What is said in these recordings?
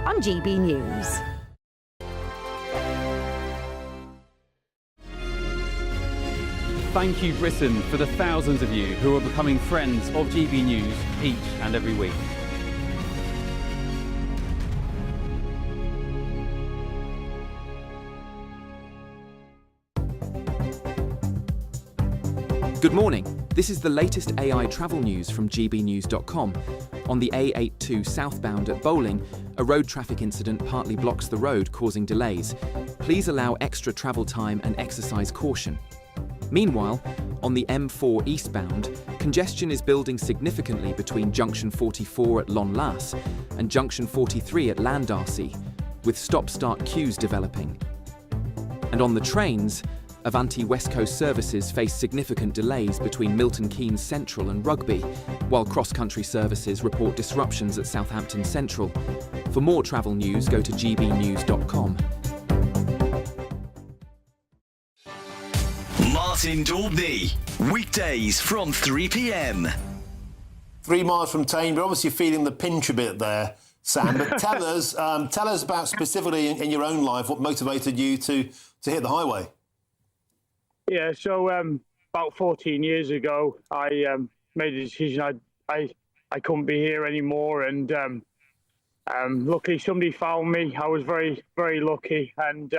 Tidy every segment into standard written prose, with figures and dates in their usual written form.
on GB News. Thank you, Britain, for the thousands of you who are becoming friends of GB News each and every week. Good morning. This is the latest AI travel news from gbnews.com. On the A82 southbound at Bowling, a road traffic incident partly blocks the road, causing delays. Please allow extra travel time and exercise caution. Meanwhile, on the M4 eastbound, congestion is building significantly between junction 44 at Llanlas and junction 43 at Llandarcy, with stop-start queues developing. And on the trains, Avanti West Coast services face significant delays between Milton Keynes Central and Rugby, while cross-country services report disruptions at Southampton Central. For more travel news, go to gbnews.com. Martin Daubney, weekdays from 3 p.m. 3 miles from Tame, but obviously feeling the pinch a bit there, Sam. But tell us about specifically in your own life what motivated you to hit the highway. Yeah, so about 14 years ago, I made a decision I couldn't be here anymore, and luckily somebody found me. I was very, very lucky, and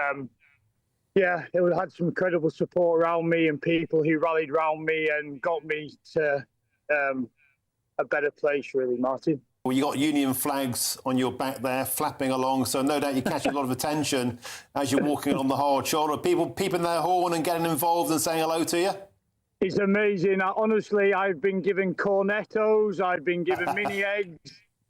yeah, it had some incredible support around me and people who rallied around me and got me to a better place, really, Martin. Well, you got Union flags on your back there, flapping along, so no doubt you catch a lot of attention as you're walking on the hard shoulder. People peeping their horn and getting involved and saying hello to you? It's amazing. Honestly, I've been given cornettos, I've been given mini eggs.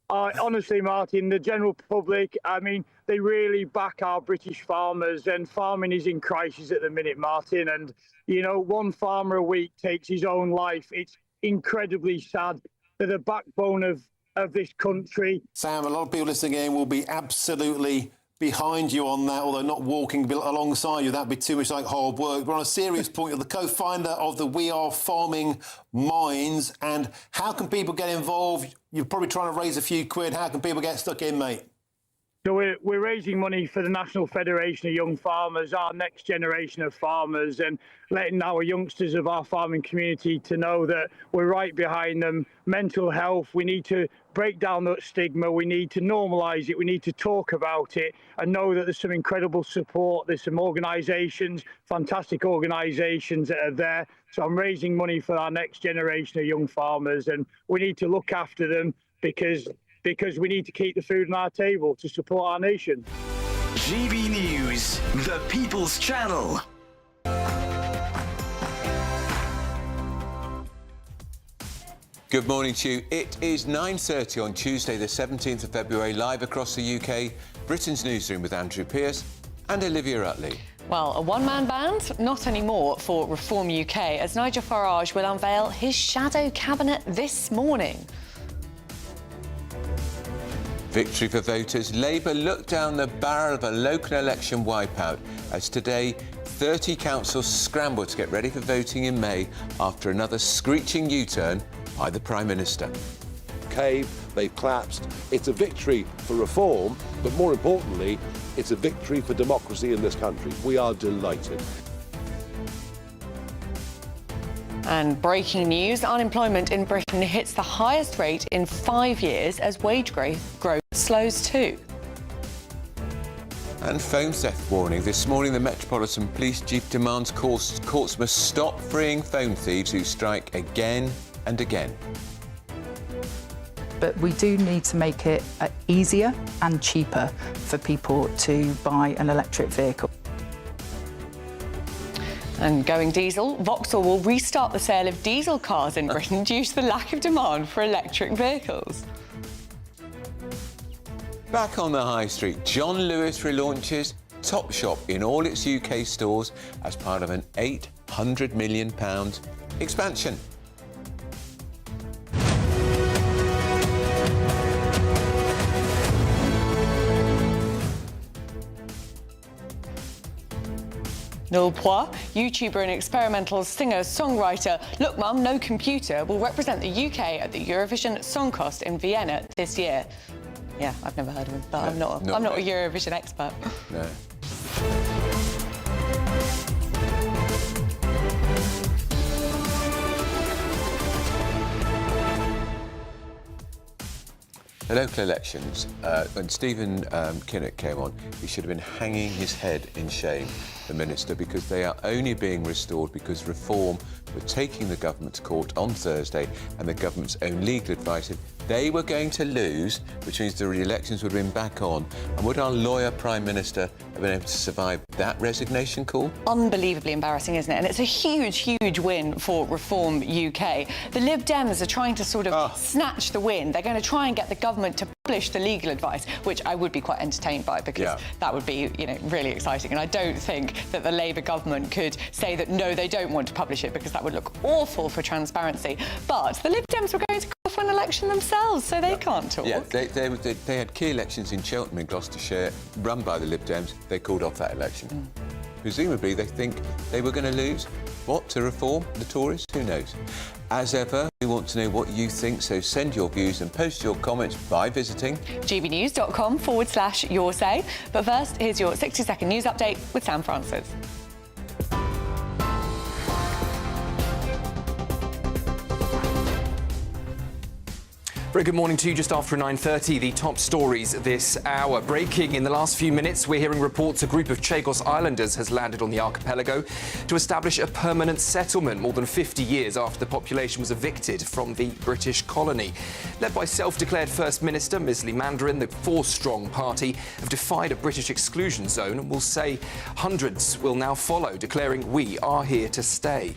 Honestly, Martin, the general public, I mean, they really back our British farmers, and farming is in crisis at the minute, Martin. And, you know, one farmer a week takes his own life. It's incredibly sad. They're the backbone of this country. Sam, a lot of people listening in will be absolutely behind you on that, although not walking alongside you. That'd be too much like hard work. But on a serious point, you're the co-founder of the We Are Farming Minds. And how can people get involved? You're probably trying to raise a few quid. How can people get stuck in, mate? So we're raising money for the National Federation of Young Farmers, our next generation of farmers, and letting our youngsters of our farming community to know that we're right behind them. Mental health, we need to break down that stigma, we need to normalise it, we need to talk about it and know that there's some incredible support, there's some organisations, fantastic organisations that are there. So I'm raising money for our next generation of young farmers, and we need to look after them because we need to keep the food on our table to support our nation. GB News, the People's Channel. Good morning to you. It is 9:30 on Tuesday, the 17th of February, live across the UK, Britain's Newsroom with Andrew Pearce and Olivia Utley. Well, a one-man band? Not anymore for Reform UK, as Nigel Farage will unveil his shadow cabinet this morning. Victory for voters. Labour looked down the barrel of a local election wipeout as today 30 councils scramble to get ready for voting in May after another screeching U-turn by the Prime Minister. They've collapsed. It's a victory for reform, but more importantly, it's a victory for democracy in this country. We are delighted. And breaking news, unemployment in Britain hits the highest rate in 5 years as wage growth slows too. And phone theft warning. This morning, the Metropolitan Police Chief demands courts must stop freeing phone thieves who strike again and again. But we do need to make it easier and cheaper for people to buy an electric vehicle. And going diesel, Vauxhall will restart the sale of diesel cars in Britain due to the lack of demand for electric vehicles. Back on the high street, John Lewis relaunches Topshop in all its UK stores as part of an £800 million expansion. Noel Poix, YouTuber and experimental singer-songwriter Look Mum, No Computer, will represent the UK at the Eurovision Song Contest in Vienna this year. Yeah, I've never heard of him, but No, I'm not a Eurovision expert. No. The local elections, when Stephen Kinnock came on, he should have been hanging his head in shame, the minister, because they are only being restored because Reform were taking the government to court on Thursday, and the government's own legal advice said they were going to lose, which means the elections would have been back on. And would our lawyer Prime Minister have been able to survive that resignation call? Unbelievably embarrassing, isn't it? And it's a huge, huge win for Reform UK. The Lib Dems are trying to sort of snatch the win. They're going to try and get the government to publish the legal advice, which I would be quite entertained by, because that would be, you know, really exciting. And I don't think that the Labour government could say that, no, they don't want to publish it, because that would look awful for transparency. But the Lib Dems were going to call for an election themselves, so they can't talk. Yeah, they had key elections in Cheltenham and Gloucestershire run by the Lib Dems. They called off that election. Presumably they think they were going to lose. What, to Reform? The Tories? Who knows? As ever, we want to know what you think, so send your views and post your comments by visiting gbnews.com/your say. But first, here's your 60-second news update with Sam Francis. Very good morning to you. Just after 9:30, the top stories this hour. Breaking in the last few minutes, we're hearing reports a group of Chagos Islanders has landed on the archipelago to establish a permanent settlement more than 50 years after the population was evicted from the British colony. Led by self-declared First Minister Ms Lee Mandarin, the four-strong party have defied a British exclusion zone and will say hundreds will now follow, declaring we are here to stay.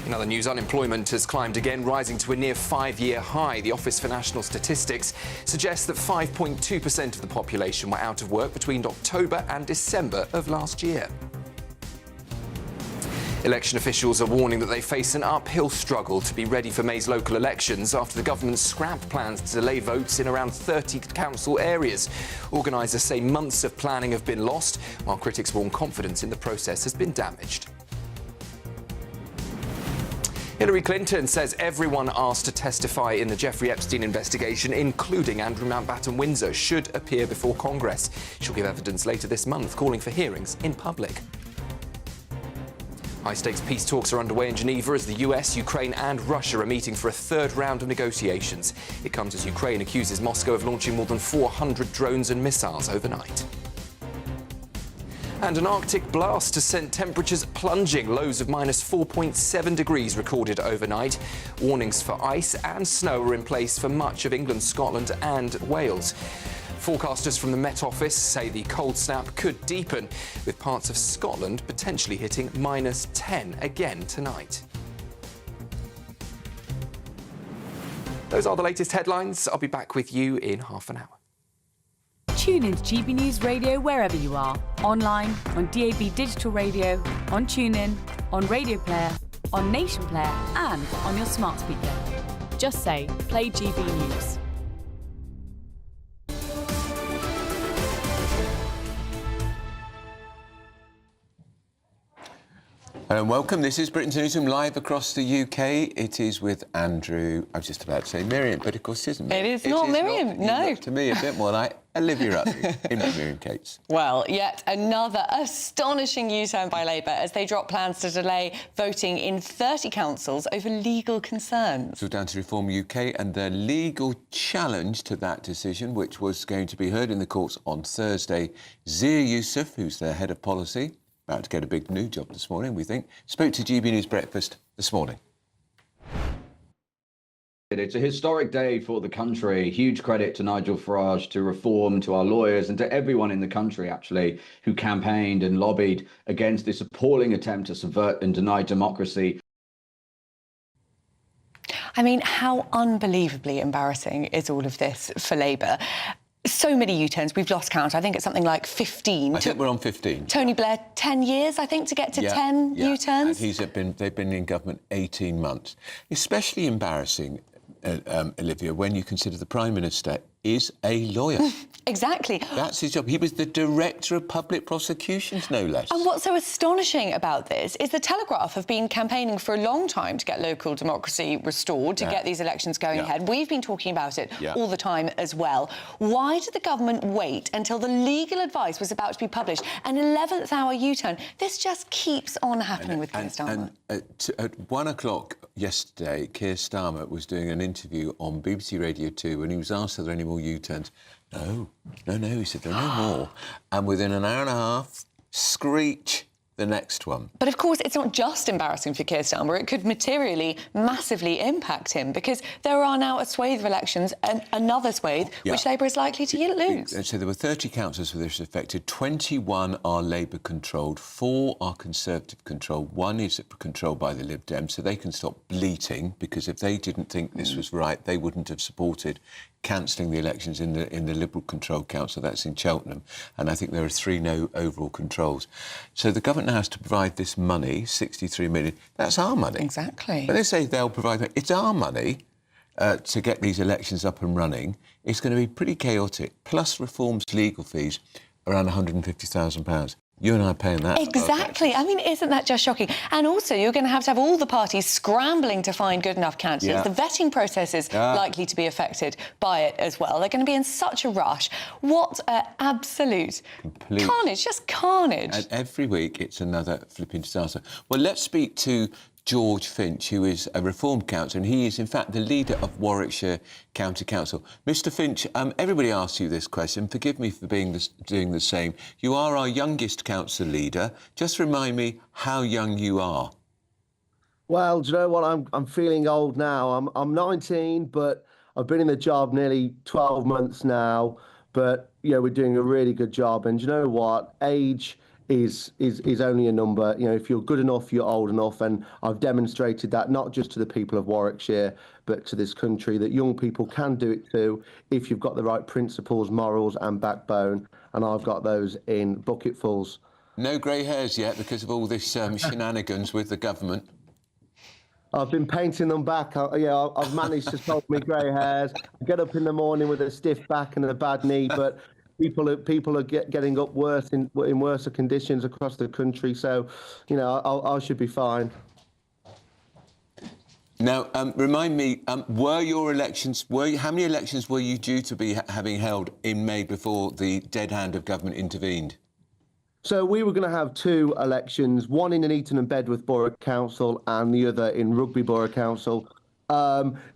In other news, unemployment has climbed again, rising to a near 5-year high. The Office for National Statistics suggests that 5.2% of the population were out of work between October and December of last year. Election officials are warning that they face an uphill struggle to be ready for May's local elections after the government scrapped plans to delay votes in around 30 council areas. Organisers say months of planning have been lost, while critics warn confidence in the process has been damaged. Hillary Clinton says everyone asked to testify in the Jeffrey Epstein investigation, including Andrew Mountbatten Windsor, should appear before Congress. She'll give evidence later this month, calling for hearings in public. High-stakes peace talks are underway in Geneva as the US, Ukraine and Russia are meeting for a third round of negotiations. It comes as Ukraine accuses Moscow of launching more than 400 drones and missiles overnight. And an Arctic blast has sent temperatures plunging, lows of minus 4.7 degrees recorded overnight. Warnings for ice and snow are in place for much of England, Scotland and Wales. Forecasters from the Met Office say the cold snap could deepen, with parts of Scotland potentially hitting minus 10 again tonight. Those are the latest headlines. I'll be back with you in half an hour. Tune into GB News Radio wherever you are. Online, on DAB digital radio, on TuneIn, on Radio Player, on Nation Player and on your smart speaker. Just say, play GB News. And welcome. This is Britain's Newsroom live across the UK. It is with Andrew. I was just about to say Miriam, but of course it isn't. It is not Miriam, no. You look to me a bit more like Olivia Rutley in Miriam Cates. Well, yet another astonishing U-turn by Labour as they drop plans to delay voting in 30 councils over legal concerns. So down to Reform UK and their legal challenge to that decision, which was going to be heard in the courts on Thursday. Zia Yusuf, who's their head of policy, about to get a big new job this morning, we think, spoke to GB News Breakfast this morning. It's a historic day for the country. Huge credit to Nigel Farage, to Reform, to our lawyers and to everyone in the country, actually, who campaigned and lobbied against this appalling attempt to subvert and deny democracy. I mean, how unbelievably embarrassing is all of this for Labour? So many U-turns, we've lost count. I think it's something like 15. I think we're on 15. Tony Blair, 10 years, I think, to get to 10 U-turns. And they've been in government 18 months. Especially embarrassing, Olivia, when you consider the Prime Minister is a lawyer. Exactly. That's his job. He was the Director of Public Prosecutions, no less. And what's so astonishing about this is the Telegraph have been campaigning for a long time to get local democracy restored, to get these elections going ahead. We've been talking about it all the time as well. Why did the government wait until the legal advice was about to be published? An 11th hour U-turn. This just keeps on happening with Keir Starmer. And at 1 o'clock yesterday, Keir Starmer was doing an interview on BBC Radio 2 when he was asked are there any more U-turns. No, he said there are no more. And within an hour and a half, screech, the next one. But of course, it's not just embarrassing for Keir Starmer. It could materially, massively impact him, because there are now a swathe of elections and another swathe which Labour is likely to lose. So there were 30 councils where this was affected. 21 are Labour-controlled, 4 are Conservative-controlled, 1 is controlled by the Lib Dems, so they can stop bleating, because if they didn't think this was right, they wouldn't have supported cancelling the elections in the Liberal-controlled council. That's in Cheltenham. And I think there are 3 no overall controls. So the government now has to provide this money, 63 million. That's our money. Exactly. When they say they'll provide it, it's our money to get these elections up and running. It's going to be pretty chaotic. Plus reforms, legal fees, around £150,000. You and I are paying that. Exactly. I mean, isn't that just shocking? And also, you're going to have all the parties scrambling to find good enough candidates. The vetting process is likely to be affected by it as well. They're going to be in such a rush. What absolute carnage, just carnage. And every week, it's another flipping disaster. Well, let's speak to George Finch, who is a reformed councillor, and he is, in fact, the leader of Warwickshire County Council. Mr Finch, everybody asks you this question. Forgive me for doing the same. You are our youngest council leader. Just remind me how young you are. Well, do you know what? I'm feeling old now. I'm 19, but I've been in the job nearly 12 months now. But, you know, we're doing a really good job. And do you know what? Age is only a number. You know, if you're good enough, you're old enough, and I've demonstrated that not just to the people of Warwickshire, but to this country, that young people can do it too if you've got the right principles, morals and backbone, and I've got those in bucketfuls. No grey hairs yet because of all this shenanigans with the government? I've been painting them back. I've managed to solve my grey hairs. I get up in the morning with a stiff back and a bad knee, but people are getting up worse in worse conditions across the country. So, you know, I should be fine. Now, remind me, were your elections? How many elections were you due to be having held in May before the dead hand of government intervened? So we were going to have 2 elections, one in Nuneaton and Bedworth Borough Council and the other in Rugby Borough Council.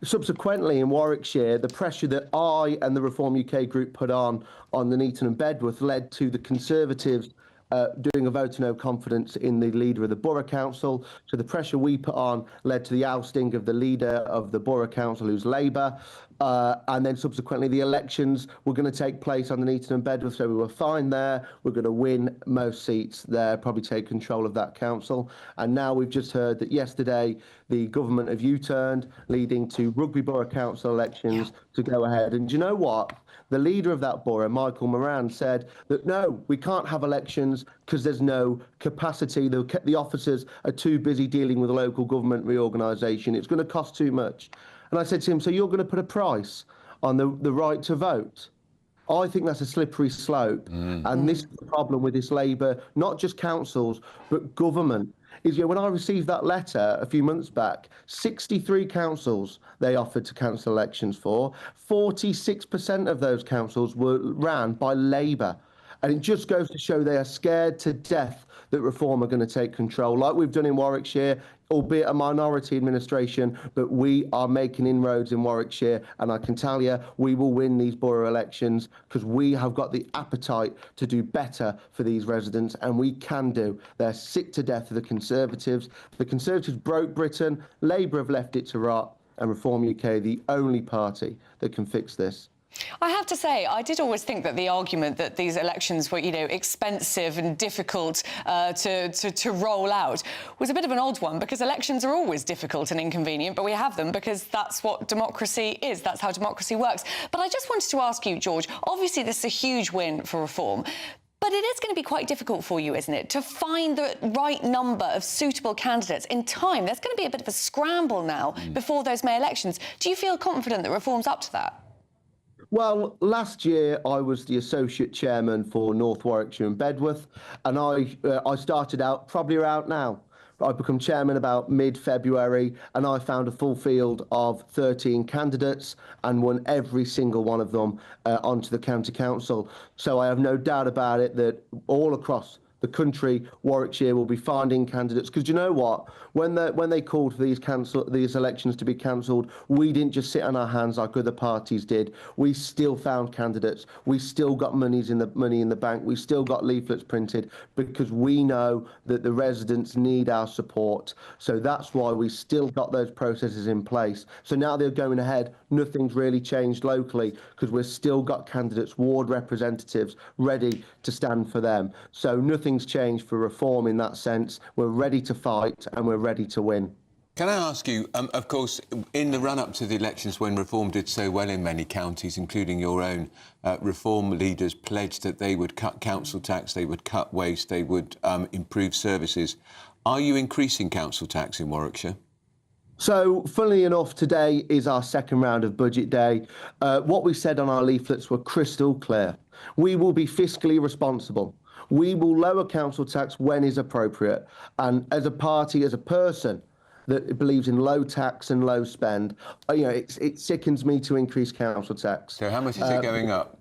Subsequently, in Warwickshire, the pressure that I and the Reform UK group put on Nuneaton and Bedworth led to the Conservatives doing a vote of no confidence in the leader of the Borough Council. So the pressure we put on led to the ousting of the leader of the Borough Council, who's Labour. And then subsequently the elections were going to take place on Nuneaton and Bedworth, so we were fine there. We're going to win most seats there, probably take control of that council. And now we've just heard that yesterday the government have U-turned, leading to Rugby Borough Council elections to go ahead. And do you know what? The leader of that borough, Michael Moran, said that no, we can't have elections because there's no capacity. The officers are too busy dealing with local government reorganisation. It's going to cost too much. And I said to him, so you're going to put a price on the right to vote? I think that's a slippery slope. And this is the problem with this Labour, not just councils, but government. Is, you know, when I received that letter a few months back, 63 councils they offered to cancel elections for. 46% of those councils were ran by Labour. And it just goes to show they are scared to death that Reform are going to take control, like we've done in Warwickshire, albeit a minority administration, but we are making inroads in Warwickshire, and I can tell you, we will win these borough elections because we have got the appetite to do better for these residents, and we can do. They're sick to death of the Conservatives. The Conservatives broke Britain, Labour have left it to rot, and Reform UK, the only party that can fix this. I have to say, I did always think that the argument that these elections were, you know, expensive and difficult to roll out was a bit of an odd one, because elections are always difficult and inconvenient, but we have them because that's what democracy is. That's how democracy works. But I just wanted to ask you, George, obviously this is a huge win for Reform, but it is going to be quite difficult for you, isn't it, to find the right number of suitable candidates in time? There's going to be a bit of a scramble now before those May elections. Do you feel confident that Reform's up to that? Well, last year I was the associate chairman for North Warwickshire and Bedworth, and I started out probably around now. I become chairman about mid-February, and I found a full field of 13 candidates and won every single one of them onto the county council. So I have no doubt about it that all across the country, Warwickshire will be finding candidates. Because you know what? When they called for these elections to be cancelled, we didn't just sit on our hands like other parties did. We still found candidates. We still got money in the bank. We still got leaflets printed because we know that the residents need our support. So that's why we still got those processes in place. So now they're going ahead. Nothing's really changed locally because we've still got candidates, ward representatives, ready to stand for them. So nothing's changed for reform in that sense. We're ready to fight and we're ready to win. Can I ask you, of course, in the run-up to the elections when reform did so well in many counties, including your own, reform leaders pledged that they would cut council tax, they would cut waste, they would improve services. Are you increasing council tax in Warwickshire? So, funnily enough, today is our second round of budget day. What we said on our leaflets were crystal clear. We will be fiscally responsible. We will lower council tax when is appropriate. And as a party, as a person that believes in low tax and low spend, it sickens me to increase council tax. So how much is it going up?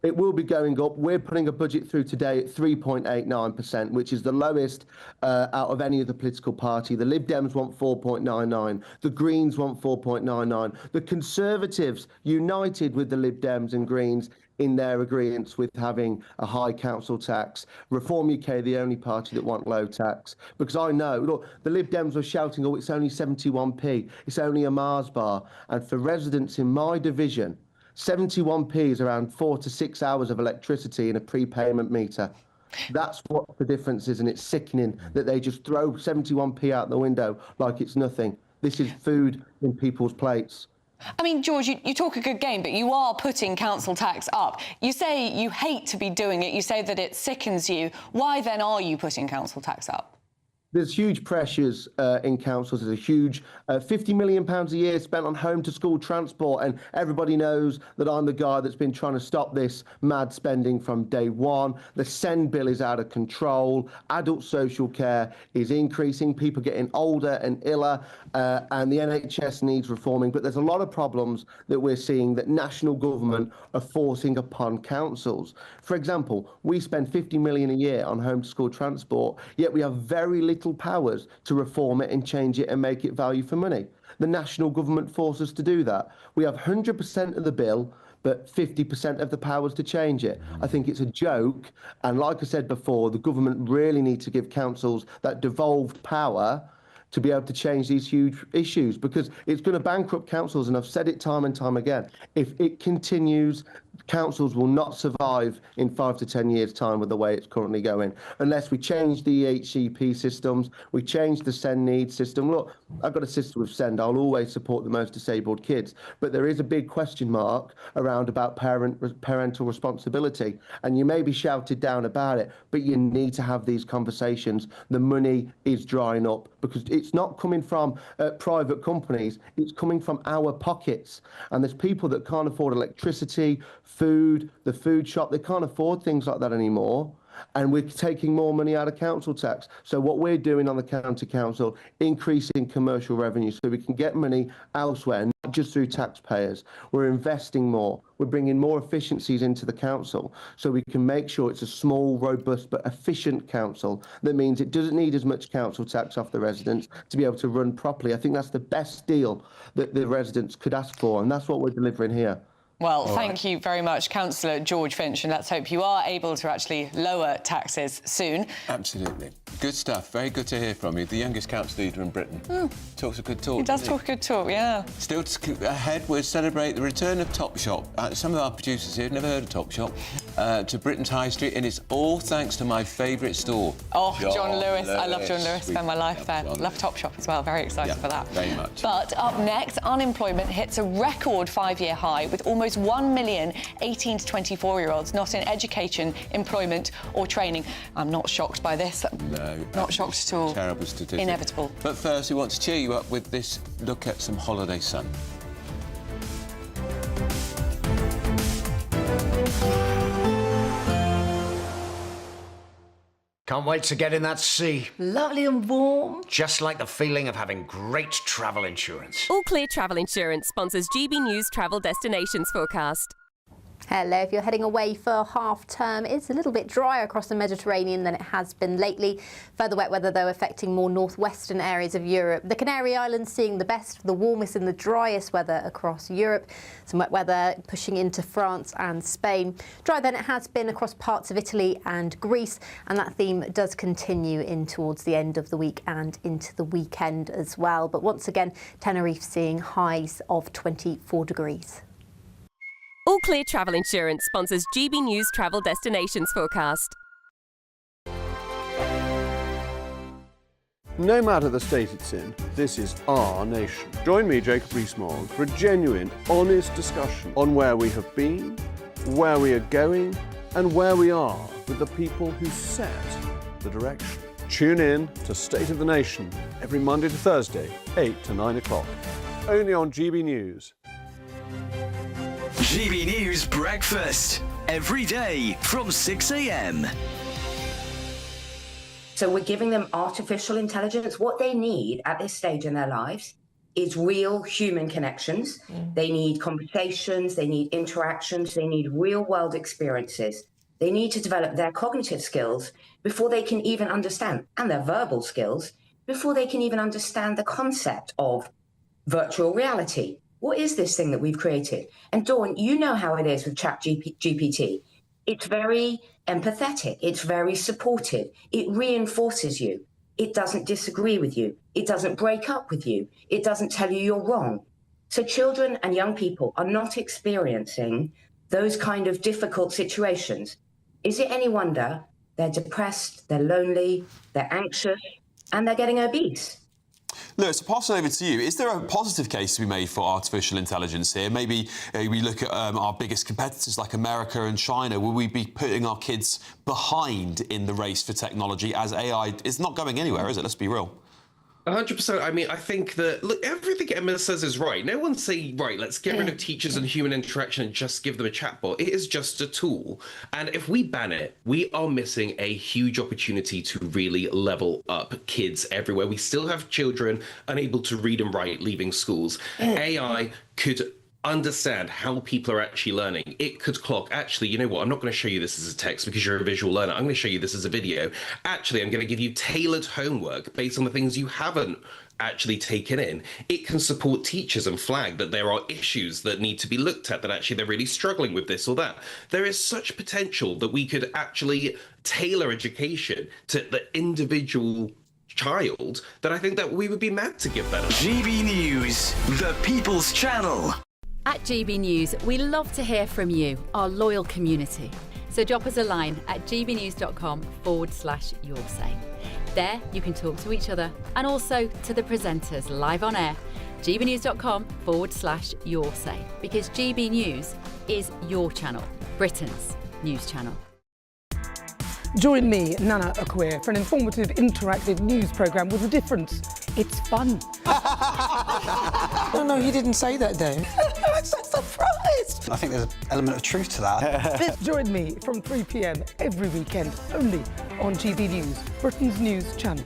It will be going up. We're putting a budget through today at 3.89%, which is the lowest out of any other political party. The Lib Dems want 4.99. The Greens want 4.99. The Conservatives united with the Lib Dems and Greens in their agreements with having a high council tax. Reform UK, the only party that want low tax. Because I know, look, the Lib Dems were shouting, oh, it's only 71p, it's only a Mars bar. And for residents in my division, 71p is around 4 to 6 hours of electricity in a prepayment meter. That's what the difference is, and it's sickening that they just throw 71p out the window like it's nothing. This is food in people's plates. I mean, George, you talk a good game, but you are putting council tax up. You say you hate to be doing it. You say that it sickens you. Why then are you putting council tax up? There's huge pressures in councils. There's a huge £50 million a year spent on home-to-school transport, and everybody knows that I'm the guy that's been trying to stop this mad spending from day one. The SEND bill is out of control. Adult social care is increasing. People getting older and iller, and the NHS needs reforming. But there's a lot of problems that we're seeing that national government are forcing upon councils. For example, we spend £50 million a year on home-to-school transport, yet we have very little powers to reform it and change it and make it value for money. The national government forces us to do that. We have 100% of the bill, but 50% of the powers to change it. I think it's a joke. And like I said before, the government really needs to give councils that devolved power to be able to change these huge issues, because it's going to bankrupt councils. And I've said it time and time again. If it continues, councils will not survive in 5 to 10 years' time with the way it's currently going, unless we change the EHCP systems, we change the SEND needs system. Look, I've got a sister with SEND. I'll always support the most disabled kids. But there is a big question mark around about parental responsibility. And you may be shouted down about it, but you need to have these conversations. The money is drying up because it's not coming from private companies. It's coming from our pockets. And there's people that can't afford electricity, food, the food shop. They can't afford things like that anymore. And we're taking more money out of council tax. So what we're doing on the county council, increasing commercial revenue so we can get money elsewhere, not just through taxpayers. We're investing more. We're bringing more efficiencies into the council so we can make sure it's a small, robust but efficient council. That means it doesn't need as much council tax off the residents to be able to run properly. I think that's the best deal that the residents could ask for, and that's what we're delivering here. Well, thank you very much, Councillor George Finch, and let's hope you are able to actually lower taxes soon. Absolutely. Good stuff. Very good to hear from you. The youngest council leader in Britain. Talks a good talk. He does talk a good talk, yeah. Still ahead, we'll celebrate the return of Topshop. Some of our producers here have never heard of Topshop. To Britain's High Street, and it's all thanks to my favourite store. Oh, John Lewis. I love John Lewis. Spend my life there. Love Topshop as well. Very excited for that. Very much. But up next, unemployment hits a record 5-year high, with almost 1 million 18 to 24-year-olds not in education, employment or training. I'm not shocked by this. No. Not shocked at all. Terrible statistic. Inevitable. But first, we want to cheer you up with this look at some holiday sun. Can't wait to get in that sea. Lovely and warm. Just like the feeling of having great travel insurance. All Clear Travel Insurance sponsors GB News travel destinations forecast. Hello, if you're heading away for half term, it's a little bit drier across the Mediterranean than it has been lately. Further wet weather, though, affecting more northwestern areas of Europe. The Canary Islands seeing the best, the warmest and the driest weather across Europe. Some wet weather pushing into France and Spain. Drier than it has been across parts of Italy and Greece, and that theme does continue in towards the end of the week and into the weekend as well. But once again, Tenerife seeing highs of 24 degrees. All Clear Travel Insurance sponsors GB News travel destinations forecast. No matter the state it's in, this is our nation. Join me, Jacob Rees-Mogg, for a genuine, honest discussion on where we have been, where we are going, and where we are with the people who set the direction. Tune in to State of the Nation every Monday to Thursday, 8 to 9 o'clock. Only on GB News. GB News Breakfast, every day from 6 a.m. So we're giving them artificial intelligence. What they need at this stage in their lives is real human connections. They need conversations, they need interactions, they need real world experiences. They need to develop their cognitive skills before they can even understand, and their verbal skills, before they can even understand the concept of virtual reality. What is this thing that we've created? And Dawn, you know how it is with ChatGPT. It's very empathetic. It's very supportive. It reinforces you. It doesn't disagree with you. It doesn't break up with you. It doesn't tell you you're wrong. So children and young people are not experiencing those kind of difficult situations. Is it any wonder they're depressed, they're lonely, they're anxious, and they're getting obese? Lewis, to pass it over to you, is there a positive case to be made for artificial intelligence here? Maybe we look at our biggest competitors like America and China. Will we be putting our kids behind in the race for technology as AI is not going anywhere, is it? Let's be real. 100%. I mean, I think that, look, everything Emma says is right. No one's saying, right, let's get rid of teachers and human interaction and just give them a chatbot. It is just a tool. And if we ban it, we are missing a huge opportunity to really level up kids everywhere. We still have children unable to read and write leaving schools. AI could understand how people are actually learning. It could clock, actually, you know what, I'm not going to show you this as a text because you're a visual learner. I'm going to show you this as a video. Actually, I'm going to give you tailored homework based on the things you haven't actually taken in. It can support teachers and flag that there are issues that need to be looked at, that actually they're really struggling with this or that. There is such potential that we could actually tailor education to the individual child that I think that we would be mad to give that up. GB News, the People's Channel. At GB News, we love to hear from you, our loyal community. So drop us a line at gbnews.com/your say. There you can talk to each other and also to the presenters live on air. gbnews.com/your say, because GB News is your channel, Britain's news channel. Join me, Nana Akweer, for an informative, interactive news programme with a difference. It's fun. No, he didn't say that, though. I'm so surprised. I think there's an element of truth to that. Join me from 3 p.m. every weekend, only on GB News, Britain's news channel.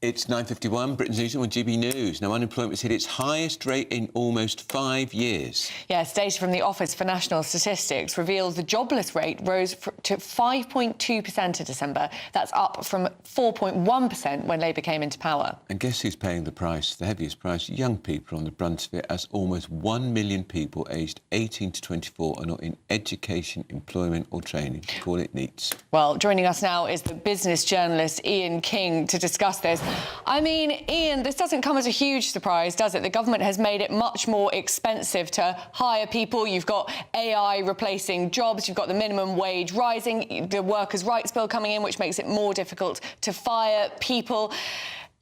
It's 9:51, Britain's News on GB News. Now, unemployment's hit its highest rate in almost 5 years. Yes, data from the Office for National Statistics reveals the jobless rate rose to 5.2% in December. That's up from 4.1% when Labour came into power. And guess who's paying the price, the heaviest price? Young people on the brunt of it, as almost 1 million people aged 18 to 24 are not in education, employment or training. Call it NEETs. Well, joining us now is the business journalist Ian King to discuss this. I mean, Ian, this doesn't come as a huge surprise, does it? The government has made it much more expensive to hire people. You've got AI replacing jobs. You've got the minimum wage rising, the workers' rights bill coming in, which makes it more difficult to fire people.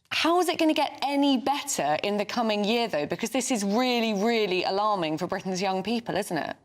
How is it going to get any better in the coming year, though? Because this is really, really alarming for Britain's young people, isn't it?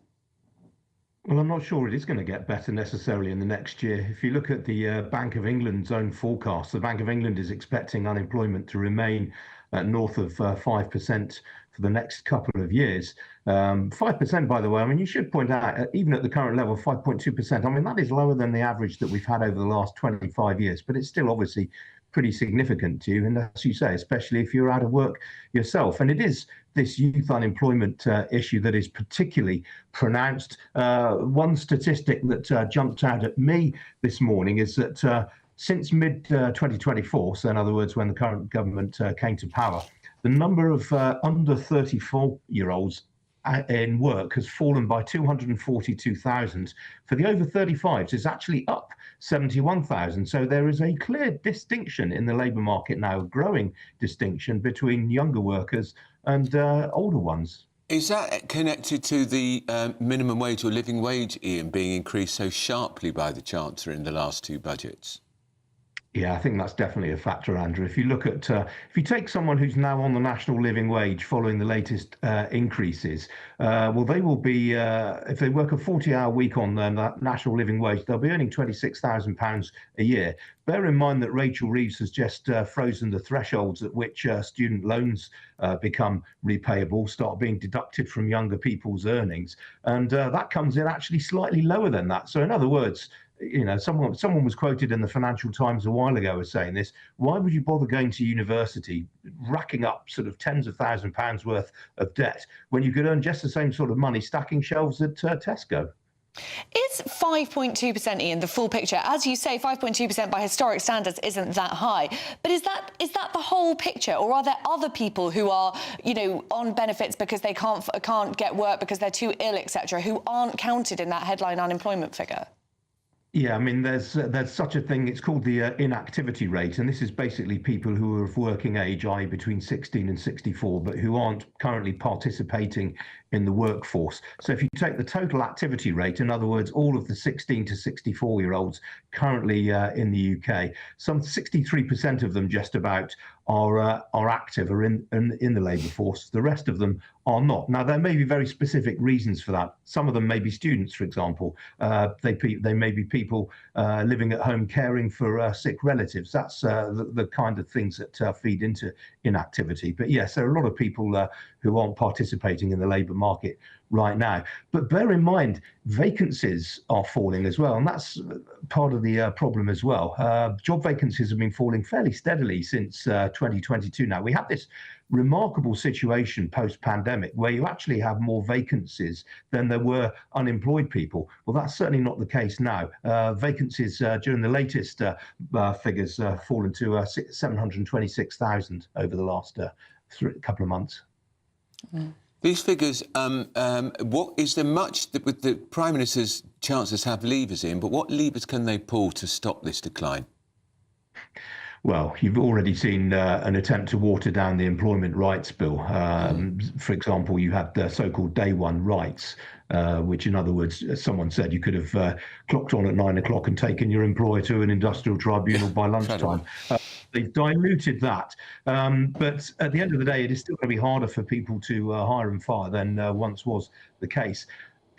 Well, I'm not sure it is going to get better necessarily in the next year. If you look at the Bank of England's own forecast, the Bank of England is expecting unemployment to remain at north of 5% for the next couple of years. 5%, by the way, I mean, you should point out, even at the current level, 5.2%, I mean, that is lower than the average that we've had over the last 25 years, but it's still obviously pretty significant to you, and as you say, especially if you're out of work yourself. And it is this youth unemployment issue that is particularly pronounced. One statistic that jumped out at me this morning is that since mid-2024, so in other words, when the current government came to power, the number of under 34-year-olds in work has fallen by 242,000. For the over 35s, it's actually up 71,000. So there is a clear distinction in the labour market now, a growing distinction between younger workers and older ones. Is that connected to the minimum wage or living wage, Ian, being increased so sharply by the Chancellor in the last two budgets? Yeah, I think that's definitely a factor, Andrew. If you look at, if you take someone who's now on the national living wage following the latest increases, well, they will be, if they work a 40-hour week on that national living wage, they'll be earning £26,000 a year. Bear in mind that Rachel Reeves has just frozen the thresholds at which student loans become repayable, start being deducted from younger people's earnings. And that comes in actually slightly lower than that. So in other words, you know, someone was quoted in the Financial Times a while ago as saying this: why would you bother going to university, racking up sort of tens of £1,000s worth of debt, when you could earn just the same sort of money stacking shelves at Tesco? Is 5.2%, Ian, the full picture? As you say, 5.2% by historic standards isn't that high. But is that the whole picture, or are there other people who are, you know, on benefits because they can't get work because they're too ill, etc., who aren't counted in that headline unemployment figure? Yeah, I mean, there's such a thing. It's called the inactivity rate, and this is basically people who are of working age, i.e. between 16 and 64, but who aren't currently participating in the workforce. So if you take the total activity rate, in other words, all of the 16 to 64-year-olds currently in the UK, some 63% of them just about are active, are in the labour force. The rest of them are not. Now, there may be very specific reasons for that. Some of them may be students, for example. They may be people living at home caring for sick relatives. That's the kind of things that feed into inactivity. But yes, there are a lot of people who aren't participating in the labour market right now. But bear in mind, vacancies are falling as well, and that's part of the problem as well. Job vacancies have been falling fairly steadily since 2022 now. We have this remarkable situation post-pandemic where you actually have more vacancies than there were unemployed people. Well, that's certainly not the case now. Vacancies during the latest figures fallen to 726,000 over the last couple of months. Mm. These figures, what is there much that with the Prime Minister's Chancellors have levers in, but what levers can they pull to stop this decline? Well, you've already seen an attempt to water down the Employment Rights Bill. For example, you had the so-called Day One rights, which, in other words, someone said you could have clocked on at 9 o'clock and taken your employer to an industrial tribunal by lunchtime. They've diluted that. But at the end of the day, it is still going to be harder for people to hire and fire than once was the case.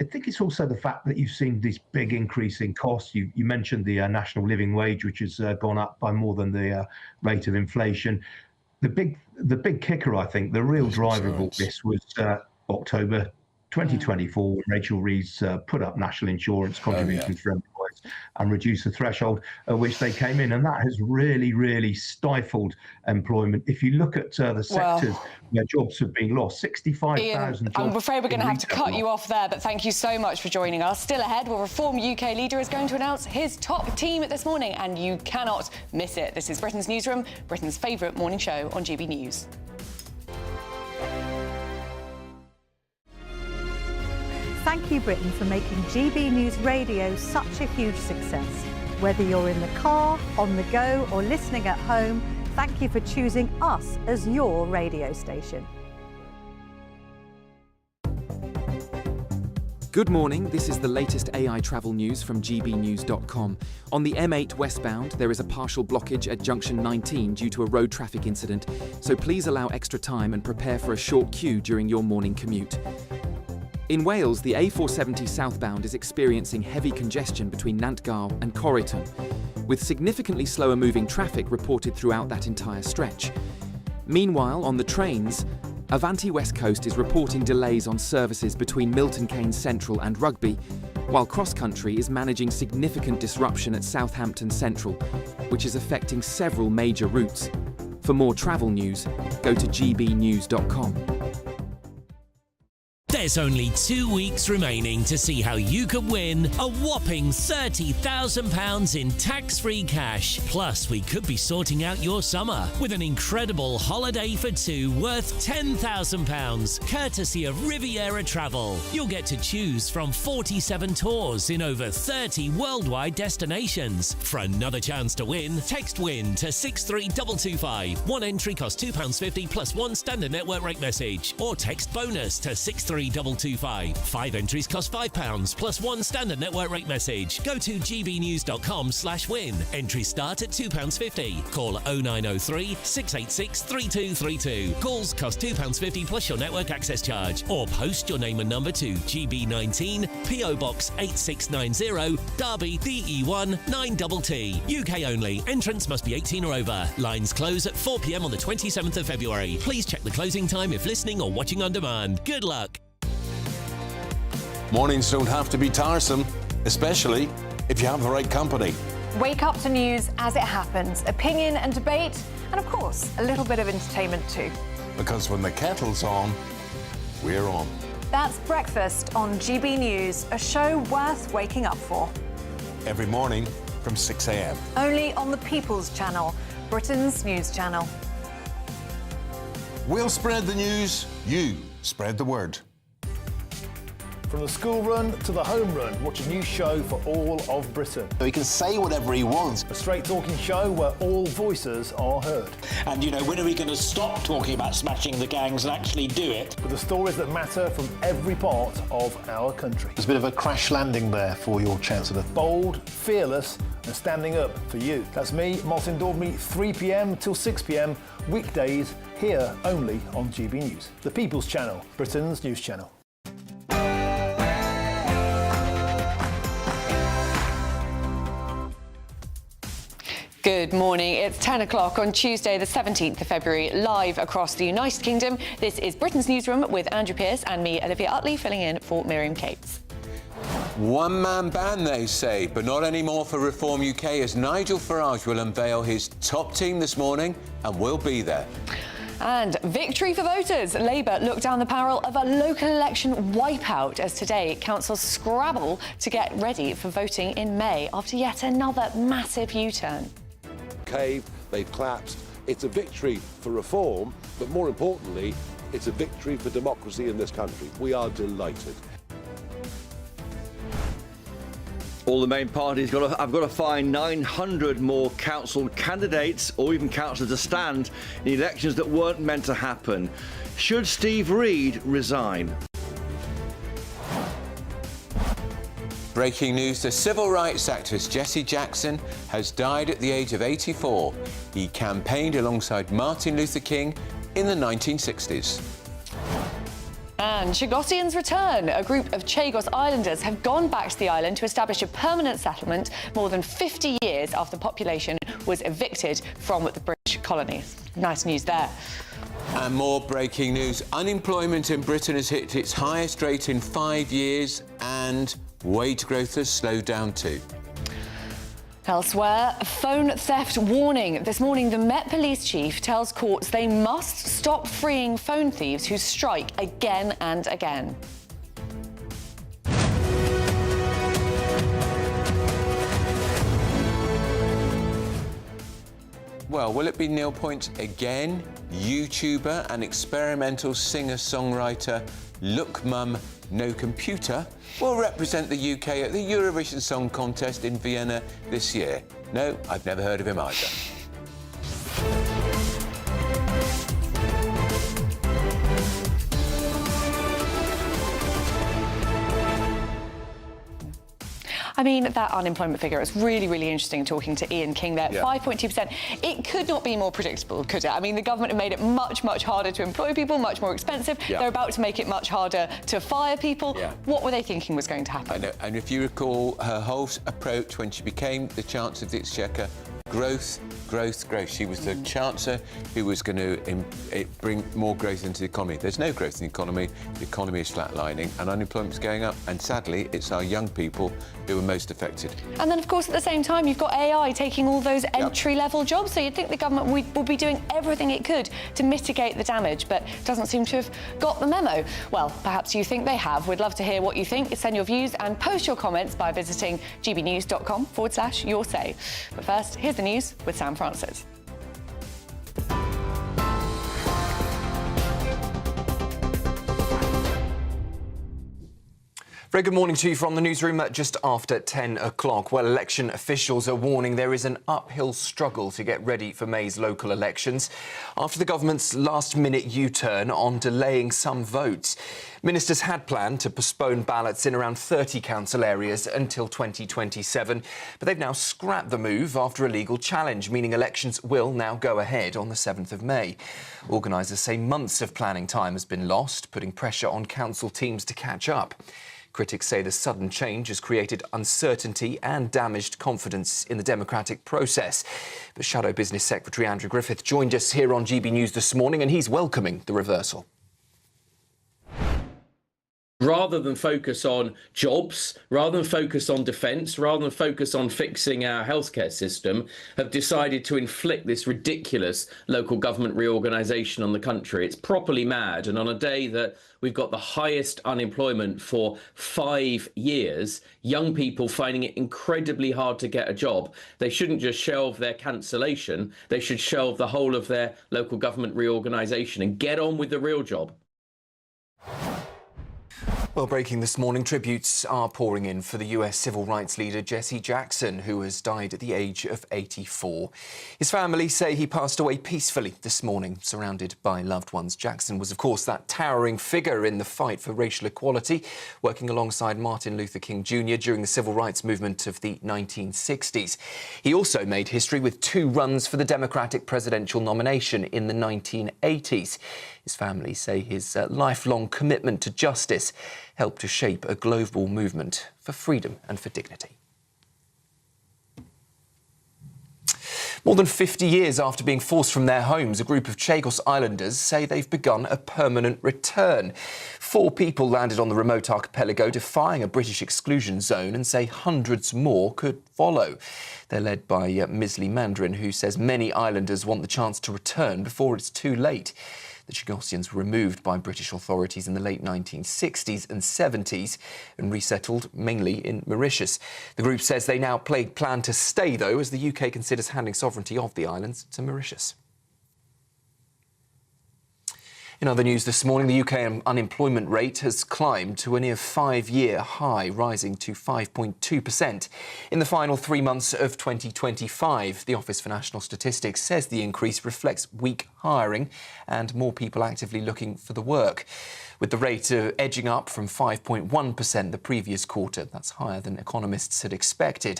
I think it's also the fact that you've seen this big increase in costs. You mentioned the national living wage, which has gone up by more than the rate of inflation. The big kicker, I think, the real driver of all this was October 2024, when Rachel Reeves put up national insurance contributions for employers and reduced the threshold at which they came in, and that has really, really stifled employment. If you look at the sectors where jobs have been lost, 65,000 jobs. I'm afraid we're going to have to cut you off there, but thank you so much for joining us. Still ahead, well, Reform UK leader is going to announce his top team this morning, and you cannot miss it. This is Britain's Newsroom, Britain's favourite morning show on GB News. Thank you, Britain, for making GB News Radio such a huge success. Whether you're in the car, on the go, or listening at home, thank you for choosing us as your radio station. Good morning, this is the latest AI travel news from gbnews.com. On the M8 westbound, there is a partial blockage at junction 19 due to a road traffic incident, so please allow extra time and prepare for a short queue during your morning commute. In Wales, the A470 southbound is experiencing heavy congestion between Nantgarw and Corryton, with significantly slower moving traffic reported throughout that entire stretch. Meanwhile, on the trains, Avanti West Coast is reporting delays on services between Milton Keynes Central and Rugby, while Cross Country is managing significant disruption at Southampton Central, which is affecting several major routes. For more travel news, go to gbnews.com. There's only 2 weeks remaining to see how you could win a whopping £30,000 in tax-free cash. Plus, we could be sorting out your summer with an incredible holiday for two worth £10,000, courtesy of Riviera Travel. You'll get to choose from 47 tours in over 30 worldwide destinations. For another chance to win, text WIN to 63225. One entry costs £2.50 plus one standard network rate message. Or text BONUS to 63225. 5 entries cost £5 plus one standard network rate message. Go to gbnews.com/win. Entries start at £2.50. Call 0903 686 3232. Calls cost £2.50 plus your network access charge. Or post your name and number to GB19 PO Box 8690 Derby DE1 9TT. UK only. Entrance must be 18 or over. Lines close at 4 p.m. on the 27th of February. Please check the closing time if listening or watching on demand. Good luck. Mornings don't have to be tiresome, especially if you have the right company. Wake up to news as it happens, opinion and debate, and of course, a little bit of entertainment too. Because when the kettle's on, we're on. That's Breakfast on GB News, a show worth waking up for. Every morning from 6 a.m. Only on the People's Channel, Britain's news channel. We'll spread the news, you spread the word. From the school run to the home run, watch a new show for all of Britain. So he can say whatever he wants. A straight talking show where all voices are heard. And, you know, when are we going to stop talking about smashing the gangs and actually do it? With the stories that matter from every part of our country. There's a bit of a crash landing there for your Chancellor. Bold, fearless and standing up for you. That's me, Martin Daubney, 3 p.m. till 6 p.m, weekdays, here only on GB News. The People's Channel, Britain's news channel. Good morning. It's 10 o'clock on Tuesday, the 17th of February, live across the United Kingdom. This is Britain's Newsroom with Andrew Pearce and me, Olivia Utley, filling in for Miriam Cates. One-man band, they say, but not anymore for Reform UK, as Nigel Farage will unveil his top team this morning and we'll be there. And victory for voters. Labour look down the barrel of a local election wipeout as today councils scrabble to get ready for voting in May after yet another massive U-turn. They've collapsed. It's a victory for reform, but more importantly, it's a victory for democracy in this country. We are delighted. All the main parties have got to find 900 more council candidates or even councillors to stand in elections that weren't meant to happen. Should Steve Reid resign? Breaking news, the civil rights activist Jesse Jackson has died at the age of 84. He campaigned alongside Martin Luther King in the 1960s. And Chagosians return. A group of Chagos Islanders have gone back to the island to establish a permanent settlement more than 50 years after the population was evicted from the British colonies. Nice news there. And more breaking news. Unemployment in Britain has hit its highest rate in 5 years and wage growth has slowed down too. Elsewhere, phone theft warning. This morning, the Met Police Chief tells courts they must stop freeing phone thieves who strike again and again. Well, will it be Neil Point again? YouTuber and experimental singer-songwriter Look Mum No Computer will represent the UK at the Eurovision Song Contest in Vienna this year. No, I've never heard of him either. I mean, that unemployment figure is really, really interesting talking to Ian King there. Yeah. 5.2%. It could not be more predictable, could it? I mean, the government have made it much, much harder to employ people, much more expensive. Yeah. They're about to make it much harder to fire people. Yeah. What were they thinking was going to happen? I know. And if you recall her whole approach when she became the Chancellor of the Exchequer, growth, growth, growth. She was the Chancellor who was going to bring more growth into the economy. There's no growth in the economy is flatlining and unemployment's going up, and sadly it's our young people who are most affected. And then of course at the same time you've got AI taking all those entry-level jobs, so you'd think the government will be doing everything it could to mitigate the damage, but doesn't seem to have got the memo. Well, perhaps you think they have. We'd love to hear what you think. Send your views and post your comments by visiting gbnews.com/your say. But first, here's the news with Sam Francis. Very good morning to you from the newsroom at just after 10 o'clock. Well, election officials are warning there is an uphill struggle to get ready for May's local elections after the government's last-minute U-turn on delaying some votes. Ministers had planned to postpone ballots in around 30 council areas until 2027, but they've now scrapped the move after a legal challenge, meaning elections will now go ahead on the 7th of May. Organisers say months of planning time has been lost, putting pressure on council teams to catch up. Critics say the sudden change has created uncertainty and damaged confidence in the democratic process. But Shadow Business Secretary Andrew Griffith joined us here on GB News this morning, and he's welcoming the reversal. Rather than focus on jobs, rather than focus on defence, rather than focus on fixing our healthcare system, have decided to inflict this ridiculous local government reorganisation on the country. It's properly mad. And on a day that we've got the highest unemployment for 5 years, young people finding it incredibly hard to get a job, they shouldn't just shelve their cancellation. They should shelve the whole of their local government reorganisation and get on with the real job. Well, breaking this morning, tributes are pouring in for the US civil rights leader Jesse Jackson, who has died at the age of 84. His family say he passed away peacefully this morning, surrounded by loved ones. Jackson was, of course, that towering figure in the fight for racial equality, working alongside Martin Luther King Jr. during the civil rights movement of the 1960s. He also made history with 2 runs for the Democratic presidential nomination in the 1980s. His family say his lifelong commitment to justice helped to shape a global movement for freedom and for dignity. More than 50 years after being forced from their homes, a group of Chagos Islanders say they've begun a permanent return. 4 people landed on the remote archipelago, defying a British exclusion zone, and say hundreds more could follow. They're led by Misley Mandarin, who says many islanders want the chance to return before it's too late. The Chagosians were removed by British authorities in the late 1960s and 70s and resettled mainly in Mauritius. The group says they now plan to stay, though, as the UK considers handing sovereignty of the islands to Mauritius. In other news this morning, the UK unemployment rate has climbed to a near 5-year high, rising to 5.2%. In the final 3 months of 2025, the Office for National Statistics says the increase reflects weak hiring and more people actively looking for the work. With the rate edging up from 5.1% the previous quarter. That's higher than economists had expected.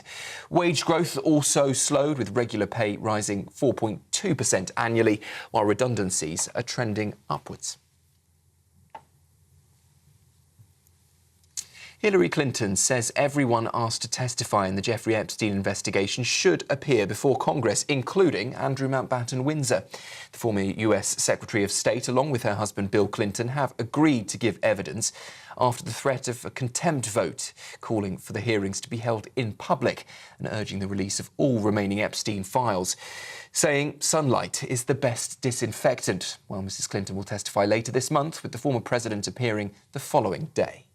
Wage growth also slowed, with regular pay rising 4.2% annually, while redundancies are trending upwards. Hillary Clinton says everyone asked to testify in the Jeffrey Epstein investigation should appear before Congress, including Andrew Mountbatten Windsor. The former US Secretary of State, along with her husband Bill Clinton, have agreed to give evidence after the threat of a contempt vote, calling for the hearings to be held in public and urging the release of all remaining Epstein files, saying sunlight is the best disinfectant. Well, Mrs. Clinton will testify later this month, with the former president appearing the following day.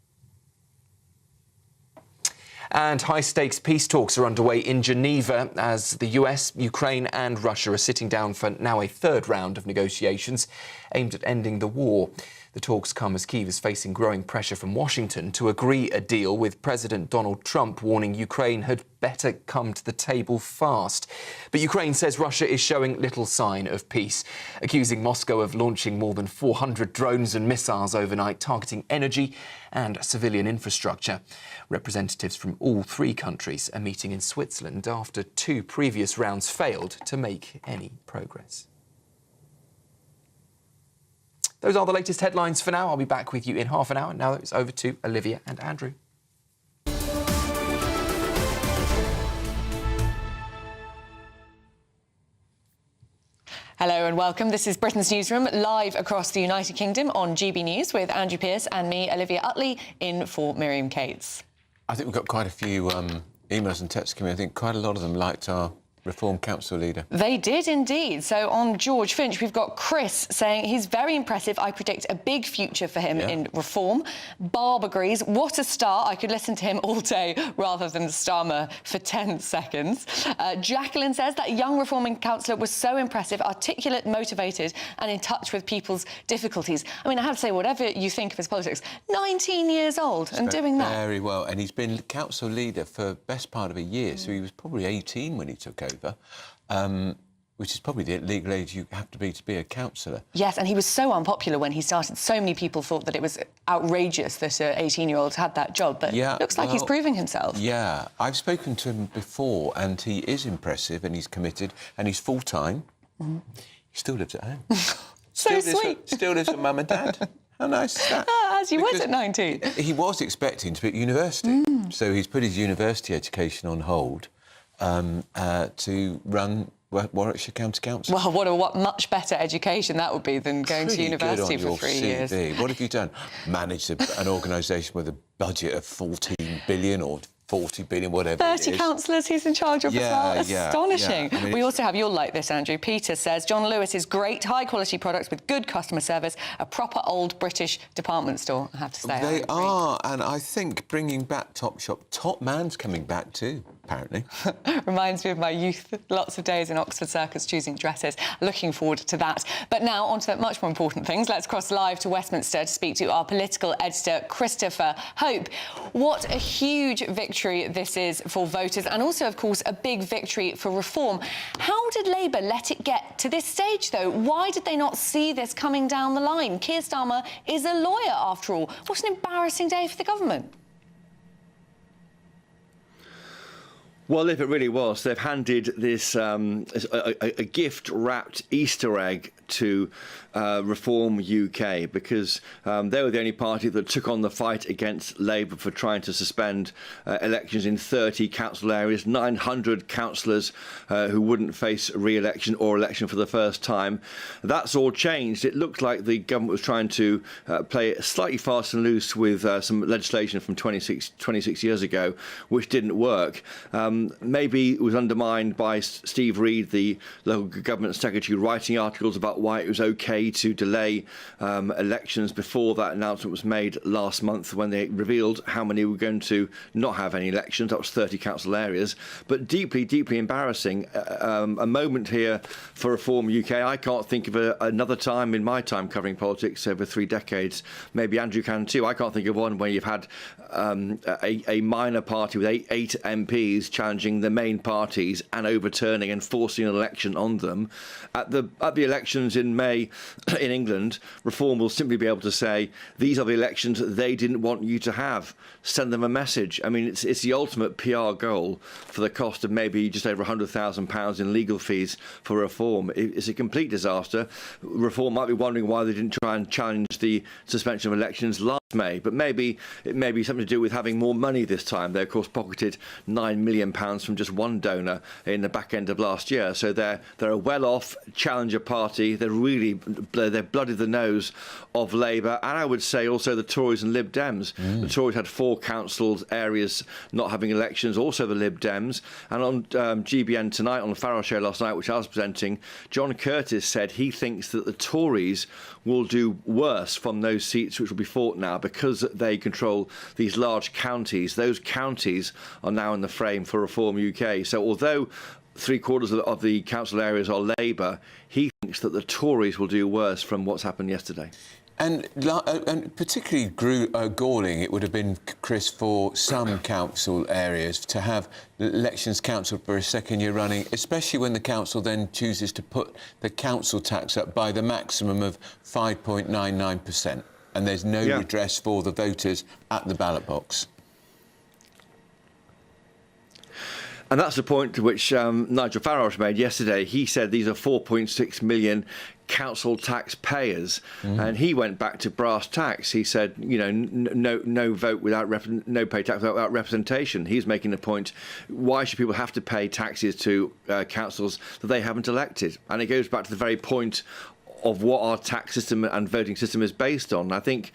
And high-stakes peace talks are underway in Geneva as the US, Ukraine and Russia are sitting down for now a 3rd round of negotiations aimed at ending the war. The talks come as Kyiv is facing growing pressure from Washington to agree a deal, with President Donald Trump warning Ukraine had better come to the table fast. But Ukraine says Russia is showing little sign of peace, accusing Moscow of launching more than 400 drones and missiles overnight, targeting energy and civilian infrastructure. Representatives from all 3 countries are meeting in Switzerland after 2 previous rounds failed to make any progress. Those are the latest headlines for now. I'll be back with you in half an hour. Now it's over to Olivia and Andrew. Hello and welcome. This is Britain's Newsroom, live across the United Kingdom on GB News with Andrew Pearce and me, Olivia Utley, in for Miriam Cates. I think we've got quite a few emails and texts coming. I think quite a lot of them liked our Reform Council leader. They did indeed. So on George Finch, we've got Chris saying he's very impressive. I predict a big future for him in Reform. Barb agrees. What a star. I could listen to him all day rather than Starmer for 10 seconds. Jacqueline says that young reforming councillor was so impressive, articulate, motivated and in touch with people's difficulties. I mean, I have to say, whatever you think of his politics, 19 years old and doing that. Very well. And he's been council leader for best part of a year, so he was probably 18 when he took over. Which is probably the legal age you have to be a councillor. Yes, and he was so unpopular when he started. So many people thought that it was outrageous that an 18-year-old had that job, but it looks like he's proving himself. Yeah, I've spoken to him before, and he is impressive, and he's committed, and he's full-time. He still lives at home. So sweet. Still lives with mum and dad. How nice is that? As you would at 19. He was expecting to be at university, so he's put his university education on hold to run Warwickshire County Council. Well, what a much better education that would be than going to university for 3 years. What have you done? Managed an organisation with a budget of 14 billion or 40 billion, whatever 30 councillors he's in charge of as well. Astonishing. I mean, we also have, you'll like this, Andrew. Peter says, John Lewis is great, high-quality products with good customer service, a proper old British department store, I have to say. They are, and I think bringing back Topshop, Top Man's coming back too, apparently. Reminds me of my youth, lots of days in Oxford Circus choosing dresses. Looking forward to that. But now, on to much more important things. Let's cross live to Westminster to speak to our political editor, Christopher Hope. What a huge victory this is for voters, and also, of course, a big victory for reform. How did Labour let it get to this stage, though? Why did they not see this coming down the line? Keir Starmer is a lawyer, after all. What an embarrassing day for the government. Well, if it really was, they've handed this a gift-wrapped Easter egg to Reform UK, because they were the only party that took on the fight against Labour for trying to suspend elections in 30 council areas, 900 councillors who wouldn't face re-election or election for the first time. That's all changed. It looked like the government was trying to play it slightly fast and loose with some legislation from 26 years ago, which didn't work. Maybe it was undermined by Steve Reid, the local government secretary, writing articles about why it was okay to delay elections before that announcement was made last month, when they revealed how many were going to not have any elections. That was 30 council areas. But deeply, deeply embarrassing. A moment here for Reform UK. I can't think of another time in my time covering politics over 3 decades. Maybe Andrew can too. I can't think of one where you've had a minor party with eight MPs challenging the main parties and overturning and forcing an election on them. At the elections in May in England, Reform will simply be able to say, these are the elections they didn't want you to have. Send them a message. I mean, it's the ultimate PR goal for the cost of maybe just over £100,000 in legal fees for Reform. It's a complete disaster. Reform might be wondering why they didn't try and challenge the suspension of elections last May, but maybe it may be something to do with having more money this time. They, of course, pocketed £9 million from just one donor in the back end of last year. So they're a well-off challenger party. They've blooded the nose of Labour, and I would say also the Tories and Lib Dems. The Tories had 4 council areas not having elections, also the Lib Dems. And on GBN tonight, on the Farage show last night, which I was presenting, John Curtis said he thinks that the Tories will do worse from those seats which will be fought now, because they control these large counties. Those counties are now in the frame for Reform UK. So although 3/4 of the council areas are Labour, he thinks that the Tories will do worse from what's happened yesterday. And particularly galling it would have been, Chris, for some council areas to have elections cancelled for a second year running, especially when the council then chooses to put the council tax up by the maximum of 5.99%, and there's no redress for the voters at the ballot box. And that's the point to which Nigel Farage made yesterday. He said these are 4.6 million council taxpayers. And he went back to brass tacks. He said, you know, no vote without no pay tax without representation. He's making the point, why should people have to pay taxes to councils that they haven't elected? And it goes back to the very point of what our tax system and voting system is based on. I think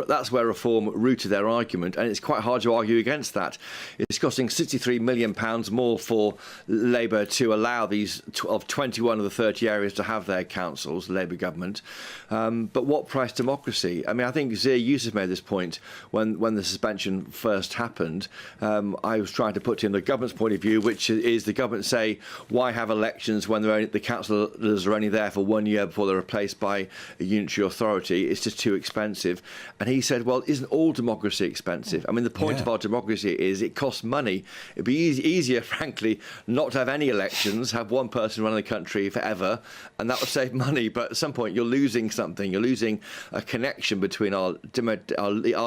that's where Reform rooted their argument, and it's quite hard to argue against that. It's costing £63 million more for Labour to allow these of 21 of the 30 areas to have their councils, the Labour government. But what price democracy? I mean, I think Zia Yusuf made this point when the suspension first happened. I was trying to put in the government's point of view, which is the government say, why have elections when the councillors are only there for 1 year before they're replaced by a unitary authority? It's just too expensive. And he said, well, isn't all democracy expensive? I mean, the point of our democracy is it costs money. It'd be easier, frankly, not to have any elections, have one person run the country forever, and that would save money. But at some point, you're losing something. You're losing a connection between our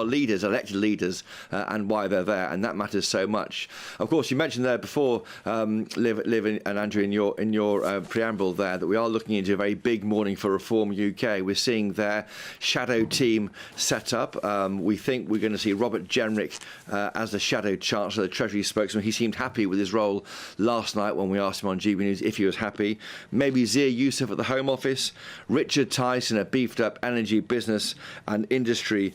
leaders, elected leaders, and why they're there, and that matters so much. Of course, you mentioned there before, Liv and Andrew, in your preamble there, that we are looking into a very big morning for Reform UK. We're seeing their shadow team set up. We think we're going to see Robert Jenrick as the shadow Chancellor, the Treasury spokesman. He seemed happy with his role last night when we asked him on GBNews if he was happy. Maybe Zia Yusuf at the Home Office, Richard Tyson, a beefed up energy business and industry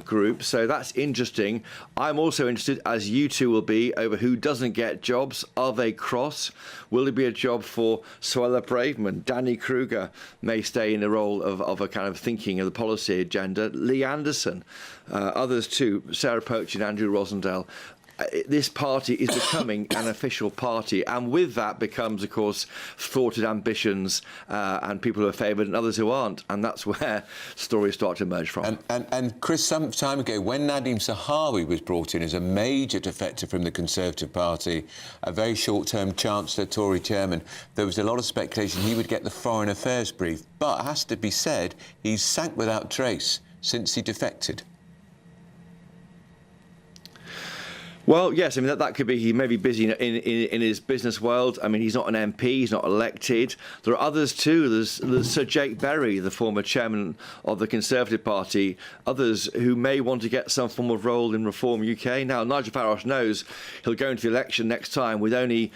group. So that's interesting. I'm also interested, as you two will be, over who doesn't get jobs. Are they cross? Will there be a job for Suella Braverman? Danny Kruger may stay in the role of a kind of thinking of the policy agenda. Lee Anderson, others too, Sarah Poach and Andrew Rosendale. This party is becoming an official party, and with that becomes, of course, thwarted ambitions and people who are favoured and others who aren't, and that's where stories start to emerge from. And Chris, some time ago, when Nadeem Zahawi was brought in as a major defector from the Conservative Party, a very short-term Chancellor, Tory chairman, there was a lot of speculation he would get the Foreign Affairs brief, but it has to be said, he's sank without trace since he defected. Well, yes, I mean, that could be, he may be busy in his business world. I mean, he's not an MP, he's not elected. There are others too. There's Sir Jake Berry, the former chairman of the Conservative Party, others who may want to get some form of role in Reform UK. Now, Nigel Farage knows he'll go into the election next time with only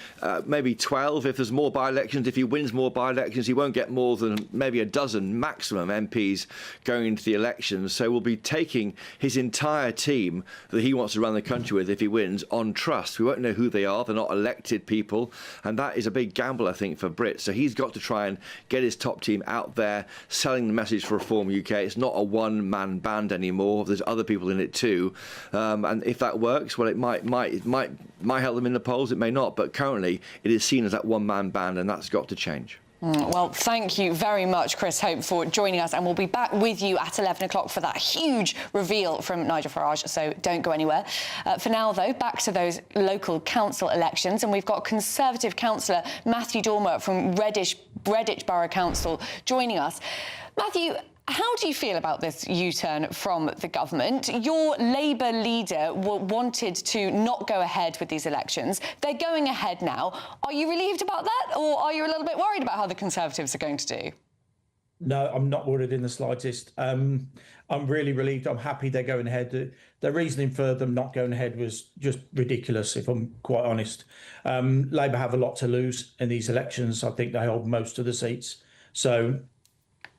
maybe 12. If there's more by-elections, if he wins more by-elections, he won't get more than maybe a dozen maximum MPs going into the elections. So we'll be taking his entire team that he wants to run the country with if he wins on trust. We won't know who they are. They're not elected people, and that is a big gamble, I think, for Brits. So he's got to try and get his top team out there selling the message for Reform UK. It's not a one-man band anymore. There's other people in it too, and if that works, well, it might help them in the polls. It may not, but currently it is seen as that one-man band, and that's got to change. Well, thank you very much, Chris Hope, for joining us, and we'll be back with you at 11 o'clock for that huge reveal from Nigel Farage, so don't go anywhere. For now, though, back to those local council elections, and we've got Conservative councillor Matthew Dormer from Redditch Borough Council joining us. Matthew, how do you feel about this U-turn from the government? Your Labour leader wanted to not go ahead with these elections. They're going ahead now. Are you relieved about that, or are you a little bit worried about how the Conservatives are going to do? No, I'm not worried in the slightest. I'm really relieved. I'm happy they're going ahead. The reasoning for them not going ahead was just ridiculous, if I'm quite honest. Labour have a lot to lose in these elections. I think they hold most of the seats. So,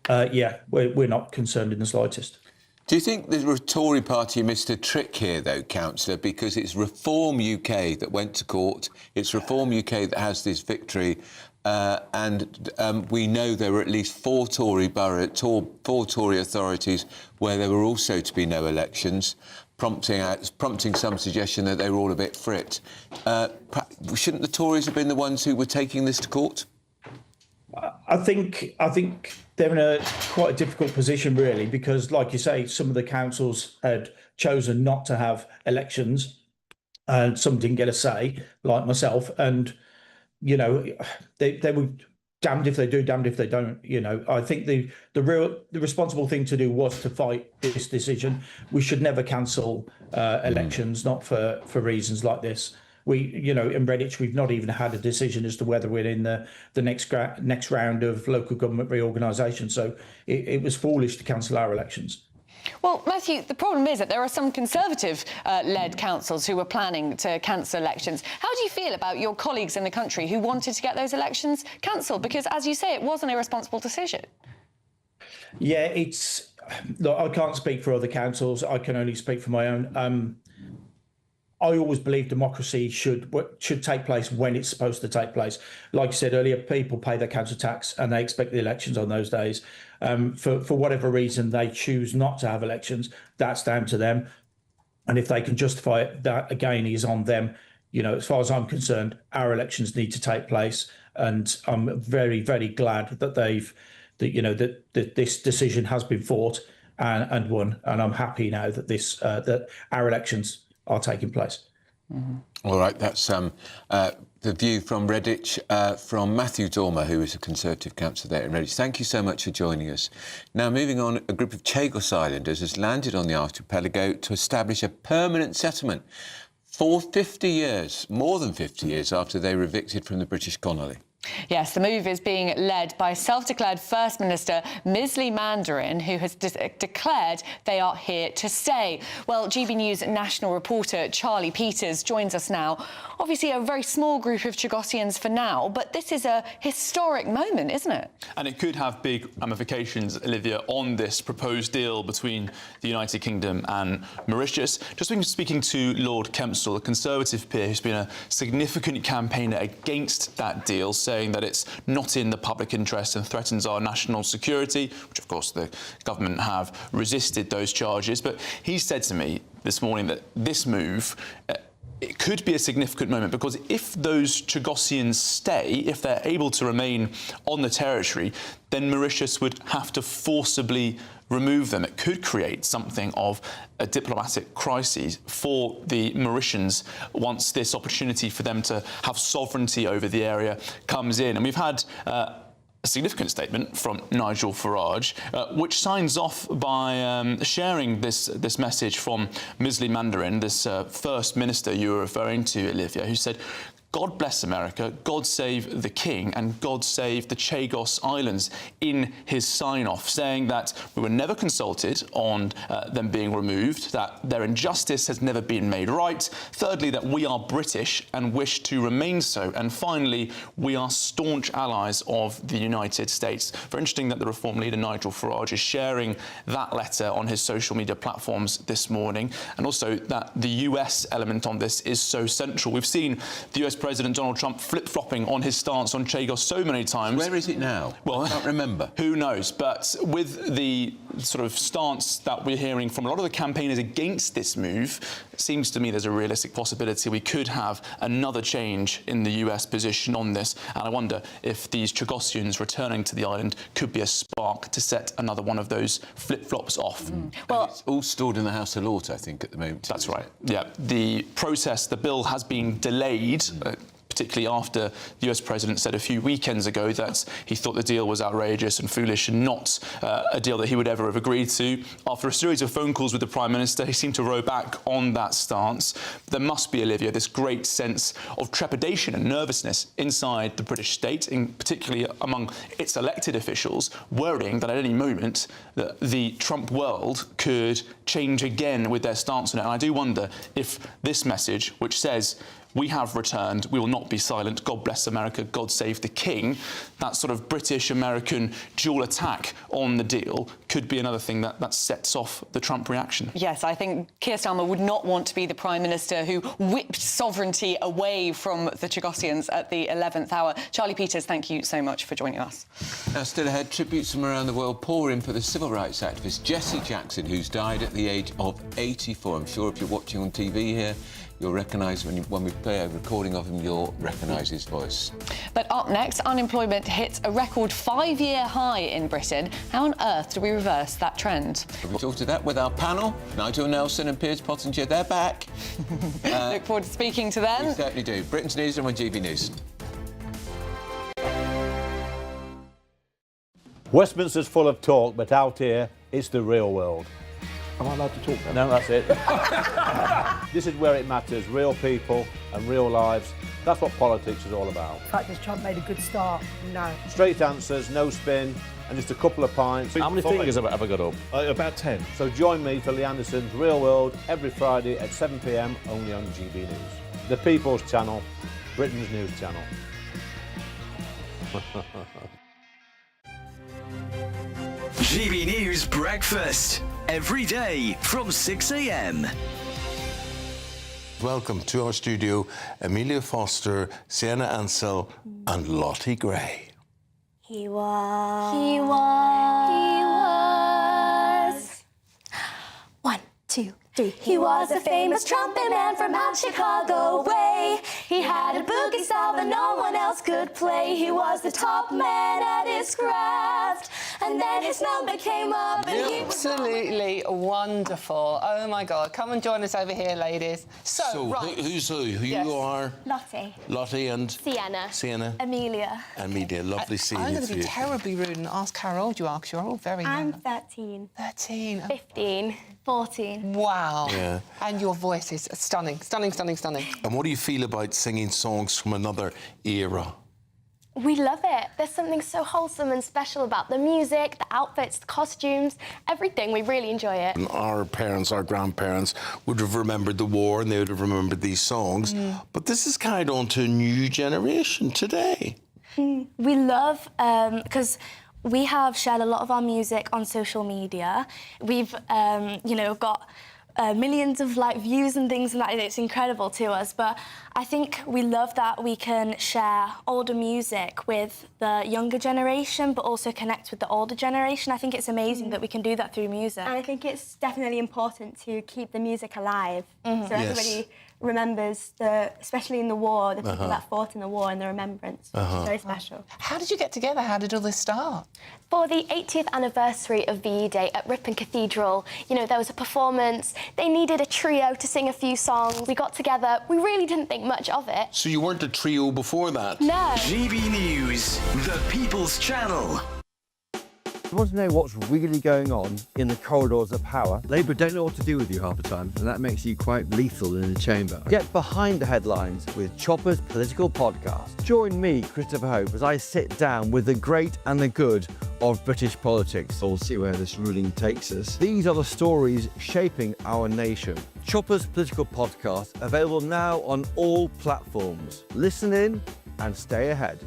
yeah, we're not concerned in the slightest. Do you think the Tory party missed a trick here, though, Councillor? Because it's Reform UK that went to court. It's Reform UK that has this victory. And we know there were at least four Tory authorities where there were also to be no elections, prompting some suggestion that they were all a bit frit. Shouldn't the Tories have been the ones who were taking this to court? I think they're in quite a difficult position, really, because, like you say, some of the councils had chosen not to have elections, and some didn't get a say, like myself. And you know, they were damned if they do, damned if they don't. You know, I think the responsible thing to do was to fight this decision. We should never cancel elections, not for reasons like this. in Redditch, we've not even had a decision as to whether we're in the next round of local government reorganisation. So it was foolish to cancel our elections. Well, Matthew, the problem is that there are some Conservative-led councils who were planning to cancel elections. How do you feel about your colleagues in the country who wanted to get those elections cancelled? Because, as you say, it was an irresponsible decision. Yeah, look, I can't speak for other councils. I can only speak for my own. I always believe democracy should take place when it's supposed to take place. Like I said earlier, people pay their council tax and they expect the elections on those days. For whatever reason they choose not to have elections, that's down to them. And if they can justify it, that again is on them. As far as I'm concerned, our elections need to take place, and I'm very, very glad that that this decision has been fought and won. And I'm happy now that that our elections are taking place. Mm-hmm. All right, that's the view from Redditch from Matthew Dormer, who is a Conservative councillor there in Redditch. Thank you so much for joining us. Now, moving on, a group of Chagos Islanders has landed on the archipelago to establish a permanent settlement for 50 years, more than 50 years after they were evicted from the British colony. Yes, the move is being led by self-declared First Minister Misley Mandarin, who has declared they are here to stay. Well, GB News national reporter Charlie Peters joins us now. Obviously, a very small group of Chagosians for now, but this is a historic moment, isn't it? And it could have big ramifications, Olivia, on this proposed deal between the United Kingdom and Mauritius. Just been speaking to Lord Chancellor, a Conservative peer who's been a significant campaigner against that deal, saying that it's not in the public interest and threatens our national security, which of course the government have resisted those charges. But he said to me this morning that this move it could be a significant moment, because if those Chagosians stay, if they're able to remain on the territory, then Mauritius would have to forcibly remove them. It could create something of a diplomatic crisis for the Mauritians once this opportunity for them to have sovereignty over the area comes in. And we've had a significant statement from Nigel Farage, which signs off by sharing this message from Misley Mandarin, this First Minister you were referring to, Olivia, who said, "God bless America, God save the King, and God save the Chagos Islands," in his sign-off, saying that we were never consulted on them being removed, that their injustice has never been made right, thirdly, that we are British and wish to remain so, and finally, we are staunch allies of the United States. Very interesting that the Reform leader Nigel Farage is sharing that letter on his social media platforms this morning, and also that the US element on this is so central. We've seen the US President Donald Trump flip-flopping on his stance on Chagos so many times. Where is it now? Well, I can't remember. Who knows? But with the sort of stance that we're hearing from a lot of the campaigners against this move, it seems to me there's a realistic possibility we could have another change in the US position on this. And I wonder if these Chagosians returning to the island could be a spark to set another one of those flip-flops off. Well, it's all stored in the House of Lords, I think, at the moment. That's right. Yeah, the process, the bill has been delayed, particularly after the US President said a few weekends ago that he thought the deal was outrageous and foolish and not a deal that he would ever have agreed to. After a series of phone calls with the Prime Minister, he seemed to row back on that stance. There must be, Olivia, this great sense of trepidation and nervousness inside the British state, and particularly among its elected officials, worrying that at any moment that the Trump world could change again with their stance on it. And I do wonder if this message, which says, "We have returned, we will not be silent, God bless America, God save the King," that sort of British-American dual attack on the deal could be another thing that sets off the Trump reaction. Yes, I think Keir Starmer would not want to be the Prime Minister who whipped sovereignty away from the Chagosians at the 11th hour. Charlie Peters, thank you so much for joining us. Now, still ahead, tributes from around the world pour in for the civil rights activist Jesse Jackson, who's died at the age of 84. I'm sure if you're watching on TV here, you'll recognise when we play a recording of him, you'll recognise his voice. But up next, unemployment hits a record 5-year high in Britain. How on earth do we reverse that trend? We'll talk to that with our panel. Nigel Nelson and Piers Pottinger, they're back. Look forward to speaking to them. We certainly do. Britain's Newsroom on GB News. Westminster's full of talk, but out here, it's the real world. Am I allowed to talk now? No, that's it. This is where it matters, real people and real lives. That's what politics is all about. In fact, has Trump made a good start? No. Straight answers, no spin, and just a couple of pints. How many fingers have I got up? About 10. So join me for Lee Anderson's Real World every Friday at 7 p.m, only on GB News. The People's Channel, Britain's news channel. GB News Breakfast, every day from 6 a.m. Welcome to our studio, Amelia Foster, Sienna Ansell and Lottie Gray. He was. 1, 2, 3. He was a famous trumpet man from out Chicago way. He had a boogie style that no one else could play. He was the top man at his craft. And then his number came up and he was... Absolutely wonderful. Oh, my God. Come and join us over here, ladies. So right. Who's who? Who you are? Lottie. Lottie and... Sienna. Amelia. Amelia, lovely seeing you. I'm going to be terribly rude and ask how old you are, because you're all very young. I'm 13. 13. 15. 14. Wow. Yeah. And your voice is stunning. Stunning, stunning, stunning. And what do you feel about singing songs from another era? We love it. There's something so wholesome and special about the music, the outfits, the costumes, everything. We really enjoy it. And our parents, our grandparents would have remembered the war and they would have remembered these songs. But this is carried on to a new generation today. We love, because we have shared a lot of our music on social media. We've, got millions of views and things, and that it's incredible to us. But I think we love that we can share older music with the younger generation, but also connect with the older generation. I think it's amazing that we can do that through music. And I think it's definitely important to keep the music alive, so everybody remembers especially in the war, the people that fought in the war and the remembrance, which is very special. How did you get together? How did all this start? For the 80th anniversary of VE Day at Ripon Cathedral, there was a performance. They needed a trio to sing a few songs. We got together. We really didn't think much of it. So you weren't a trio before that? No. GB News, the People's Channel. You want to know what's really going on in the corridors of power? Labour don't know what to do with you half the time, and that makes you quite lethal in the chamber. Get behind the headlines with Chopper's political podcast. Join me, Christopher Hope, as I sit down with the great and the good of British politics. We'll see where this ruling takes us. These are the stories shaping our nation. Chopper's political podcast, available now on all platforms. Listen in and stay ahead.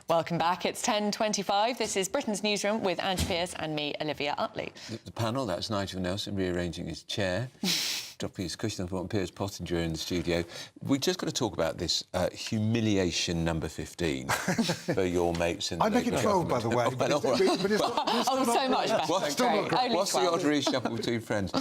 Welcome back. It's 10:25. This is Britain's Newsroom with Ange Pierce and me, Olivia Utley. The panel, that's Nigel Nelson rearranging his chair, dropping his cushion on Piers Pottinger in the studio. We've just got to talk about this humiliation number 15 for your mates in the I make it 12, by the way. But so much better. What's the odd reshuffle between friends?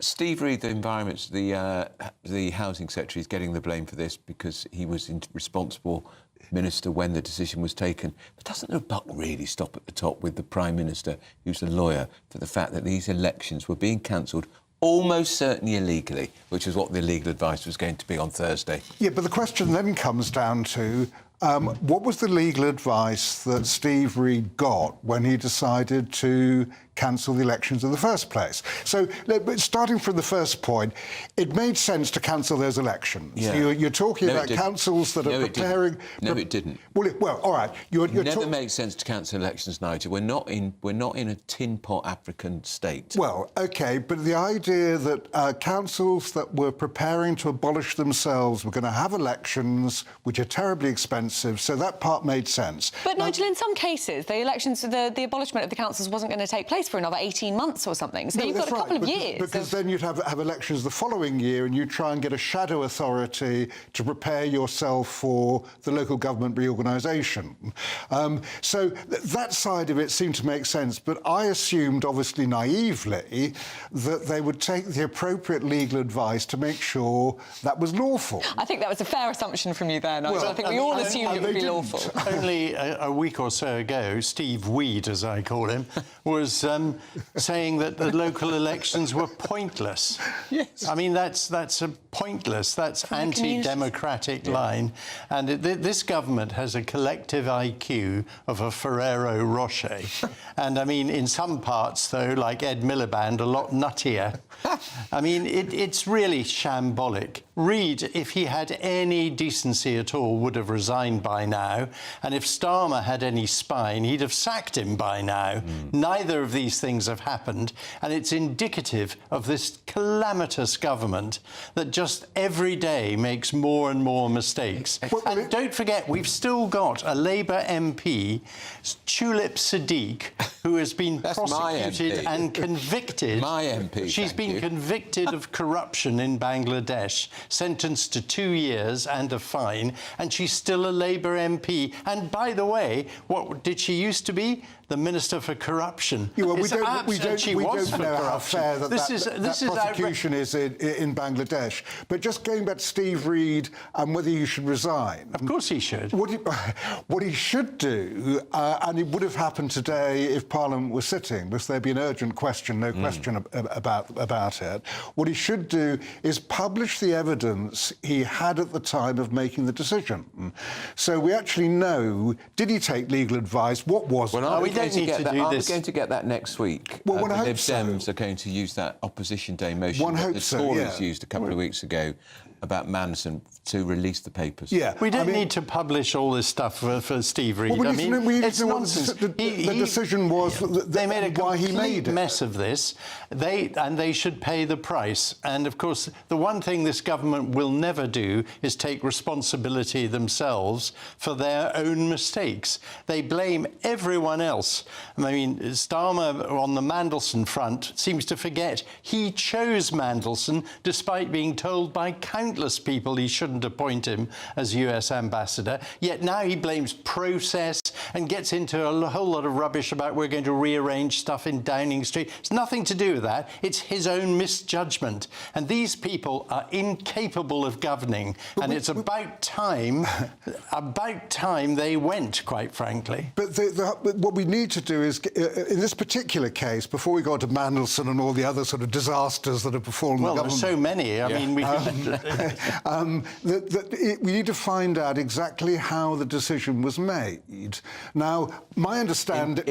Steve Reid, the the Housing Secretary, is getting the blame for this because he was responsible Minister when the decision was taken. But doesn't the buck really stop at the top with the Prime Minister, who's a lawyer, for the fact that these elections were being cancelled almost certainly illegally, which is what the legal advice was going to be on Thursday? Yeah, but the question then comes down to what was the legal advice that Steve Reid got when he decided to cancel the elections in the first place? So, starting from the first point, it made sense to cancel those elections. Yeah. You're talking about councils that are preparing... No, it didn't. Well, all right. It never makes sense to cancel elections, Nigel. We're not in a tin pot African state. Well, OK, but the idea that councils that were preparing to abolish themselves were going to have elections which are terribly expensive, so that part made sense. But, Nigel, in some cases, the elections, the abolishment of the councils wasn't going to take place for another 18 months or something. So you've got a couple of years. Because then you'd have elections the following year and you try and get a shadow authority to prepare yourself for the local government reorganisation. So that side of it seemed to make sense, but I assumed, obviously naively, that they would take the appropriate legal advice to make sure that was lawful. I think that was a fair assumption from you there, Nigel. I think we all assumed it would be lawful. Only a week or so ago, Steve Weed, as I call him, was saying that the local elections were pointless. Yes. I mean, that's a pointless, that's anti-democratic line. And this government has a collective IQ of a Ferrero Rocher. And I mean, in some parts, though, like Ed Miliband, a lot nuttier. I mean, it's really shambolic. Reid, if he had any decency at all, would have resigned by now. And if Starmer had any spine, he'd have sacked him by now. Neither of these things have happened. And it's indicative of this calamitous government that just every day makes more and more mistakes. And don't forget, we've still got a Labour MP, Tulip Sadiq, who has been prosecuted and convicted. My MP, She's been convicted of corruption in Bangladesh, sentenced to 2 years and a fine, and she's still a Labour MP. And by the way, what did she used to be? The Minister for Corruption. Yeah, well, we don't know how fair that prosecution is in Bangladesh. But just going back to Steve Reid and whether he should resign. Of course he should. What he should do, and it would have happened today if Parliament was sitting, because there'd be an urgent question, no question about it. What he should do is publish the evidence he had at the time of making the decision. So we actually know, did he take legal advice? What was it? Are we going to get that next week? Well, one the Lib hopes so. Dems are going to use that opposition day motion that the Tories used a couple of weeks ago about Manson to release the papers. Yeah, we don't need to publish all this stuff for Steve Reid. Well, I mean, it's nonsense. The decision was they made a why he made it. mess of this. They should pay the price. And of course, the one thing this government will never do is take responsibility themselves for their own mistakes. They blame everyone else. I mean, Starmer on the Mandelson front seems to forget he chose Mandelson despite being told by countless people he shouldn't appoint him as US ambassador, yet now he blames process and gets into a whole lot of rubbish about we're going to rearrange stuff in Downing Street. It's nothing to do with that. It's his own misjudgment. And these people are incapable of governing. And it's about time they went, quite frankly. But what we need to do is, in this particular case, before we go on to Mandelson and all the other sort of disasters that have befallen the government... Well, there's so many. I mean, we we need to find out exactly how the decision was made. Now, my understanding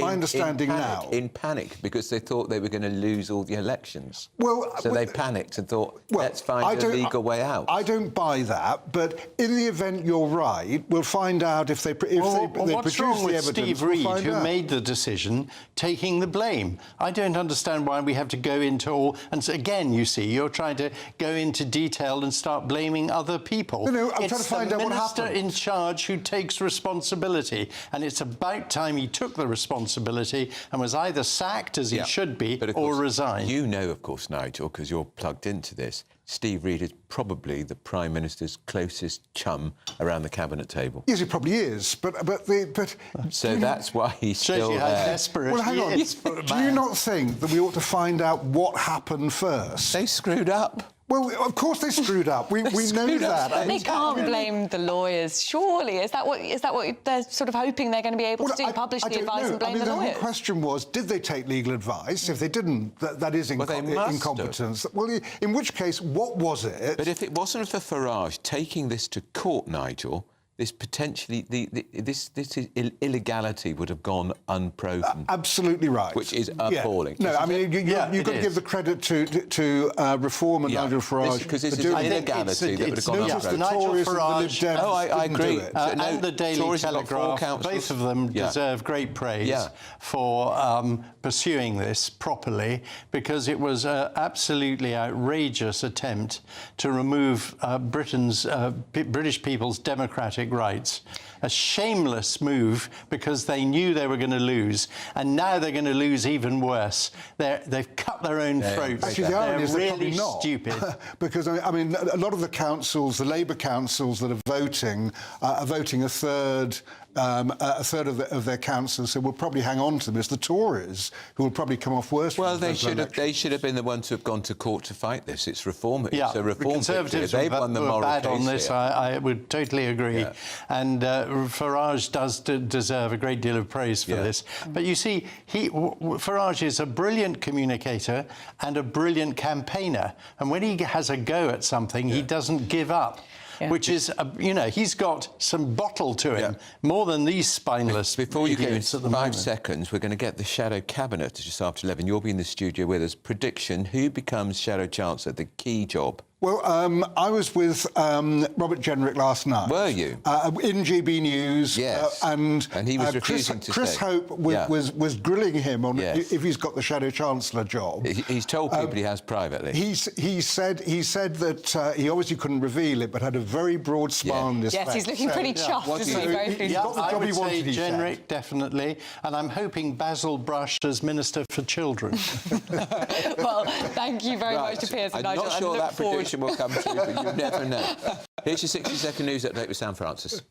now... In panic, because they thought they were going to lose all the elections. Well, so they panicked and thought, let's find a legal way out. I don't buy that, but in the event you're right, we'll find out if they produce what's wrong the with evidence. Steve Reid, who made the decision, taking the blame? I don't understand why we have to go into all... And so again, you see, you're trying to go into detail and start blaming other people. No, I'm trying to find out what happened. It's the minister in charge who takes responsibility, and it's about time he took the responsibility and was either sacked, as he should be, or resigned. You know, of course, Nigel, because you're plugged into this, Steve Reid is probably the Prime Minister's closest chum around the cabinet table. Yes, he probably is, but so that's why he's still there. Desperate. Well, hang on. Do you not think that we ought to find out what happened first? They screwed up. Well, of course they screwed up. We know that. They can't blame the lawyers, surely. Is that what they're sort of hoping they're going to be able to do? Publish the advice and blame the lawyers? The whole question was, did they take legal advice? If they didn't, that is incompetence. Well, in which case, what was it? But if it wasn't for Farage taking this to court, Nigel, this potentially this illegality would have gone unproven. Absolutely right. Which is appalling. No, I mean you've got to give the credit to Reform and Nigel Farage because this is an illegality that would have gone unproven. Nigel Farage, I agree. And the Daily Telegraph, both of them deserve great praise for pursuing this properly, because it was an absolutely outrageous attempt to remove British people's democratic rights. A shameless move, because they knew they were going to lose, and now they're going to lose even worse. They've cut their own throats. Actually, the irony is they're really probably not. Stupid. Because, I mean, a lot of the councils, the Labour councils that are voting a third of their councillors, so we'll probably hang on to them. It's the Tories who will probably come off worse. Well, they should have been the ones who have gone to court to fight this. It's Reform. Yeah, it's a Reform the Conservatives victory. They've won the moral bad case on this. here. I would totally agree. And Farage does deserve a great deal of praise for this. But you see, Farage is a brilliant communicator and a brilliant campaigner. And when he has a go at something, he doesn't give up. Which is, he's got some bottle to him, more than these spineless Before you go idiots in at the 5 moment. seconds, we're going to get the Shadow Cabinet just after 11. You'll be in the studio with us. Prediction, who becomes Shadow Chancellor, the key job? Well, I was with Robert Jenrick last night. Were you? In GBNews. Yes. And he was refusing to Chris say. Hope was grilling him on if he's got the Shadow Chancellor job. He's told people he has privately. He said that he obviously couldn't reveal it, but had a very broad smile on his face. Yes, he's looking pretty chuffed, isn't he? Very pleased. I would say Jenrick, definitely, and I'm hoping Basil Brush as Minister for Children. Well, thank you very much to Piers and Nigel. I'm not sure that prediction will come true, but you never know. Here's your 60-second news update with Sam Francis.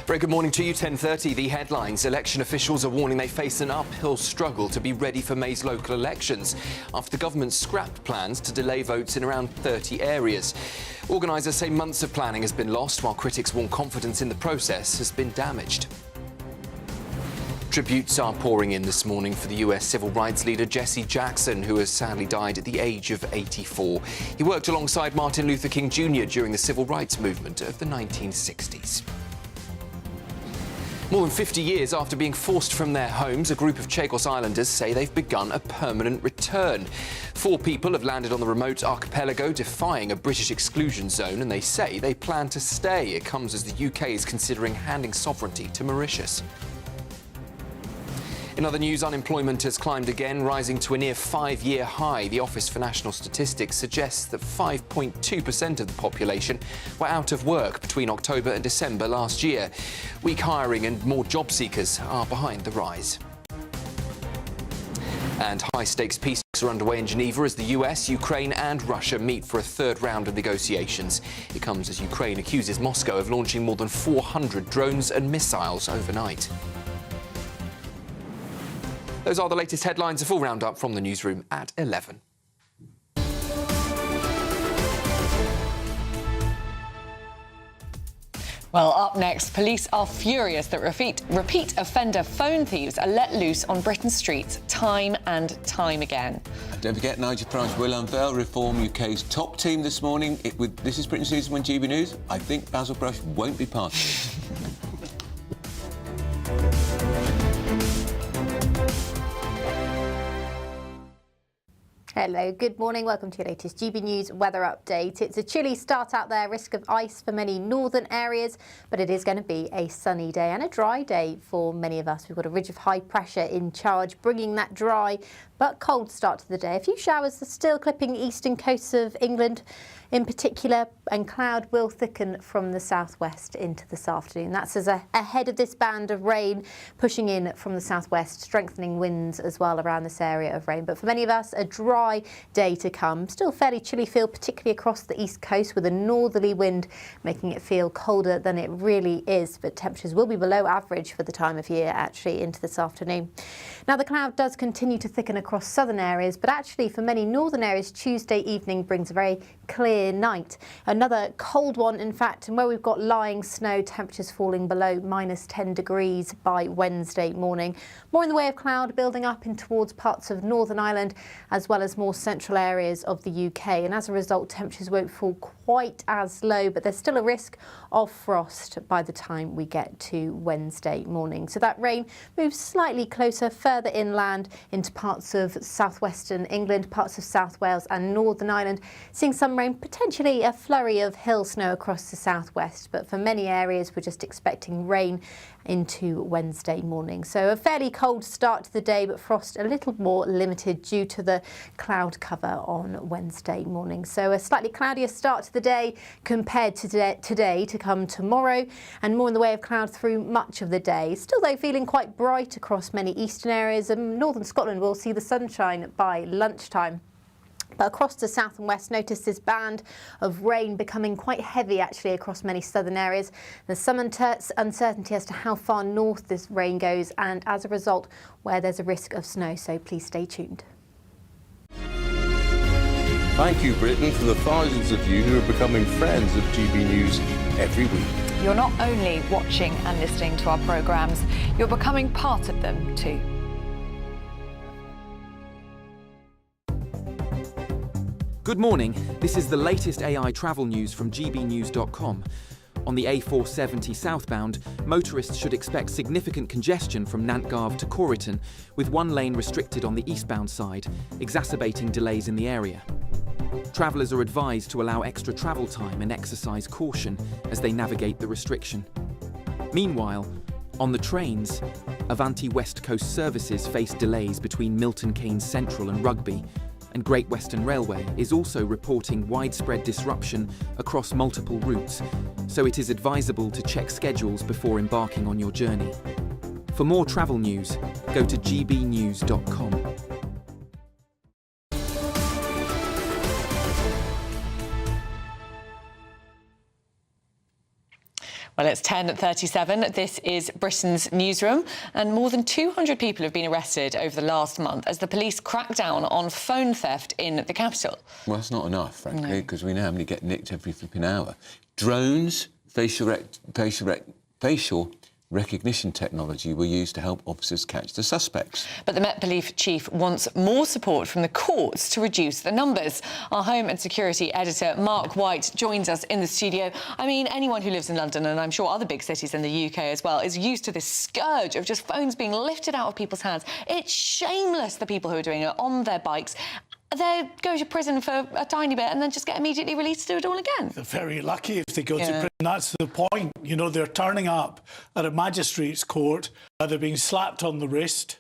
Very good morning to you. 10:30. The headlines. Election officials are warning they face an uphill struggle to be ready for May's local elections after the government scrapped plans to delay votes in around 30 areas. Organisers say months of planning has been lost, while critics warn confidence in the process has been damaged. Tributes are pouring in this morning for the US civil rights leader Jesse Jackson, who has sadly died at the age of 84. He worked alongside Martin Luther King Jr. during the civil rights movement of the 1960s. More than 50 years after being forced from their homes, a group of Chagos Islanders say they've begun a permanent return. 4 people have landed on the remote archipelago, defying a British exclusion zone, and they say they plan to stay. It comes as the UK is considering handing sovereignty to Mauritius. In other news, unemployment has climbed again, rising to a near 5-year high. The Office for National Statistics suggests that 5.2% of the population were out of work between October and December last year. Weak hiring and more job seekers are behind the rise. And high-stakes peace talks are underway in Geneva as the US, Ukraine and Russia meet for a third round of negotiations. It comes as Ukraine accuses Moscow of launching more than 400 drones and missiles overnight. Those are the latest headlines. A full roundup from the newsroom at 11. Well, up next, police are furious that repeat offender phone thieves are let loose on Britain's streets time and time again. And don't forget, Nigel Farage will unveil Reform UK's top team this morning. This is Britain's News on GB News. I think Basil Brush won't be part of it. Hello, good morning. Welcome to your latest GB News weather update. It's a chilly start out there, risk of ice for many northern areas, but it is going to be a sunny day and a dry day for many of us. We've got a ridge of high pressure in charge, bringing that dry but cold start to the day. A few showers are still clipping the eastern coasts of England in particular, and cloud will thicken from the southwest into this afternoon. That's as ahead of this band of rain pushing in from the southwest, strengthening winds as well around this area of rain. But for many of us, a dry day to come. Still fairly chilly feel, particularly across the east coast, with a northerly wind making it feel colder than it really is. But temperatures will be below average for the time of year actually into this afternoon. Now the cloud does continue to thicken across southern areas, but actually for many northern areas, Tuesday evening brings a very clear night. Another cold one, in fact, and where we've got lying snow, temperatures falling below -10 degrees by Wednesday morning. More in the way of cloud building up in towards parts of Northern Ireland, as well as more central areas of the UK. And as a result, temperatures won't fall quite as low, but there's still a risk of frost by the time we get to Wednesday morning. So that rain moves slightly closer, further inland into parts of southwestern England, parts of South Wales and Northern Ireland, seeing some rain, potentially a flurry of hill snow across the southwest. But for many areas, we're just expecting rain into Wednesday morning. So a fairly cold start to the day, but frost a little more limited due to the cloud cover on Wednesday morning. So a slightly cloudier start to the day compared to today to come tomorrow, and more in the way of cloud through much of the day. Still though feeling quite bright across many eastern areas, and northern Scotland will see the sunshine by lunchtime. But across the south and west, notice this band of rain becoming quite heavy actually across many southern areas. There's some uncertainty as to how far north this rain goes, and as a result where there's a risk of snow, so please stay tuned. Thank you, Britain, for the thousands of you who are becoming friends of GB News every week. You're not only watching and listening to our programmes, you're becoming part of them too. Good morning. This is the latest AI travel news from GBNews.com. On the A470 southbound, motorists should expect significant congestion from Nantgarv to Corriton, with one lane restricted on the eastbound side, exacerbating delays in the area. Travellers are advised to allow extra travel time and exercise caution as they navigate the restriction. Meanwhile, on the trains, Avanti West Coast services face delays between Milton Keynes Central and Rugby, and Great Western Railway is also reporting widespread disruption across multiple routes, so it is advisable to check schedules before embarking on your journey. For more travel news, go to gbnews.com. Well, it's 10:37. This is Britain's Newsroom, and more than 200 people have been arrested over the last month as the police crack down on phone theft in the capital. Well, that's not enough, frankly, because we know how many get nicked every flipping hour. Drones, facial recognition technology were used to help officers catch the suspects. But the Met Police chief wants more support from the courts to reduce the numbers. Our home and security editor, Mark White, joins us in the studio. I mean, anyone who lives in London, and I'm sure other big cities in the UK as well, is used to this scourge of just phones being lifted out of people's hands. It's shameless, the people who are doing it on their bikes. They go to prison for a tiny bit and then just get immediately released to do it all again. They're very lucky if they go to prison. That's the point. You know, they're turning up at a magistrate's court, they're being slapped on the wrist,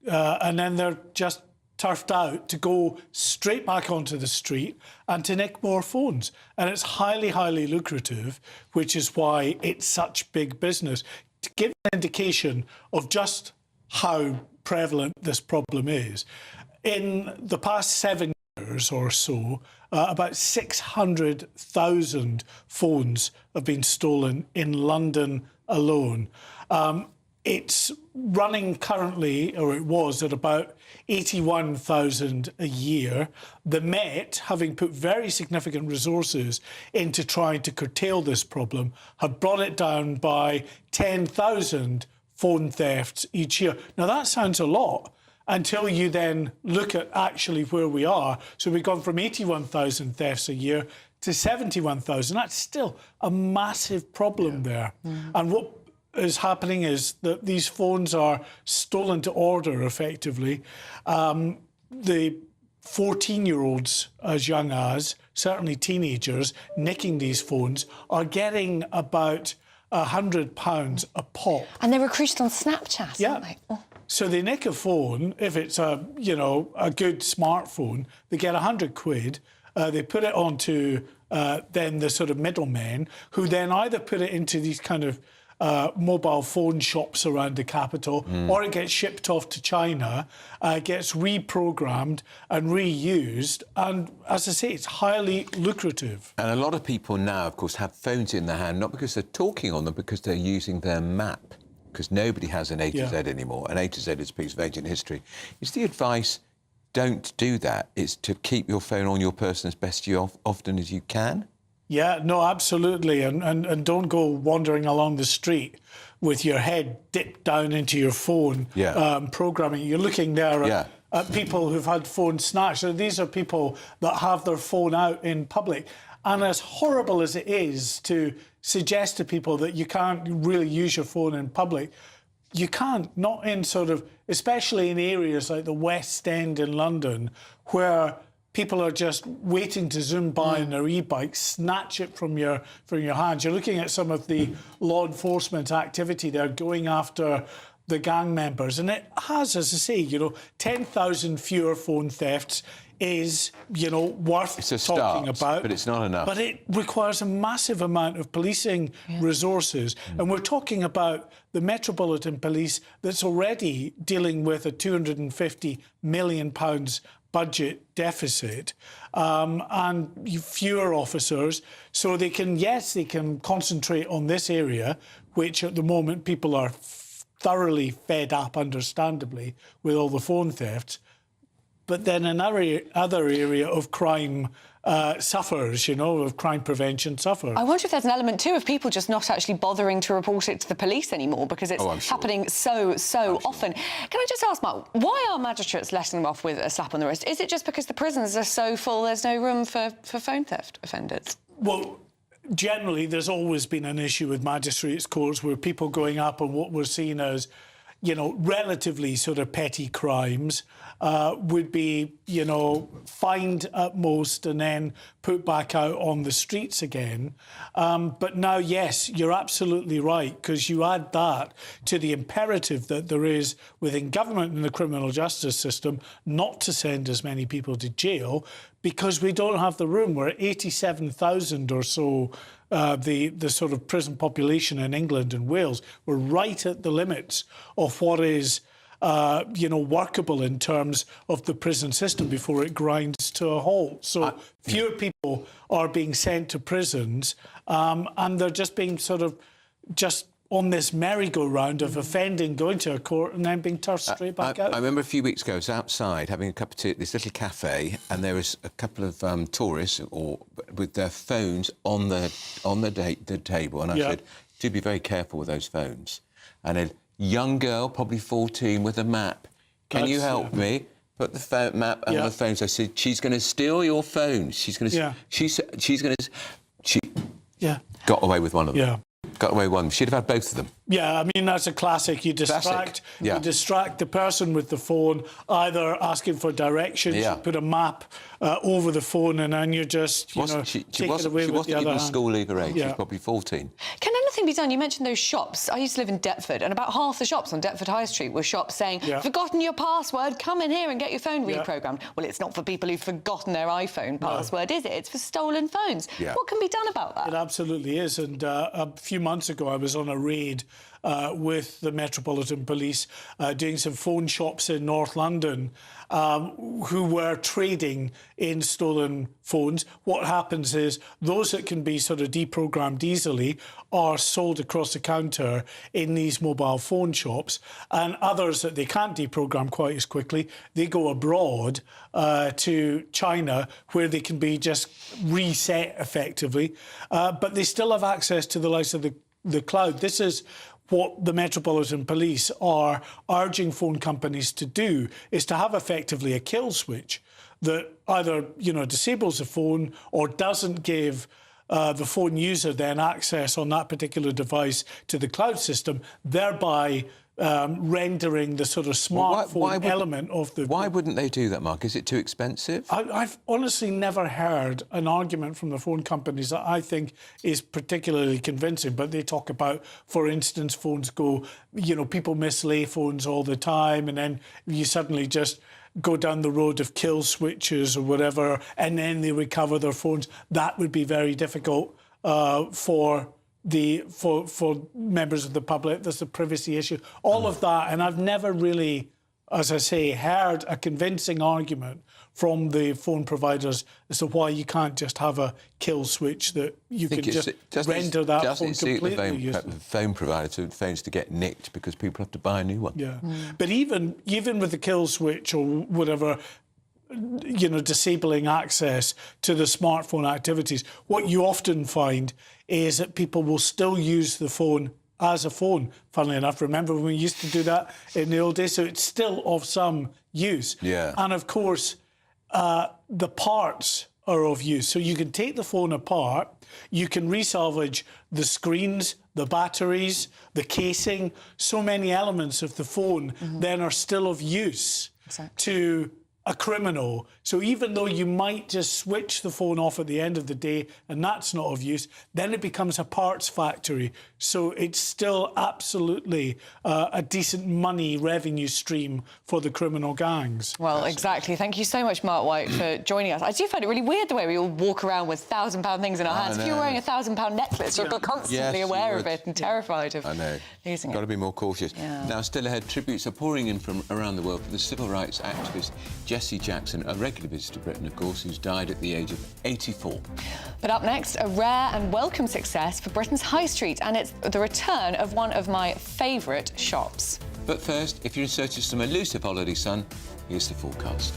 and then they're just turfed out to go straight back onto the street and to nick more phones. And it's highly, highly lucrative, which is why it's such big business. To give an indication of just how prevalent this problem is, in the past 7 years or so, about 600,000 phones have been stolen in London alone. It's running currently, or it was, at about 81,000 a year. The Met, having put very significant resources into trying to curtail this problem, have brought it down by 10,000 phone thefts each year. Now, that sounds a lot, until you then look at actually where we are. So we've gone from 81,000 thefts a year to 71,000. That's still a massive problem there. And what is happening is that these phones are stolen to order, effectively. The 14-year-olds, as young as, certainly teenagers, nicking these phones are getting about £100 a pop. And they're recruited on Snapchat, aren't they? Oh. So they nick a phone, if it's a good smartphone, they get 100 quid, they put it onto then the sort of middlemen, who then either put it into these kind of mobile phone shops around the capital, or it gets shipped off to China, gets reprogrammed and reused. And as I say, it's highly lucrative. And a lot of people now, of course, have phones in their hand, not because they're talking on them, because they're using their map. Because nobody has an A to Z anymore. An A to Z is a piece of ancient history. Is the advice, don't do that? It's to keep your phone on your person as best you often as you can? Yeah, no, absolutely. And don't go wandering along the street with your head dipped down into your phone, programming. You're looking there at people who've had phones snatched. So these are people that have their phone out in public. And as horrible as it is to suggest to people that you can't really use your phone in public, you can't, not in sort of, especially in areas like the West End in London, where people are just waiting to zoom by on their e-bike, snatch it from your hands. You're looking at some of the law enforcement activity there going after the gang members. And it has, as I say, 10,000 fewer phone thefts is, worth talking about. But it's not enough. But it requires a massive amount of policing resources. And we're talking about the Metropolitan Police that's already dealing with a £250 million budget deficit and fewer officers. So they can concentrate on this area, which at the moment people are thoroughly fed up, understandably, with all the phone thefts. but then another area of crime suffers, you know, of crime prevention suffers. I wonder if there's an element too of people just not actually bothering to report it to the police anymore because it's happening so often. Can I just ask, Mark, why are magistrates letting them off with a slap on the wrist? Is it just because the prisons are so full there's no room for phone theft offenders? Well, generally there's always been an issue with magistrates' courts where people going up on what we're seeing as, you know, relatively sort of petty crimes would be, you know, fined at most and then put back out on the streets again. But now, yes, you're absolutely right, because you add that to the imperative that there is within government and the criminal justice system not to send as many people to jail because we don't have the room. We're at 87,000 or so. The sort of prison population in England and Wales, we're right at the limits of what is, you know, workable in terms of the prison system before it grinds to a halt. So fewer people are being sent to prisons, and they're just being sort of just on this merry-go-round of offending, going to a court and then being tossed straight back out. I remember a few weeks ago I was outside having a cup of tea at this little cafe and there was a couple of tourists with their phones on the table, and I said, do be very careful with those phones. And a young girl, probably 14, with a map. Can you help me? Put the map on the phones. I said, she's going to steal your phones. She's going to... She got away with one of them. Got away with one. She'd have had both of them. Yeah, I mean, that's a classic. You distract the person with the phone, either asking for directions, you put a map over the phone, and then you're just, she wasn't even school-leaver age. She was probably 14. Can anything be done? You mentioned those shops. I used to live in Deptford, and about half the shops on Deptford High Street were shops saying, forgotten your password, come in here and get your phone reprogrammed. Well, it's not for people who've forgotten their iPhone password, is it? It's for stolen phones. What can be done about that? It absolutely is. And a few months ago, I was on a raid with the Metropolitan Police doing some phone shops in North London who were trading in stolen phones. What happens is those that can be sort of deprogrammed easily are sold across the counter in these mobile phone shops, and others that they can't deprogram quite as quickly, they go abroad to China where they can be just reset effectively, but they still have access to the likes of the cloud. This is what the Metropolitan Police are urging phone companies to do, is to have effectively a kill switch that either, you know, disables the phone or doesn't give the phone user then access on that particular device to the cloud system, thereby rendering the sort of smartphone element of the... Why wouldn't they do that, Mark? Is it too expensive? I've honestly never heard an argument from the phone companies that I think is particularly convincing, but they talk about, for instance, phones go, you know, people mislay phones all the time, and then you suddenly just go down the road of kill switches or whatever, and then they recover their phones. That would be very difficult for members of the public. There's the privacy issue, all of that, and I've never really, as I say, heard a convincing argument from the phone providers as to why you can't just have a kill switch that you can just render that phone completely useless. The phone provider phones to get nicked because people have to buy a new one. Yeah, but even with the kill switch or whatever, you know, disabling access to the smartphone activities, what you often find is that people will still use the phone as a phone. Funnily enough, remember when we used to do that in the old days? So it's still of some use. Yeah. And of course, the parts are of use. So you can take the phone apart, you can resalvage the screens, the batteries, the casing. So many elements of the phone then are still of use to a criminal. So even though you might just switch the phone off at the end of the day and that's not of use, then it becomes a parts factory. So it's still absolutely a decent money revenue stream for the criminal gangs. Well, exactly. Thank you so much, Mark White, for joining us. I do find it really weird the way we all walk around with £1,000 things in our hands. If you're wearing a £1,000 necklace, you're constantly aware of it and terrified of using it. Got to be more cautious. Now, still ahead, tributes are pouring in from around the world for the civil rights activist Jesse Jackson, a regular visitor to Britain, of course, who's died at the age of 84. But up next, a rare and welcome success for Britain's High Street, and it's the return of one of my favourite shops. But first, if you're in search of some elusive holiday sun, here's the forecast.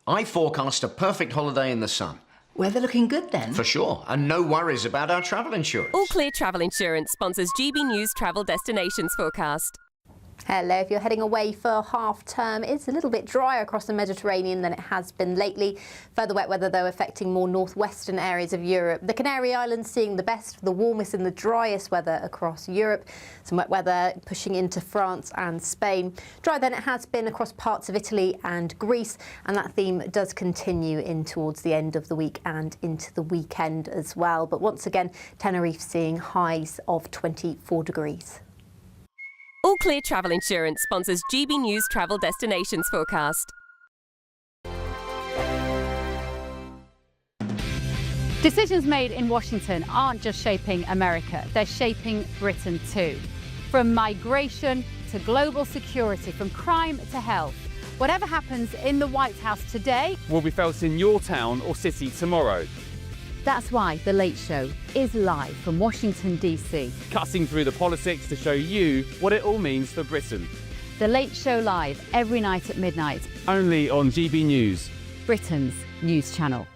I forecast a perfect holiday in the sun. Weather looking good then? For sure, and no worries about our travel insurance. All Clear Travel Insurance sponsors GB News Travel Destinations Forecast. Hello, if you're heading away for half term, it's a little bit drier across the Mediterranean than it has been lately. Further wet weather, though, affecting more northwestern areas of Europe. The Canary Islands seeing the best, the warmest and the driest weather across Europe. Some wet weather pushing into France and Spain. Drier than it has been across parts of Italy and Greece, and that theme does continue in towards the end of the week and into the weekend as well. But once again, Tenerife seeing highs of 24 degrees. All Clear Travel Insurance sponsors GB News Travel Destinations Forecast. Decisions made in Washington aren't just shaping America, they're shaping Britain too. From migration to global security, from crime to health. Whatever happens in the White House today will be felt in your town or city tomorrow. That's why The Late Show is live from Washington, DC. Cutting through the politics to show you what it all means for Britain. The Late Show live every night at midnight. Only on GB News, Britain's news channel.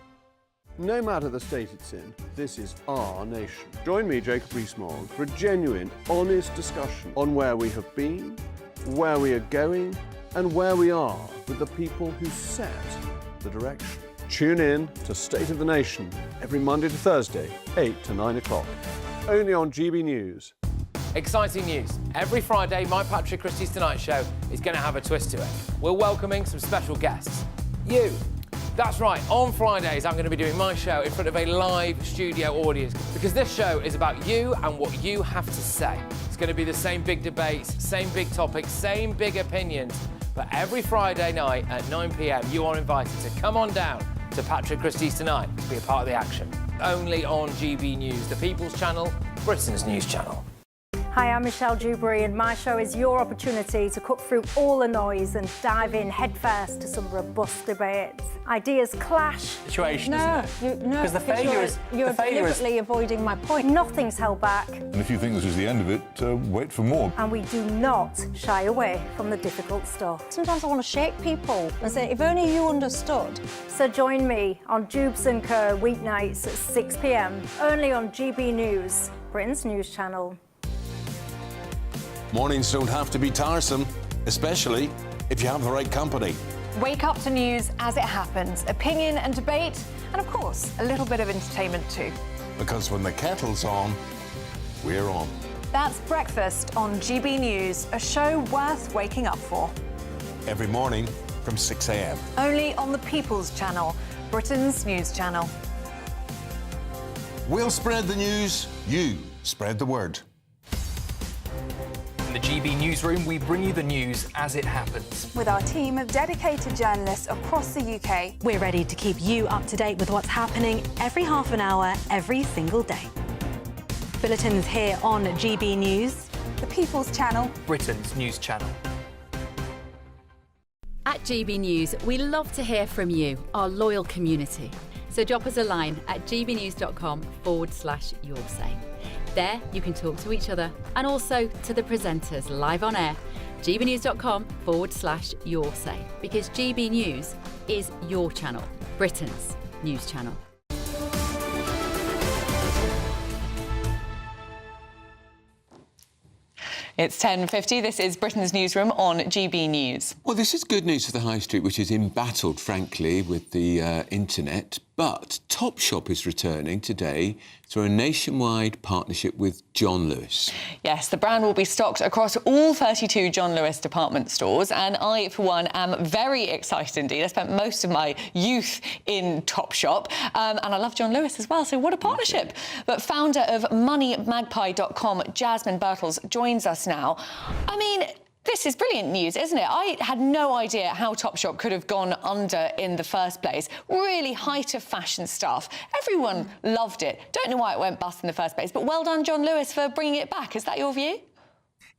No matter the state it's in, this is our nation. Join me, Jacob Rees-Mogg, for a genuine, honest discussion on where we have been, where we are going, and where we are with the people who set the direction. Tune in to State of the Nation every Monday to Thursday, 8 to 9 o'clock. Only on GB News. Exciting news. Every Friday, my Patrick Christie's Tonight Show is going to have a twist to it. We're welcoming some special guests. You. That's right, on Fridays I'm going to be doing my show in front of a live studio audience because this show is about you and what you have to say. It's going to be the same big debates, same big topics, same big opinions. But every Friday night at 9 p.m, you are invited to come on down to Patrick Christie's Tonight to be a part of the action. Only on GB News, the People's Channel, Britain's news channel. Hi, I'm Michelle Dewberry, and my show is your opportunity to cut through all the noise and dive in headfirst to some robust debates. Ideas clash. Situation, no, isn't it? no, Because the failure is you're deliberately avoiding my point. Nothing's held back, And if you think this is the end of it, wait for more. and we do not shy away from the difficult stuff. Sometimes I want to shake people and say, if only you understood. So join me on Dubes and Co weeknights at 6 p.m, only on GB News, Britain's news channel. Mornings don't have to be tiresome, especially if you have the right company. Wake up to news as it happens, opinion and debate, and of course, a little bit of entertainment too. Because when the kettle's on, we're on. That's Breakfast on GB News, a show worth waking up for. Every morning from 6 a.m. Only on the People's Channel, Britain's news channel. We'll spread the news, you spread the word. In the GB Newsroom, we bring you the news as it happens. With our team of dedicated journalists across the UK, we're ready to keep you up to date with what's happening every half an hour, every single day. Bulletins here on GB News, the People's Channel, Britain's news channel. At GB News, we love to hear from you, our loyal community. So drop us a line at gbnews.com/yoursay. There, you can talk to each other and also to the presenters live on air. gbnews.com/yoursay, because GB News is your channel, Britain's news channel. It's 10:50. This is Britain's Newsroom on GB News. Well, this is good news for the high street, which is embattled, frankly, with the internet. But Topshop is returning today through a nationwide partnership with John Lewis. Yes, the brand will be stocked across all 32 John Lewis department stores, and I, for one, am very excited indeed. I spent most of my youth in Topshop, and I love John Lewis as well, so what a partnership. But founder of moneymagpie.com, Jasmine Birtles, joins us now. I mean, this is brilliant news, isn't it? I had no idea how Topshop could have gone under in the first place. Really height of fashion stuff. Everyone loved it. Don't know why it went bust in the first place, but well done, John Lewis, for bringing it back. Is that your view?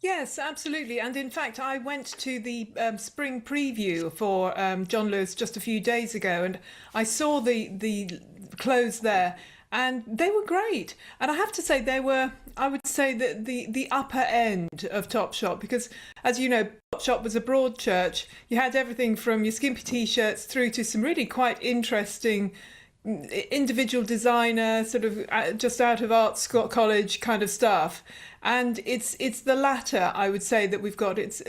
Yes, absolutely. And in fact, I went to the spring preview for John Lewis just a few days ago, and I saw the clothes there. and they were great. And I have to say they were, I would say, that the upper end of Topshop, because as you know, Topshop was a broad church. You had everything from your skimpy t-shirts through to some really quite interesting individual designer, sort of just out of arts college kind of stuff. And it's the latter, I would say, that we've got. It's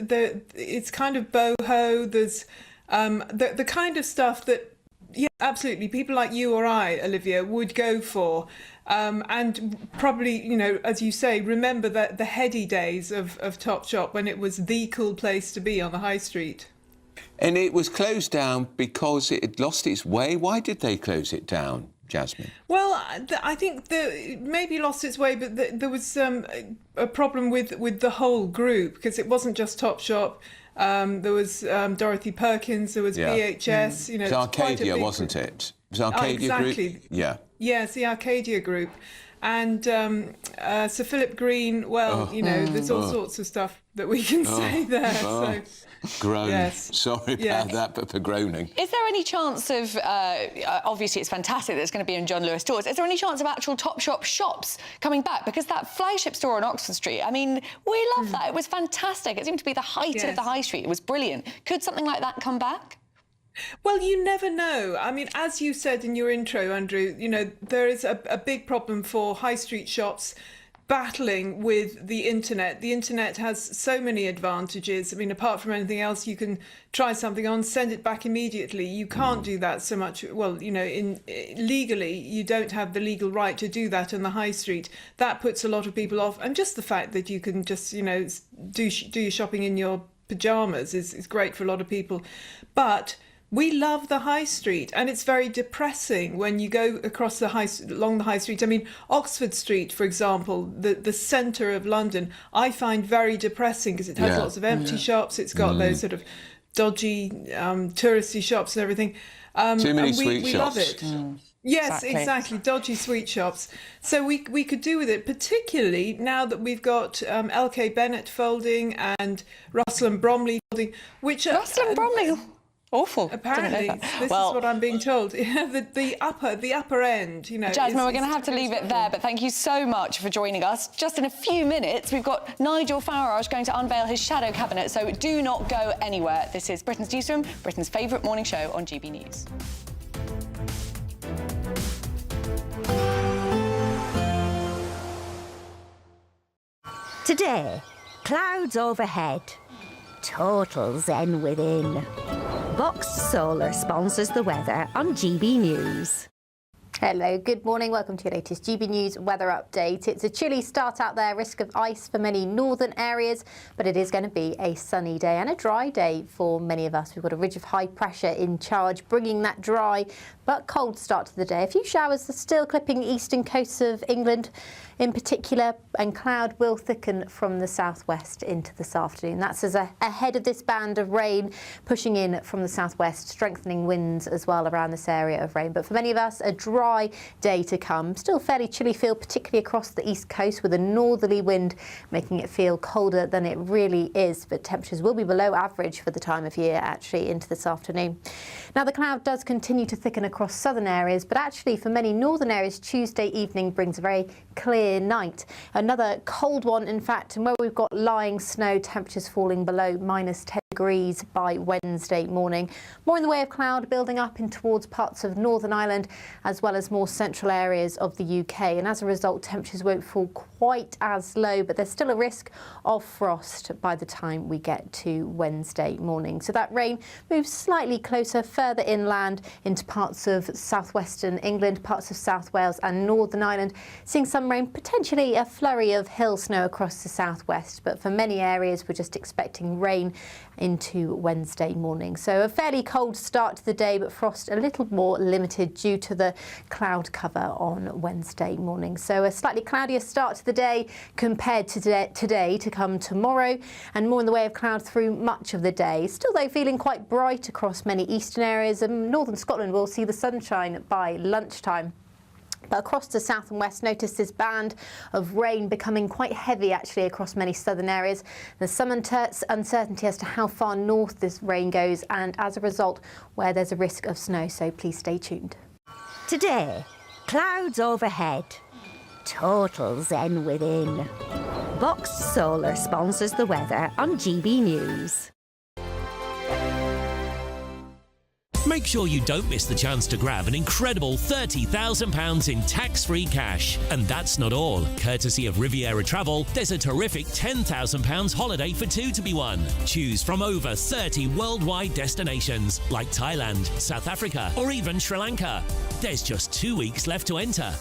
kind of boho. There's the kind of stuff that, yeah, absolutely, people like you or I, Olivia, would go for. And probably, you know, as you say, remember that the heady days of Topshop, when it was the cool place to be on the high street. And it was closed down because it had lost its way. Why did they close it down, Jasmine? Well, I think it maybe lost its way, but there was a problem with the whole group, because it wasn't just Topshop. There was Dorothy Perkins, there was BHS. You know, it was Arcadia, wasn't it? It was Arcadia Group? Yeah. Yes, the Arcadia Group. And Sir Philip Green, well, you know, there's all sorts of stuff that we can say there. So. Groan. Yes. Sorry about that, but for groaning. Is there any chance of, obviously it's fantastic that it's going to be in John Lewis stores, is there any chance of actual Topshop shops coming back? Because that flagship store on Oxford Street, I mean, we love that. It was fantastic. It seemed to be the height of the high street. It was brilliant. Could something like that come back? Well, you never know. I mean, as you said in your intro, Andrew, you know, there is a big problem for high street shops battling with the internet. The internet has so many advantages. I mean, apart from anything else, you can try something on, send it back immediately. You can't do that so much. Well, you know, legally, you don't have the legal right to do that on the high street. That puts a lot of people off. And just the fact that you can just, you know, do your shopping in your pajamas is great for a lot of people. But we love the high street, and it's very depressing when you go across along the high street. I mean, Oxford Street, for example, the centre of London, I find very depressing because it has lots of empty shops. It's got those sort of dodgy, touristy shops and everything. Too many sweet shops. We love it. Yes, exactly. Dodgy sweet shops. So we could do with it, particularly now that we've got LK Bennett folding and Russell and Bromley folding, which Russell and Bromley. Awful. Apparently, this is what I'm being told. the upper end, you know. Jasmine, we're going to have to leave it there, but thank you so much for joining us. Just in a few minutes, we've got Nigel Farage going to unveil his shadow cabinet, so do not go anywhere. This is Britain's Newsroom, Britain's favourite morning show on GB News. Today, clouds overhead, total zen within. Boxed Solar sponsors the weather on GB News. Hello, good morning. Welcome to your latest GB News weather update. It's a chilly start out there, risk of ice for many northern areas, but it is going to be a sunny day and a dry day for many of us. We've got a ridge of high pressure in charge, bringing that dry but cold start to the day. A few showers are still clipping the eastern coasts of England in particular, and cloud will thicken from the southwest into this afternoon. That's as ahead of this band of rain pushing in from the southwest, strengthening winds as well around this area of rain. But for many of us, a dry day to come. Still fairly chilly feel, particularly across the east coast, with a northerly wind making it feel colder than it really is. But temperatures will be below average for the time of year actually into this afternoon. Now the cloud does continue to thicken across southern areas, but actually for many northern areas, Tuesday evening brings a very clear night. Another cold one, in fact, and where we've got lying snow, temperatures falling below -10 degrees by Wednesday morning. More in the way of cloud building up in towards parts of Northern Ireland as well as more central areas of the UK, and as a result temperatures won't fall quite as low, but there's still a risk of frost by the time we get to Wednesday morning. So that rain moves slightly closer further inland into parts of southwestern England, parts of South Wales and Northern Ireland, seeing some rain, potentially a flurry of hill snow across the southwest, but for many areas we're just expecting rain into Wednesday morning. So a fairly cold start to the day, but frost a little more limited due to the cloud cover on Wednesday morning. So a slightly cloudier start to the day compared to today to come tomorrow, and more in the way of cloud through much of the day. Still though feeling quite bright across many eastern areas, and northern Scotland will see the sunshine by lunchtime. But across the south and west, notice this band of rain becoming quite heavy actually across many southern areas. There's some uncertainty as to how far north this rain goes, and as a result where there's a risk of snow, so please stay tuned. Today, Clouds overhead. Total zen within. Boxed Solar sponsors the weather on GB News. Make sure you don't miss the chance to grab an incredible £30,000 in tax-free cash. And that's not all. Courtesy of Riviera Travel, there's a terrific £10,000 holiday for two to be won. Choose from over 30 worldwide destinations like Thailand, South Africa, or even Sri Lanka. There's just 2 weeks left to enter.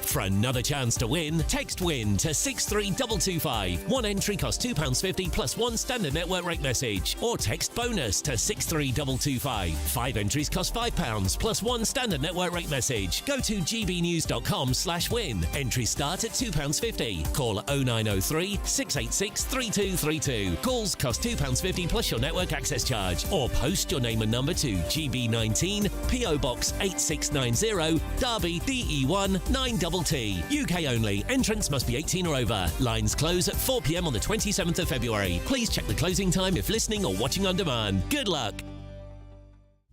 For another chance to win, text WIN to 63225. One entry costs £2.50 plus one standard network rate message. Or text BONUS to 63225. 5 entries cost £5 plus one standard network rate message. Go to gbnews.com/win. Entries start at £2.50. Call 0903 686 3232. Calls cost £2.50 plus your network access charge. Or post your name and number to GB19, PO Box 8690, Derby, DE1 9TT. UK only. Entrance must be 18 or over. Lines close at 4 p.m. on the 27th of February. Please check the closing time if listening or watching on demand. Good luck.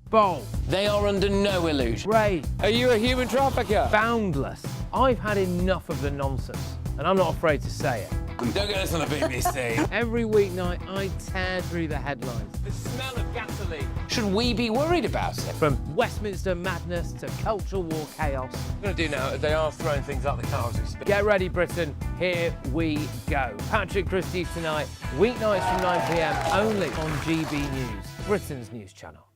Bold. They are under no illusion. Ray. Are you a human trafficker? Boundless. I've had enough of the nonsense, and I'm not afraid to say it. Don't get us on the BBC. Every weeknight, I tear through the headlines. The smell of gasoline. Should we be worried about it? From Westminster madness to cultural war chaos. I'm going to do now, they are throwing things out the car as we speak. Get ready, Britain. Here we go. Patrick Christie's tonight, weeknights from 9 p.m, only on GB News, Britain's news channel.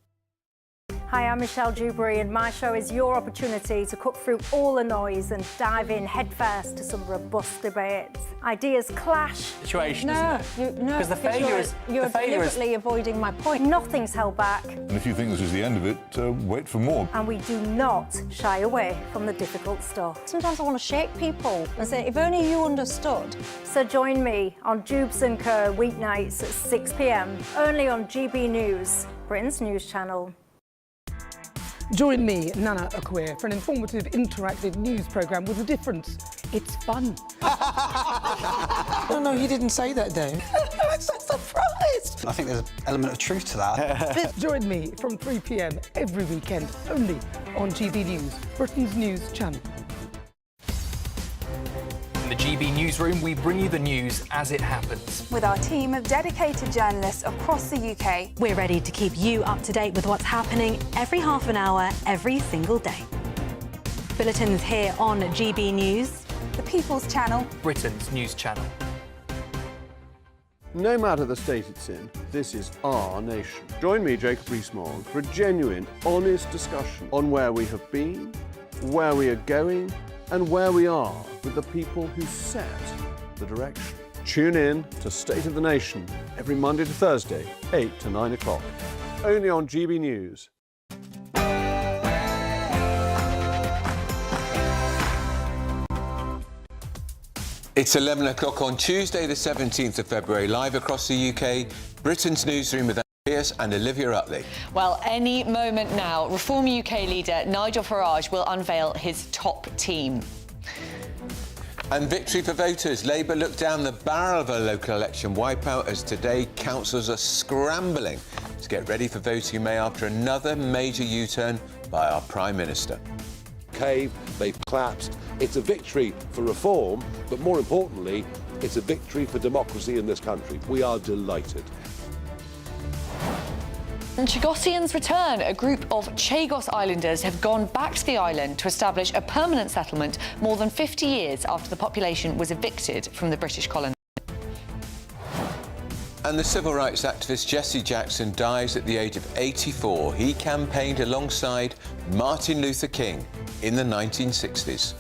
Hi, I'm Michelle Dewberry, and my show is your opportunity to cut through all the noise and dive in headfirst to some robust debates. Ideas clash. Situation, isn't it? No, because the failure is you're deliberately avoiding my point. Nothing's held back. And if you think this is the end of it, wait for more. And we do not shy away from the difficult stuff. Sometimes I want to shake people and say, if only you understood. So join me on Jubes and Kerr weeknights at 6 p.m, only on GB News, Britain's news channel. Join me, Nana Okoye, for an informative, interactive news programme with a difference. It's fun. No, he didn't say that, Dave. I'm so surprised. I think there's an element of truth to that. Join me from 3 p.m. every weekend, only on GB News, Britain's news channel. In the GB Newsroom, we bring you the news as it happens. With our team of dedicated journalists across the UK. We're ready to keep you up to date with what's happening every half an hour, every single day. Bulletins here on GB News. The People's Channel. Britain's news channel. No matter the state it's in, this is our nation. Join me, Jacob Rees-Mogg, for a genuine, honest discussion on where we have been, where we are going, and where we are with the people who set the direction. Tune in to State of the Nation every Monday to Thursday, 8 to 9 o'clock. Only on GB News. It's 11 o'clock on Tuesday, the 17th of February, live across the UK, Britain's Newsroom with Pierce and Olivia Utley. Well, any moment now, Reform UK leader Nigel Farage will unveil his top team. And victory for voters. Labour looked down the barrel of a local election wipeout as today councils are scrambling to get ready for voting in May after another major U-turn by our Prime Minister. They've collapsed. It's a victory for reform, but more importantly, it's a victory for democracy in this country. We are delighted. And Chagosians return. A group of Chagos Islanders have gone back to the island to establish a permanent settlement more than 50 years after the population was evicted from the British colony. And the civil rights activist Jesse Jackson dies at the age of 84. He campaigned alongside Martin Luther King in the 1960s.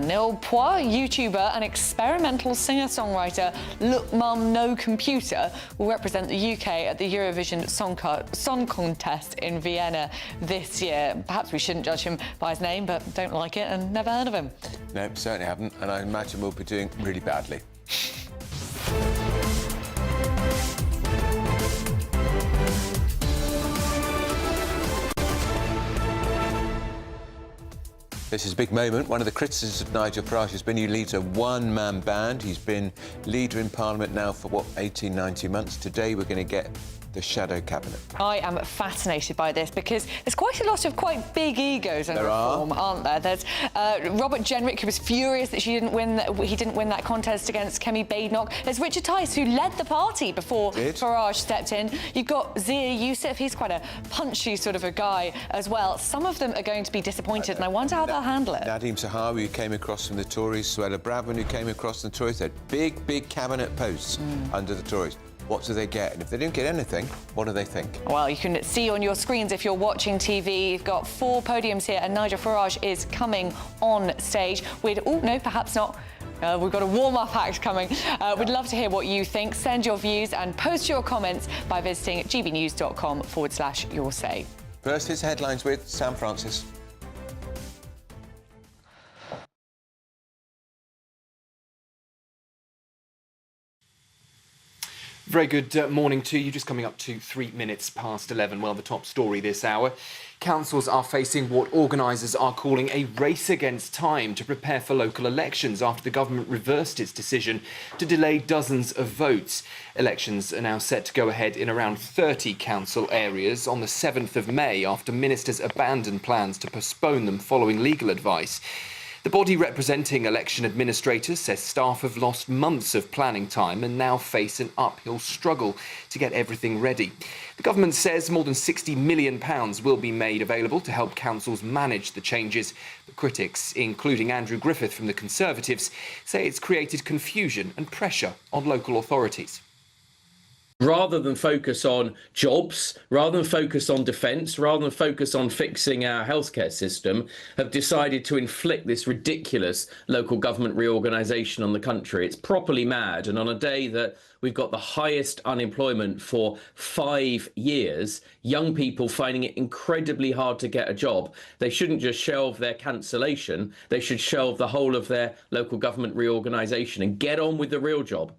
Neil Poir, YouTuber and experimental singer-songwriter Look Mum No Computer will represent the UK at the Eurovision Song Contest in Vienna this year. Perhaps we shouldn't judge him by his name, but don't like it and never heard of him. No, certainly haven't, and I imagine we'll be doing really badly. This is a big moment. One of the criticisms of Nigel Farage has been he leads a one-man band. He's been leader in Parliament now for, 18, 19 months. Today we're going to get the shadow cabinet. I am fascinated by this because there's quite a lot of quite big egos in reform, aren't there? There's Robert Jenrick, who was furious that he didn't win that contest against Kemi Badenoch. There's Richard Tice, who led the party before Farage stepped in. You've got Zia Youssef, he's quite a punchy sort of a guy as well. Some of them are going to be disappointed, and I wonder how they'll handle it. Nadeem Sahawi, who came across from the Tories, Suella Braverman, who came across from the Tories, they had big cabinet posts under the Tories. What do they get? And if they don't get anything, what do they think? Well, you can see on your screens if you're watching TV, you've got 4 podiums here, and Nigel Farage is coming on stage with, oh, no, perhaps not. We've got a warm-up act coming. We'd love to hear what you think. Send your views and post your comments by visiting gbnews.com/yoursay. First, his headlines with Sam Francis. Very good morning to you. Just coming up to 3 minutes past 11. Well, the top story this hour. Councils are facing what organisers are calling a race against time to prepare for local elections after the government reversed its decision to delay dozens of votes. Elections are now set to go ahead in around 30 council areas on the 7th of May after ministers abandoned plans to postpone them following legal advice. The body representing election administrators says staff have lost months of planning time and now face an uphill struggle to get everything ready. The government says more than £60 million will be made available to help councils manage the changes. But critics, including Andrew Griffith from the Conservatives, say it's created confusion and pressure on local authorities. Rather than focus on jobs, rather than focus on defence, rather than focus on fixing our healthcare system, have decided to inflict this ridiculous local government reorganisation on the country. It's properly mad. And on a day that we've got the highest unemployment for 5 years, young people finding it incredibly hard to get a job, they shouldn't just shelve their cancellation. They should shelve the whole of their local government reorganisation and get on with the real job.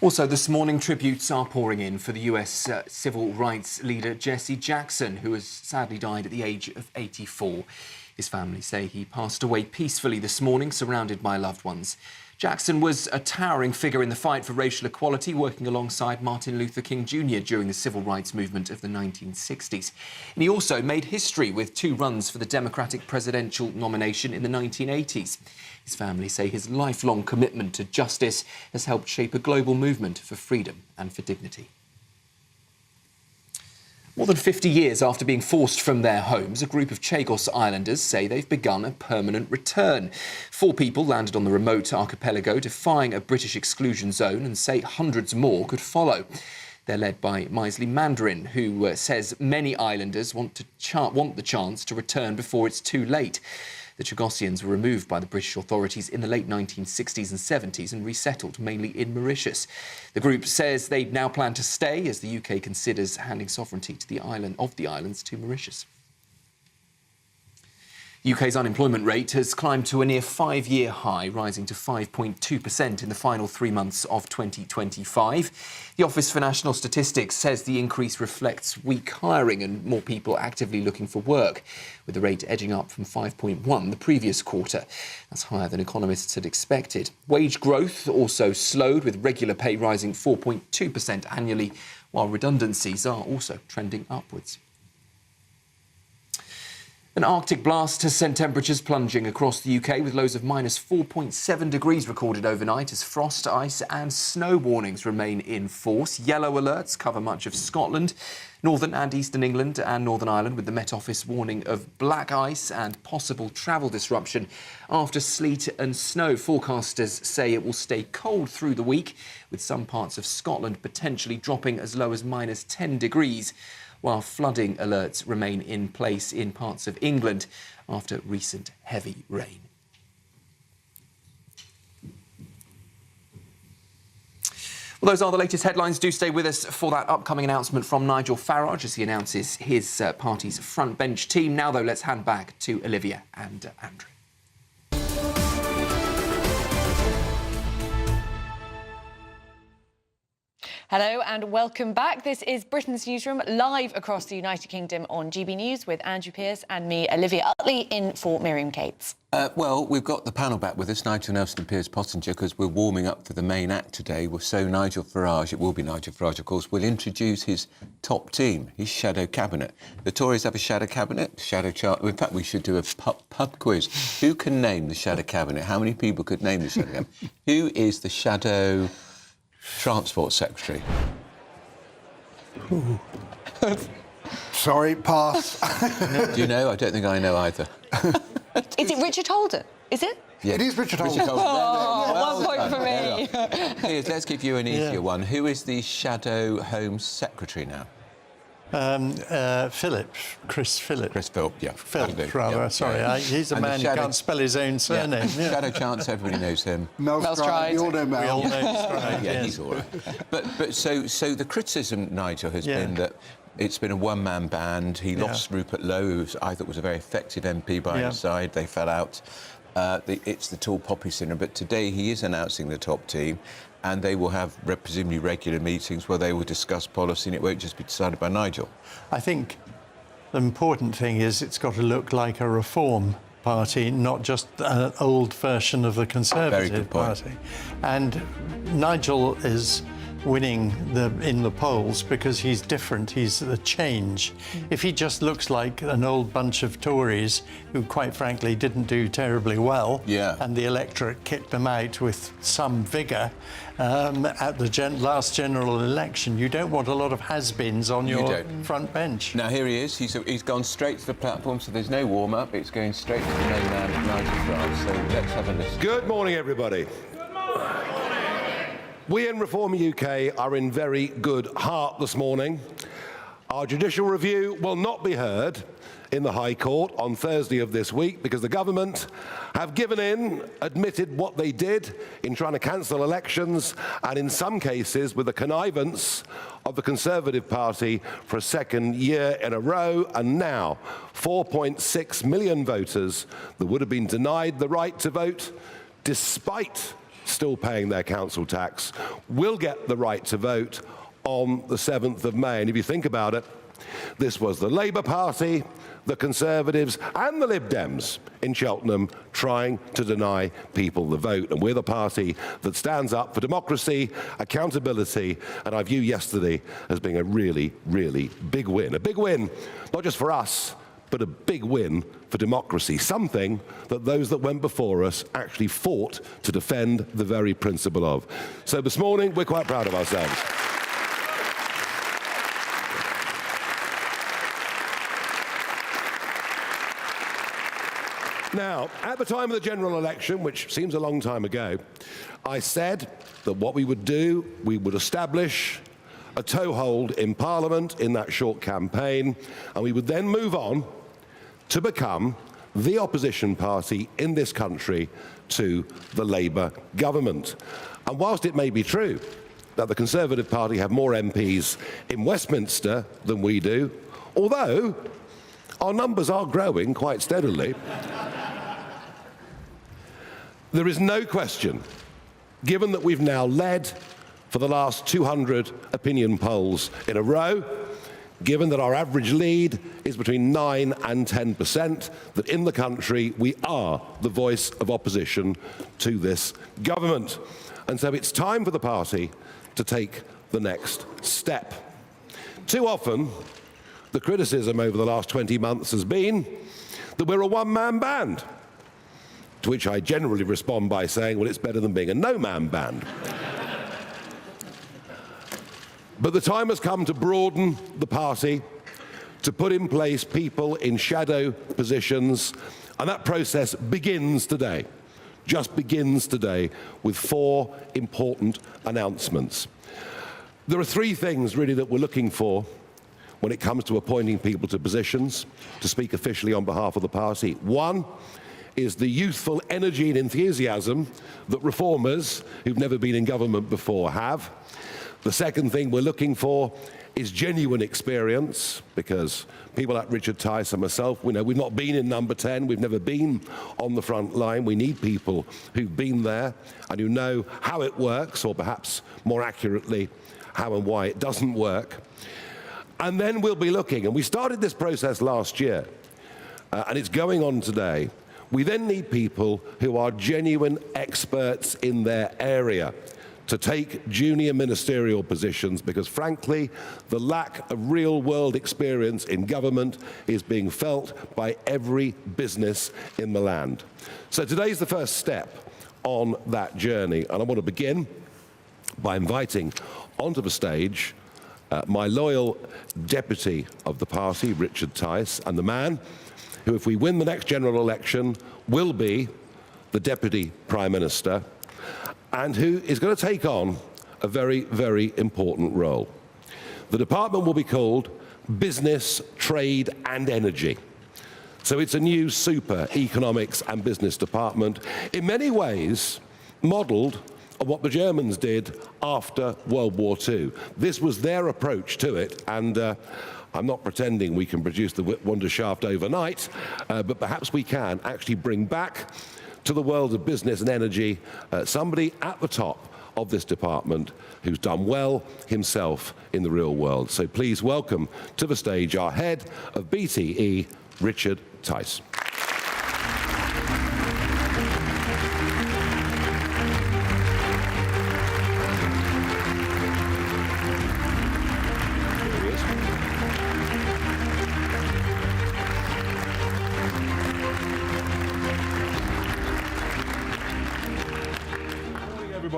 Also this morning, tributes are pouring in for the US civil rights leader Jesse Jackson, who has sadly died at the age of 84. His family say he passed away peacefully this morning, surrounded by loved ones. Jackson was a towering figure in the fight for racial equality, working alongside Martin Luther King Jr. during the civil rights movement of the 1960s. And he also made history with 2 runs for the Democratic presidential nomination in the 1980s. His family say his lifelong commitment to justice has helped shape a global movement for freedom and for dignity. More than 50 years after being forced from their homes, a group of Chagos Islanders say they've begun a permanent return. 4 people landed on the remote archipelago, defying a British exclusion zone, and say hundreds more could follow. They're led by Misley Mandarin, who says many islanders want the chance to return before it's too late. The Chagosians were removed by the British authorities in the late 1960s and 70s and resettled mainly in Mauritius. The group says they now plan to stay as the UK considers handing sovereignty to the islands to Mauritius. The UK's unemployment rate has climbed to a near 5-year high, rising to 5.2% in the final 3 months of 2025. The Office for National Statistics says the increase reflects weak hiring and more people actively looking for work, with the rate edging up from 5.1 the previous quarter. That's higher than economists had expected. Wage growth also slowed, with regular pay rising 4.2% annually, while redundancies are also trending upwards. An Arctic blast has sent temperatures plunging across the UK, with lows of minus 4.7 degrees recorded overnight as frost, ice and snow warnings remain in force. Yellow alerts cover much of Scotland, northern and eastern England and Northern Ireland, with the Met Office warning of black ice and possible travel disruption after sleet and snow. Forecasters say it will stay cold through the week, with some parts of Scotland potentially dropping as low as minus 10 degrees. While flooding alerts remain in place in parts of England after recent heavy rain. Well, those are the latest headlines. Do stay with us for that upcoming announcement from Nigel Farage as he announces his party's front bench team. Now, though, let's hand back to Olivia and Andrew. Hello and welcome back. This is Britain's Newsroom, live across the United Kingdom on GB News with Andrew Pearce and me, Olivia Utley, in for Miriam Cates. Well, we've got the panel back with us, Nigel Nelson and Piers Pottinger, because we're warming up for the main act today. So Nigel Farage, it will be Nigel Farage, of course, will introduce his top team, his shadow cabinet. The Tories have a shadow cabinet, shadow chart. In fact, we should do a pub quiz. Who can name the shadow cabinet? How many people could name the shadow cabinet? Who is the shadow Transport Secretary? Sorry, pass. Do you know? I don't think I know either. Is it Richard Holden? Is it? Yeah. It is Richard Holden. Oh, 1 point for me. Piers, let's give you an easier one. Who is the shadow Home Secretary now? Phillips, Chris Phillips. Chris Philp, yeah. Phillips, rather. Sorry, he's a man who can't spell his own surname. Yeah. Shadow Chancellor, everybody knows him. Mel Stride. You all know Mel. We all know Stride, yeah, yes. he's all right. But so the criticism, Nigel, has been that it's been a one-man band. He lost Rupert Lowe, who I thought was a very effective MP by his side. They fell out. It's the tall poppy syndrome. But today he is announcing the top team, and they will have presumably regular meetings where they will discuss policy, and it won't just be decided by Nigel. I think the important thing is it's got to look like a reform party, not just an old version of the Conservative Party. And Nigel is winning in the polls because he's different, he's a change. If he just looks like an old bunch of Tories who, quite frankly, didn't do terribly well, and the electorate kicked them out with some vigour at the last general election, you don't want a lot of has-beens on your front bench. Now, here he is. He's gone straight to the platform, so there's no warm-up. It's going straight to the main man, Nigel Farage. So let's have a listen. Good morning, everybody. We in Reform UK are in very good heart this morning. Our judicial review will not be heard in the High Court on Thursday of this week because the government have given in, admitted what they did in trying to cancel elections, and in some cases with the connivance of the Conservative Party for a second year in a row, and now 4.6 million voters that would have been denied the right to vote despite still paying their council tax will get the right to vote on the 7th of May. And if you think about it, this was the Labour Party, the Conservatives and the Lib Dems in Cheltenham trying to deny people the vote. And we're the party that stands up for democracy, accountability, and I view yesterday as being a really, really big win. A big win, not just for us, but a big win for democracy, something that those that went before us actually fought to defend the very principle of. So this morning, we're quite proud of ourselves. Now, at the time of the general election, which seems a long time ago, I said that what we would do, we would establish a toehold in Parliament in that short campaign, and we would then move on to become the opposition party in this country to the Labour government. And whilst it may be true that the Conservative Party have more MPs in Westminster than we do, although our numbers are growing quite steadily, there is no question, given that we've now led for the last 200 opinion polls in a row, given that our average lead is between 9 and 10%, that in the country we are the voice of opposition to this government. And so it's time for the party to take the next step. Too often, the criticism over the last 20 months has been that we're a one-man band, to which I generally respond by saying, well, it's better than being a no-man band. But the time has come to broaden the party, to put in place people in shadow positions, and that process begins today, just begins today, with 4 important announcements. There are 3 things really that we're looking for when it comes to appointing people to positions, to speak officially on behalf of the party. 1 is the youthful energy and enthusiasm that reformers who've never been in government before have. The second thing we're looking for is genuine experience, because people like Richard Tice and myself, we've not been in number 10, we've never been on the front line. We need people who've been there and who know how it works, or perhaps more accurately, how and why it doesn't work. And then we'll be looking, and we started this process last year, and it's going on today. We then need people who are genuine experts in their area to take junior ministerial positions, because frankly, the lack of real-world experience in government is being felt by every business in the land. So today's the first step on that journey, and I want to begin by inviting onto the stage my loyal deputy of the party, Richard Tice, and the man who, if we win the next general election, will be the Deputy Prime Minister, and who is going to take on a very, very important role. The department will be called Business, Trade and Energy. So it's a new super economics and business department, in many ways modelled on what the Germans did after World War II. This was their approach to it, and I'm not pretending we can produce the Wunderschaft overnight, but perhaps we can actually bring back to the world of business and energy somebody at the top of this department who's done well himself in the real world. So please welcome to the stage our head of BTE, Richard Tice.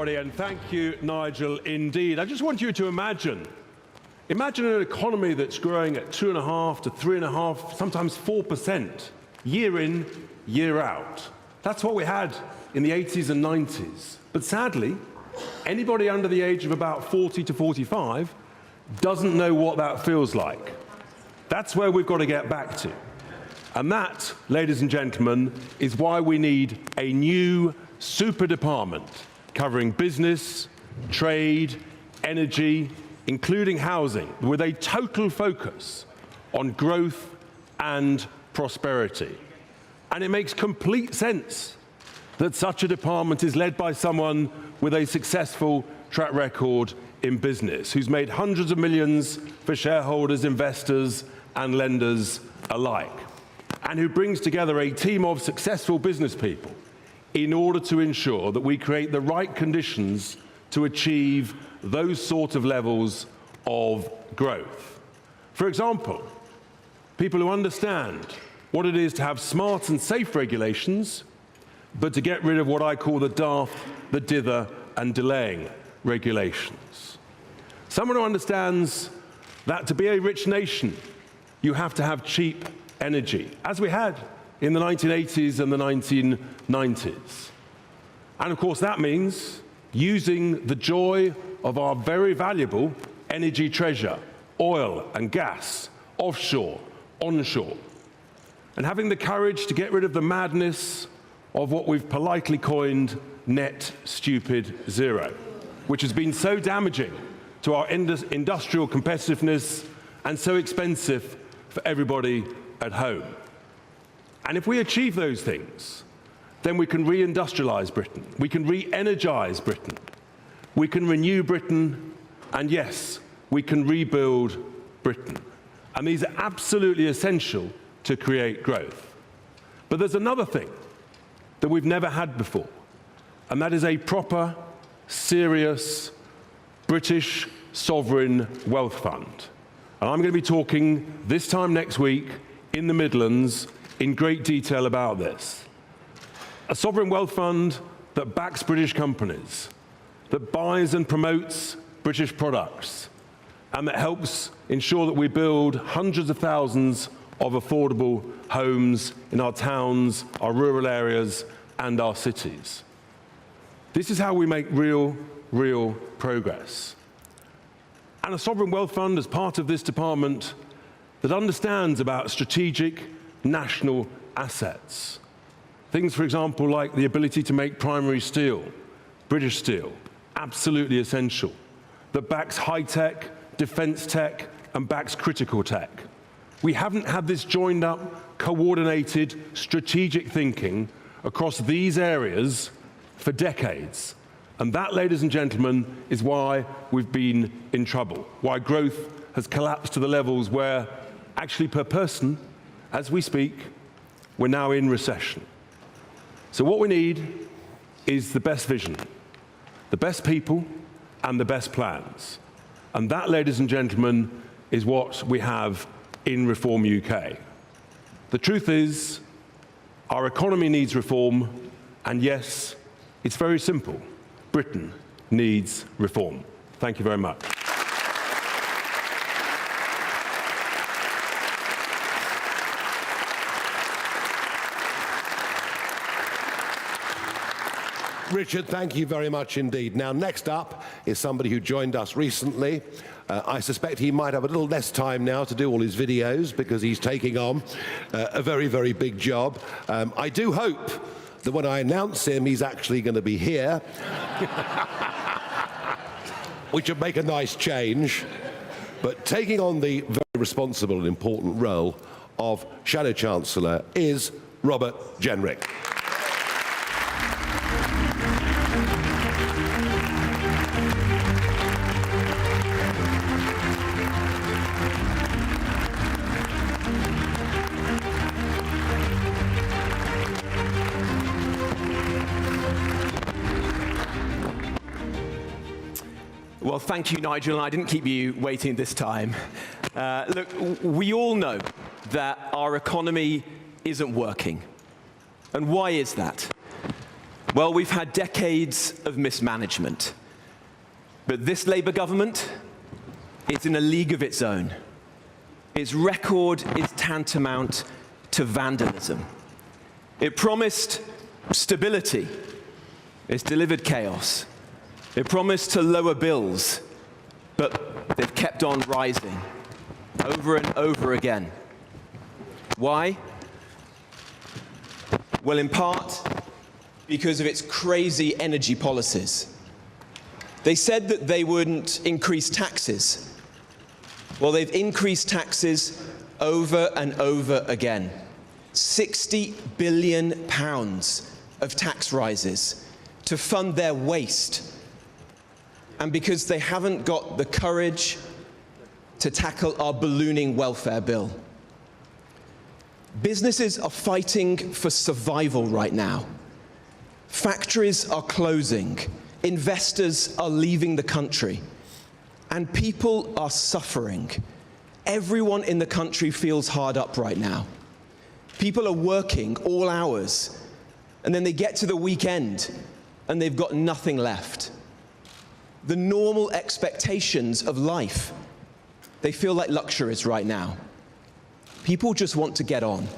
And thank you, Nigel, indeed. I just want you to imagine an economy that's growing at 2.5 to 3.5, sometimes 4%, year in, year out. That's what we had in the 80s and 90s. But sadly, anybody under the age of about 40 to 45 doesn't know what that feels like. That's where we've got to get back to. And that, ladies and gentlemen, is why we need a new super department covering business, trade, energy, including housing, with a total focus on growth and prosperity. And it makes complete sense that such a department is led by someone with a successful track record in business, who's made hundreds of millions for shareholders, investors, and lenders alike, and who brings together a team of successful business people in order to ensure that we create the right conditions to achieve those sort of levels of growth. For example, people who understand what it is to have smart and safe regulations, but to get rid of what I call the daft, the dither, and delaying regulations. Someone who understands that to be a rich nation, you have to have cheap energy, as we had in the 1980s and the 1990s. And of course that means using the joy of our very valuable energy treasure, oil and gas, offshore, onshore, and having the courage to get rid of the madness of what we've politely coined net stupid zero, which has been so damaging to our industrial competitiveness and so expensive for everybody at home. And if we achieve those things, then we can re-industrialize Britain, we can re-energize Britain, we can renew Britain, and yes, we can rebuild Britain. And these are absolutely essential to create growth. But there's another thing that we've never had before, and that is a proper, serious, British sovereign wealth fund. And I'm going to be talking this time next week in the Midlands in great detail about this. A sovereign wealth fund that backs British companies, that buys and promotes British products, and that helps ensure that we build hundreds of thousands of affordable homes in our towns, our rural areas, and our cities. This is how we make real progress. And a sovereign wealth fund as part of this department that understands about strategic national assets. Things, for example, like the ability to make primary steel, British steel, absolutely essential, that backs high-tech, defense tech, and backs critical tech. We haven't had this joined up, coordinated, strategic thinking across these areas for decades. And that, ladies and gentlemen, is why we've been in trouble, why growth has collapsed to the levels where, actually per person, as we speak, we're now in recession. So what we need is the best vision, the best people, and the best plans. And that, ladies and gentlemen, is what we have in Reform UK. The truth is, our economy needs reform, and yes, it's very simple. Britain needs reform. Thank you very much. Richard, thank you very much indeed. Now, next up is somebody who joined us recently. I suspect he might have a little less time now to do all his videos because he's taking on a very, very big job. I do hope that when I announce him, he's actually going to be here, which would make a nice change. But taking on the very responsible and important role of Shadow Chancellor is Robert Jenrick. Well, thank you, Nigel. I didn't keep you waiting this time. Look, we all know that our economy isn't working. And why is that? Well, we've had decades of mismanagement. But this Labour government is in a league of its own. Its record is tantamount to vandalism. It promised stability. It's delivered chaos. It promised to lower bills, but they've kept on rising over and over again. Why? Well, in part, because of its crazy energy policies. They said that they wouldn't increase taxes. Well, they've increased taxes over and over again. £60 billion of tax rises to fund their waste. And because they haven't got the courage to tackle our ballooning welfare bill. Businesses are fighting for survival right now. Factories are closing. Investors are leaving the country. And people are suffering. Everyone in the country feels hard up right now. People are working all hours, and then they get to the weekend, and they've got nothing left. The normal expectations of life, they feel like luxuries right now. People just want to get on.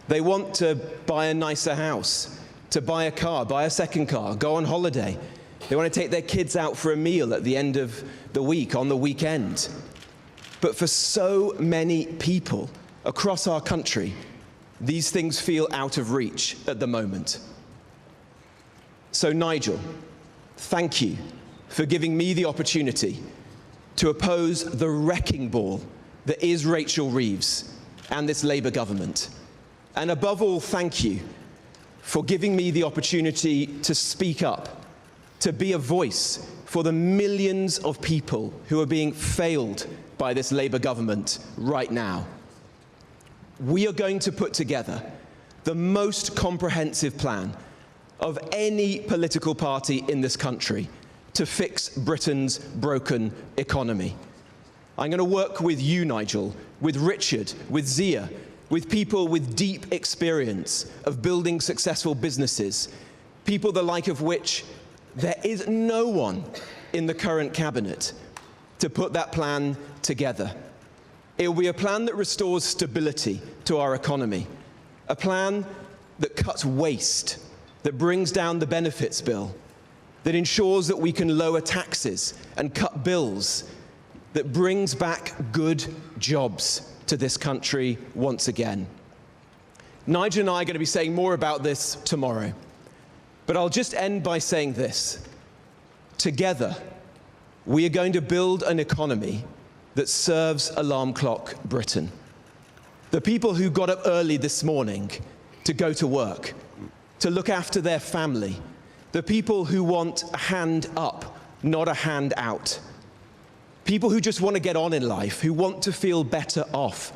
They want to buy a nicer house, to buy a car, buy a second car, go on holiday. They want to take their kids out for a meal at the end of the week, on the weekend. But for so many people across our country, these things feel out of reach at the moment. So Nigel, thank you for giving me the opportunity to oppose the wrecking ball that is Rachel Reeves and this Labour government. And above all, thank you for giving me the opportunity to speak up, to be a voice for the millions of people who are being failed by this Labour government right now. We are going to put together the most comprehensive plan of any political party in this country to fix Britain's broken economy. I'm going to work with you, Nigel, with Richard, with Zia, with people with deep experience of building successful businesses, people the like of which there is no one in the current cabinet to put that plan together. It will be a plan that restores stability to our economy, a plan that cuts waste, that brings down the benefits bill, that ensures that we can lower taxes and cut bills, that brings back good jobs to this country once again. Nigel and I are going to be saying more about this tomorrow, but I'll just end by saying this. Together, we are going to build an economy that serves alarm clock Britain. The people who got up early this morning to go to work, to look after their family, The people who want a hand up, not a hand out. People who just want to get on in life, who want to feel better off.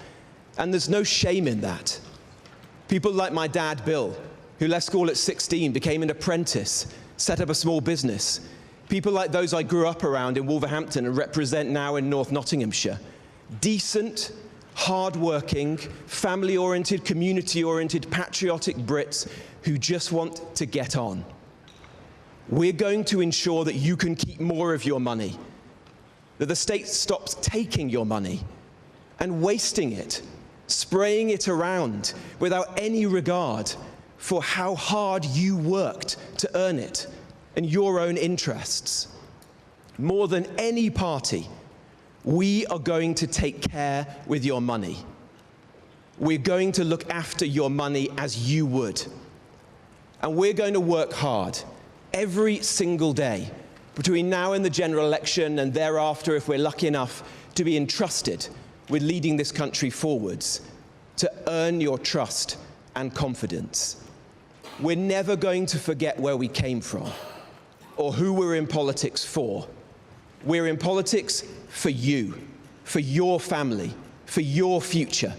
And there's no shame in that. People like my dad, Bill, who left school at 16, became an apprentice, set up a small business. People like those I grew up around in Wolverhampton and represent now in North Nottinghamshire. Decent, hard-working, family-oriented, community-oriented, patriotic Brits who just want to get on. We're going to ensure that you can keep more of your money, that the state stops taking your money and wasting it, spraying it around without any regard for how hard you worked to earn it and your own interests. More than any party, we are going to take care with your money. We're going to look after your money as you would. And we're going to work hard every single day between now and the general election and thereafter, if we're lucky enough to be entrusted with leading this country forwards, to earn your trust and confidence. We're never going to forget where we came from or who we're in politics for. We're in politics for you, for your family, for your future,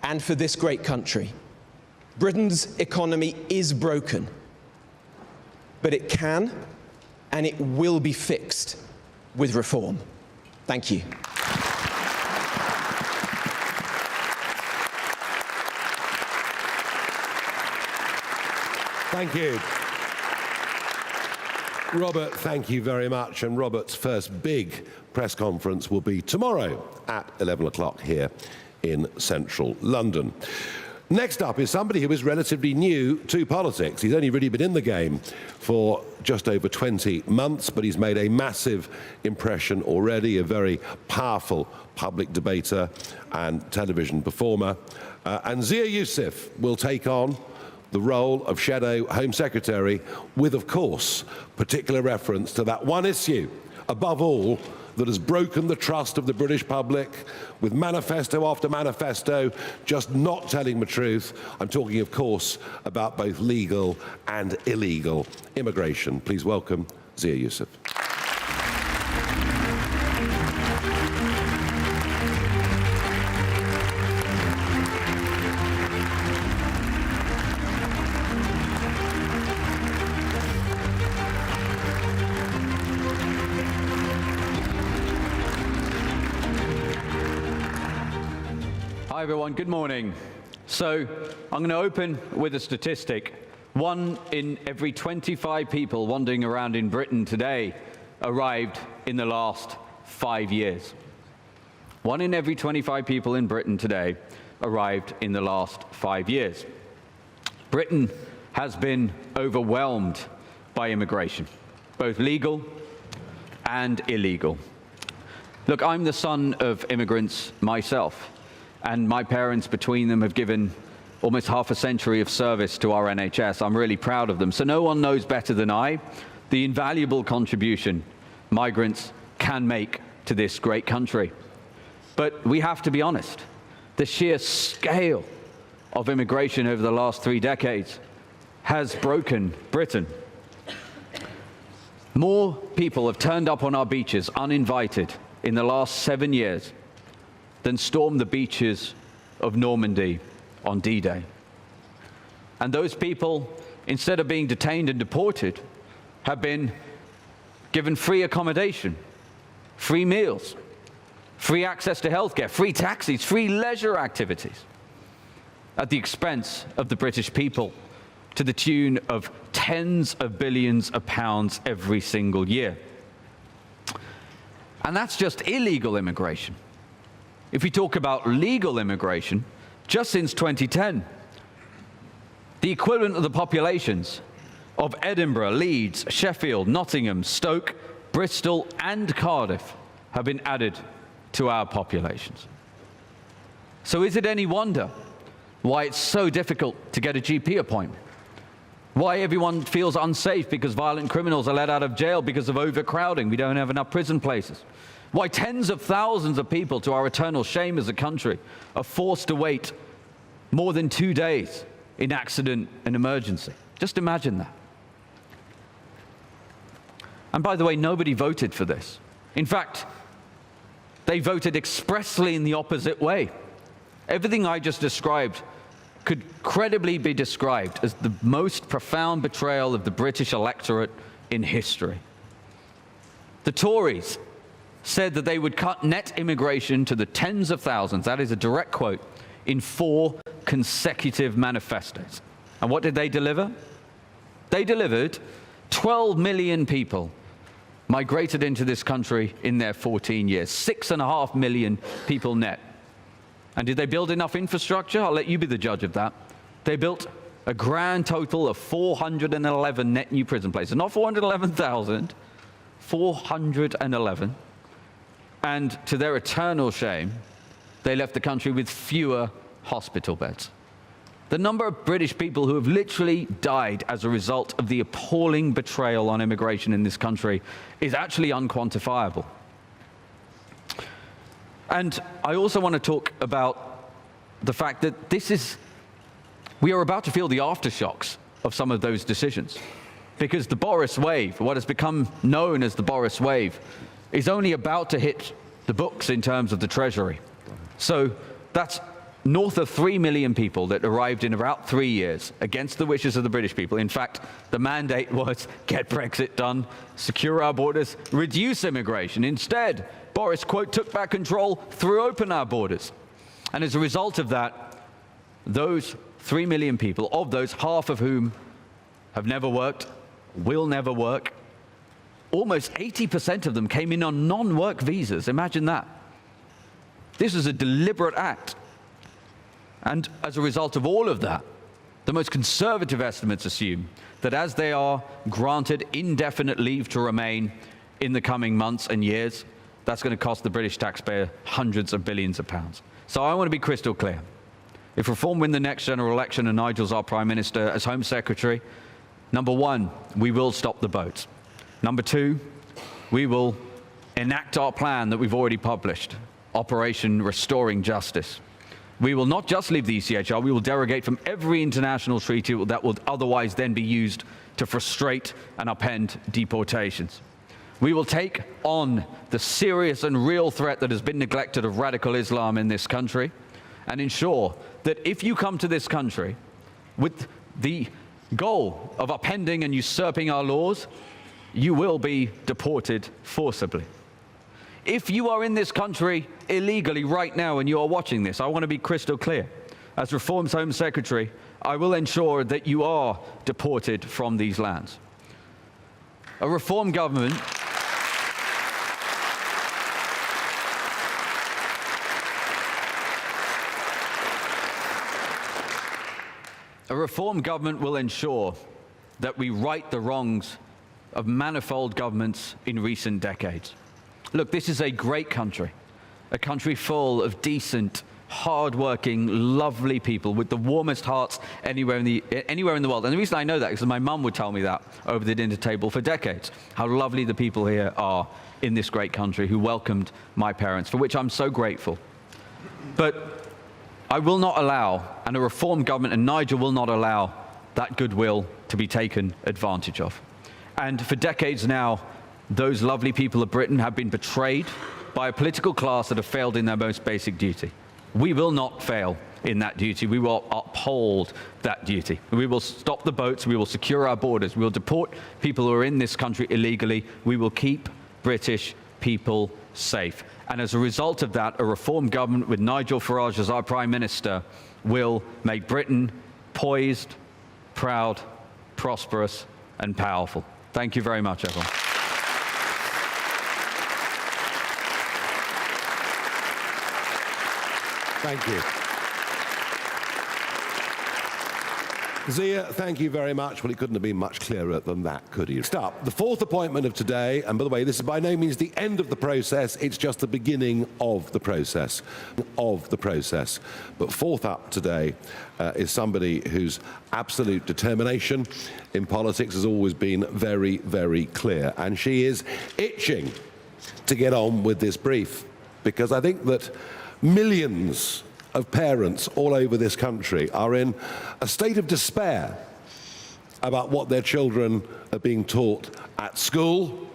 and for this great country. Britain's economy is broken, but it can and it will be fixed with reform. Thank you. Thank you. Robert, thank you very much. And Robert's first big press conference will be tomorrow at 11 o'clock here in central London. Next up is somebody who is relatively new to politics. He's only really been in the game for just over 20 months, but he's made a massive impression already, a very powerful public debater and television performer. And Zia Youssef will take on the role of Shadow Home Secretary with, of course, particular reference to that one issue, above all, that has broken the trust of the British public, with manifesto after manifesto just not telling the truth. I'm talking, of course, about both legal and illegal immigration. Please welcome Zia Youssef. Hi everyone, good morning. So I'm going to open with a statistic. 1 in every 25 people wandering around in Britain today arrived in the last 5 years. 1 in every 25 people in Britain today arrived in the last 5 years. Britain has been overwhelmed by immigration, both legal and illegal. Look, I'm the son of immigrants myself. And my parents, between them, have given almost half a century of service to our NHS. I'm really proud of them. So no one knows better than I the invaluable contribution migrants can make to this great country. But we have to be honest. The sheer scale of immigration over the last 3 decades has broken Britain. More people have turned up on our beaches uninvited in the last 7 years than stormed the beaches of Normandy on D-Day. And those people, instead of being detained and deported, have been given free accommodation, free meals, free access to healthcare, free taxis, free leisure activities, at the expense of the British people, to the tune of tens of billions of pounds every single year. And that's just illegal immigration. If we talk about legal immigration, just since 2010, the equivalent of the populations of Edinburgh, Leeds, Sheffield, Nottingham, Stoke, Bristol, and Cardiff have been added to our populations. So is it any wonder why it's so difficult to get a GP appointment? Why everyone feels unsafe because violent criminals are let out of jail because of overcrowding? We don't have enough prison places. Why tens of thousands of people, to our eternal shame as a country, are forced to wait more than 2 days in accident and emergency. Just imagine that. And by the way, nobody voted for this. In fact, they voted expressly in the opposite way. Everything I just described could credibly be described as the most profound betrayal of the British electorate in history. The Tories said that they would cut net immigration to the tens of thousands, that is a direct quote, in 4 consecutive manifestos. And what did they deliver? They delivered 12 million people migrated into this country in their 14 years, 6.5 million people net. And did they build enough infrastructure? I'll let you be the judge of that. They built a grand total of 411 net new prison places, not 411,000, 411. And to their eternal shame, they left the country with fewer hospital beds. The number of British people who have literally died as a result of the appalling betrayal on immigration in this country is actually unquantifiable. And I also want to talk about the fact that we are about to feel the aftershocks of some of those decisions. Because the Boris wave, what has become known as the Boris wave, is only about to hit the books in terms of the Treasury. So that's north of 3 million people that arrived in about 3 years against the wishes of the British people. In fact, the mandate was get Brexit done, secure our borders, reduce immigration. Instead, Boris, quote, took back control, threw open our borders. And as a result of that, those 3 million people, of those, half of whom have never worked, will never work, almost 80% of them came in on non-work visas. Imagine that. This is a deliberate act. And as a result of all of that, the most conservative estimates assume that as they are granted indefinite leave to remain in the coming months and years, that's going to cost the British taxpayer hundreds of billions of pounds. So I want to be crystal clear. If Reform win the next general election and Nigel's our Prime Minister as Home Secretary, number one, we will stop the boats. Number two, we will enact our plan that we've already published, Operation Restoring Justice. We will not just leave the ECHR, we will derogate from every international treaty that would otherwise then be used to frustrate and upend deportations. We will take on the serious and real threat that has been neglected of radical Islam in this country and ensure that if you come to this country with the goal of upending and usurping our laws, you will be deported forcibly. If you are in this country illegally right now and you are watching this, I want to be crystal clear. As Reform's Home Secretary, I will ensure that you are deported from these lands. A Reform government will ensure that we right the wrongs of manifold governments in recent decades. Look, this is a great country, a country full of decent, hard-working, lovely people with the warmest hearts anywhere in the world. And the reason I know that is because my mum would tell me that over the dinner table for decades, how lovely the people here are in this great country who welcomed my parents, for which I'm so grateful. But I will not allow, and a Reform government and Nigel will not allow, that goodwill to be taken advantage of. And for decades now, those lovely people of Britain have been betrayed by a political class that have failed in their most basic duty. We will not fail in that duty. We will uphold that duty. We will stop the boats. We will secure our borders. We will deport people who are in this country illegally. We will keep British people safe. And as a result of that, a Reform government with Nigel Farage as our Prime Minister will make Britain poised, proud, prosperous, and powerful. Thank you very much, everyone. Thank you. Zia, thank you very much. Well, it couldn't have been much clearer than that, could he? Next up, the fourth appointment of today, and by the way, this is by no means the end of the process, it's just the beginning of the process. But fourth up today is somebody whose absolute determination in politics has always been very, very clear. And she is itching to get on with this brief, because I think that millions of parents all over this country are in a state of despair about what their children are being taught at school,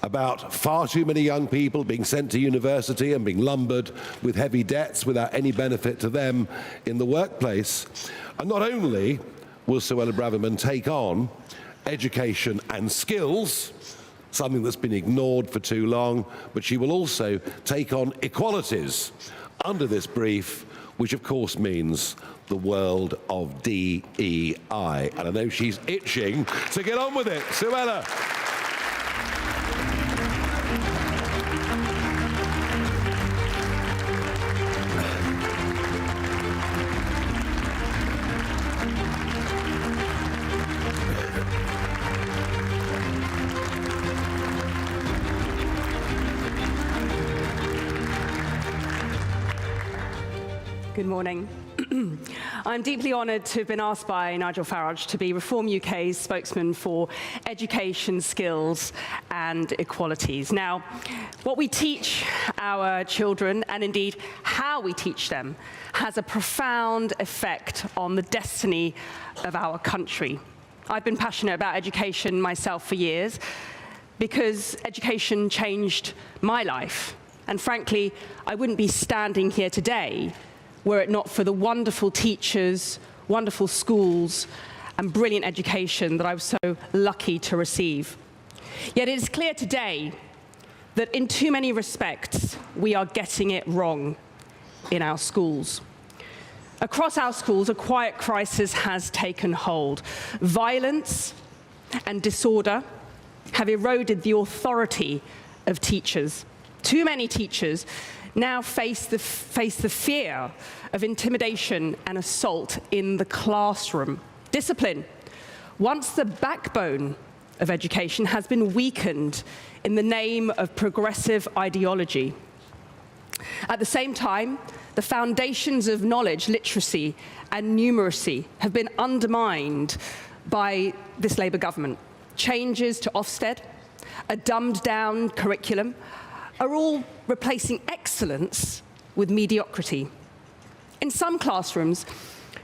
about far too many young people being sent to university and being lumbered with heavy debts without any benefit to them in the workplace. And not only will Suella Braverman take on education and skills, something that's been ignored for too long, but she will also take on equalities under this brief, which of course means the world of DEI. And I know she's itching to get on with it. Suella. Good morning. I'm deeply honoured to have been asked by Nigel Farage to be Reform UK's spokesman for education, skills and equalities. Now, what we teach our children, and indeed how we teach them, has a profound effect on the destiny of our country. I've been passionate about education myself for years because education changed my life. And frankly, I wouldn't be standing here today were it not for the wonderful teachers, wonderful schools, and brilliant education that I was so lucky to receive. Yet it is clear today that in too many respects, we are getting it wrong in our schools. Across our schools, a quiet crisis has taken hold. Violence and disorder have eroded the authority of teachers. Too many teachers now face the fear of intimidation and assault in the classroom. Discipline, once the backbone of education, has been weakened in the name of progressive ideology. At the same time, the foundations of knowledge, literacy, and numeracy have been undermined by this Labour government. Changes to Ofsted, a dumbed-down curriculum, are all replacing excellence with mediocrity. In some classrooms,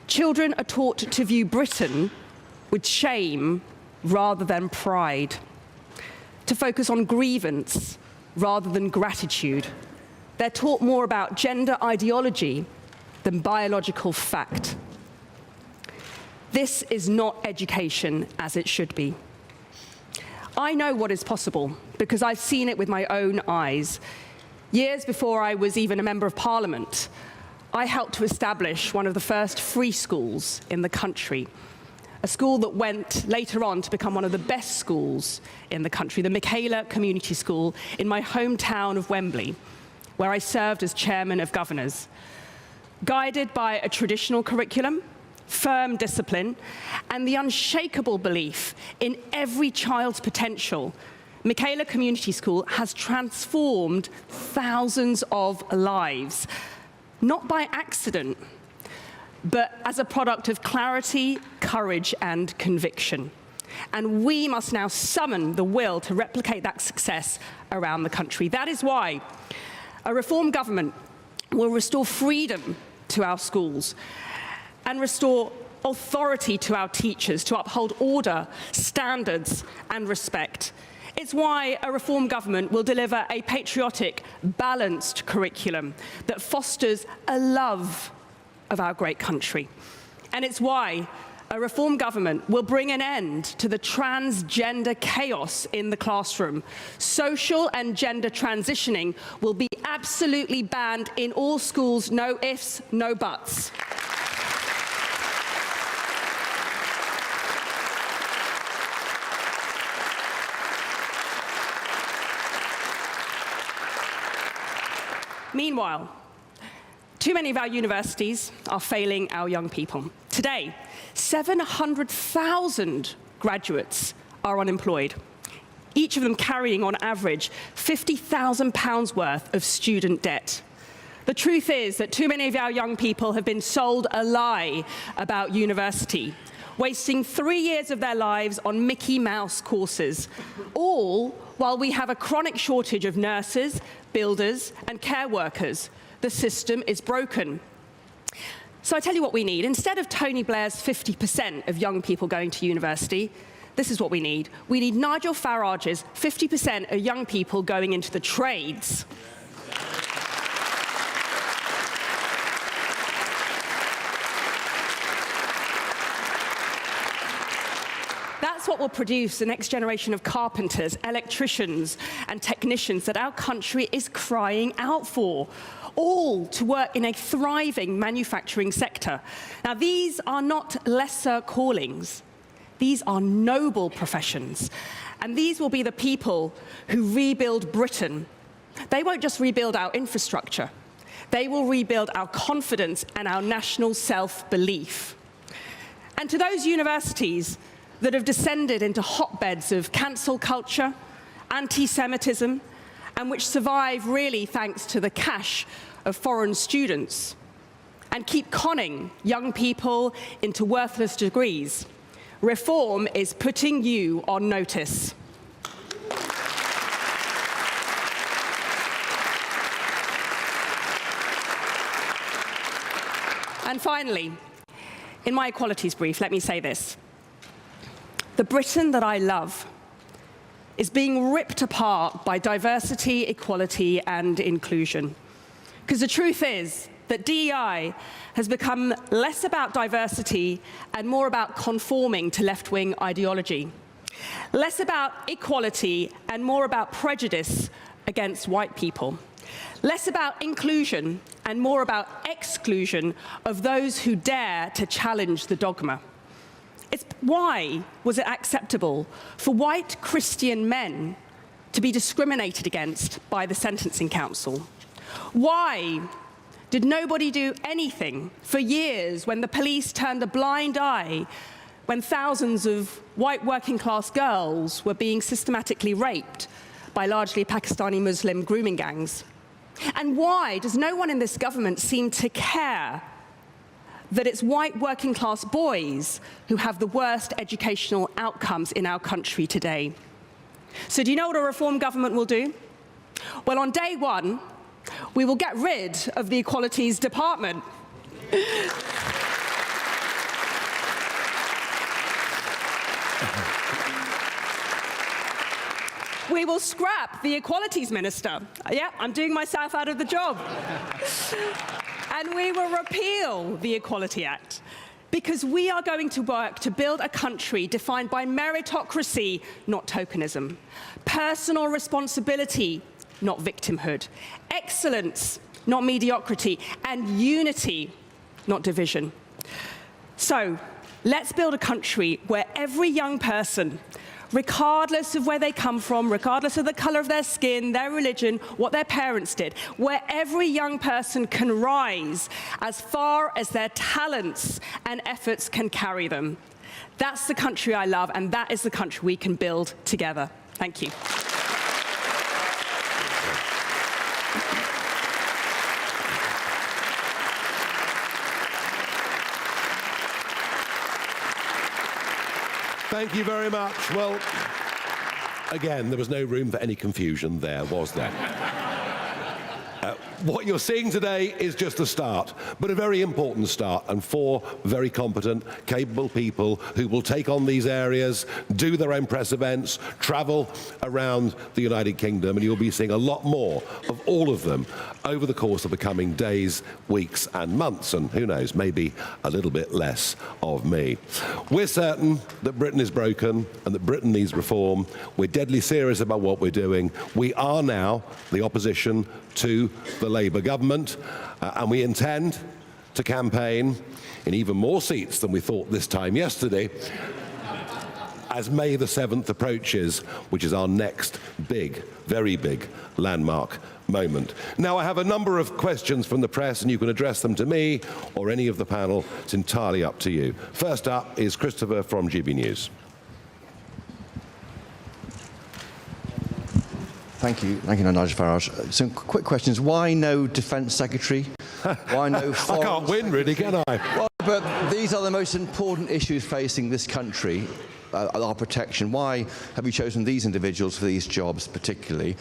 children are taught to view Britain with shame rather than pride, to focus on grievance rather than gratitude. They're taught more about gender ideology than biological fact. This is not education as it should be. I know what is possible because I've seen it with my own eyes. Years before I was even a Member of Parliament, I helped to establish one of the first free schools in the country, a school that went later on to become one of the best schools in the country, the Michaela Community School in my hometown of Wembley, where I served as Chairman of Governors. Guided by a traditional curriculum, firm discipline, and the unshakable belief in every child's potential, Michaela Community School has transformed thousands of lives, not by accident, but as a product of clarity, courage, and conviction. And we must now summon the will to replicate that success around the country. That is why a Reform government will restore freedom to our schools and restore authority to our teachers to uphold order, standards, and respect. It's why a Reform government will deliver a patriotic, balanced curriculum that fosters a love of our great country. And it's why a Reform government will bring an end to the transgender chaos in the classroom. Social and gender transitioning will be absolutely banned in all schools, no ifs, no buts. Meanwhile, too many of our universities are failing our young people. Today, 700,000 graduates are unemployed, each of them carrying on average £50,000 worth of student debt. The truth is that too many of our young people have been sold a lie about university, wasting 3 years of their lives on Mickey Mouse courses, all while we have a chronic shortage of nurses, builders, and care workers. The system is broken. So I tell you what we need. Instead of Tony Blair's 50% of young people going to university, this is what we need. We need Nigel Farage's 50% of young people going into the trades. That's what will produce the next generation of carpenters, electricians, and technicians that our country is crying out for, all to work in a thriving manufacturing sector. Now, these are not lesser callings. These are noble professions. And these will be the people who rebuild Britain. They won't just rebuild our infrastructure. They will rebuild our confidence and our national self-belief. And to those universities that have descended into hotbeds of cancel culture, anti-Semitism, and which survive really thanks to the cash of foreign students, and keep conning young people into worthless degrees, reform is putting you on notice. And finally, in my equalities brief, let me say this. The Britain that I love is being ripped apart by diversity, equality, and inclusion. Because the truth is that DEI has become less about diversity and more about conforming to left-wing ideology. Less about equality and more about prejudice against white people. Less about inclusion and more about exclusion of those who dare to challenge the dogma. It's why was it acceptable for white Christian men to be discriminated against by the Sentencing Council? Why did nobody do anything for years when the police turned a blind eye when thousands of white working-class girls were being systematically raped by largely Pakistani Muslim grooming gangs? And why does no one in this government seem to care that it's white working-class boys who have the worst educational outcomes in our country today? So do you know what a reform government will do? Well, on day one, we will get rid of the Equalities Department. We will scrap the Equalities Minister. Yeah, I'm doing myself out of the job. And we will repeal the Equality Act, because we are going to work to build a country defined by meritocracy, not tokenism, personal responsibility, not victimhood, excellence, not mediocrity, and unity, not division. So let's build a country where every young person, regardless of where they come from, regardless of the color of their skin, their religion, what their parents did, where every young person can rise as far as their talents and efforts can carry them. That's the country I love, and that is the country we can build together. Thank you. Thank you very much. Well, again, there was no room for any confusion there, was there? What you're seeing today is just a start, but a very important start, and 4 very competent, capable people who will take on these areas, do their own press events, travel around the United Kingdom, and you'll be seeing a lot more of all of them over the course of the coming days, weeks, and months, and who knows, maybe a little bit less of me. We're certain that Britain is broken and that Britain needs reform. We're deadly serious about what we're doing. We are now the opposition to the Labour government, and we intend to campaign in even more seats than we thought this time yesterday as May the 7th approaches, which is our next big, very big landmark moment. Now, I have a number of questions from the press, and you can address them to me or any of the panel. It's entirely up to you. First up is Christopher from GBNews. Thank you, Nigel Farage. Some quick questions. Why no Defence Secretary? Why no foreign I can't win, really, can I? Well, but these are the most important issues facing this country, our protection. Why have you chosen these individuals for these jobs particularly?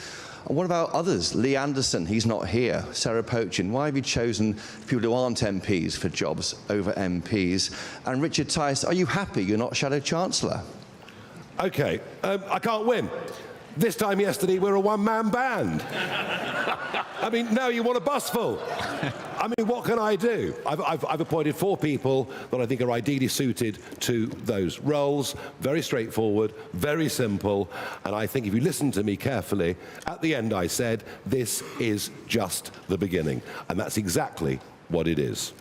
And what about others? Lee Anderson, he's not here. Sarah Pochin, why have you chosen people who aren't MPs for jobs over MPs? And Richard Tice, are you happy you're not Shadow Chancellor? OK, I can't win. This time yesterday, we're a one-man band. I mean, now you want a bus full. I mean, what can I do? I've appointed 4 people that I think are ideally suited to those roles. Very straightforward, very simple. And I think if you listen to me carefully, at the end I said, this is just the beginning. And that's exactly what it is.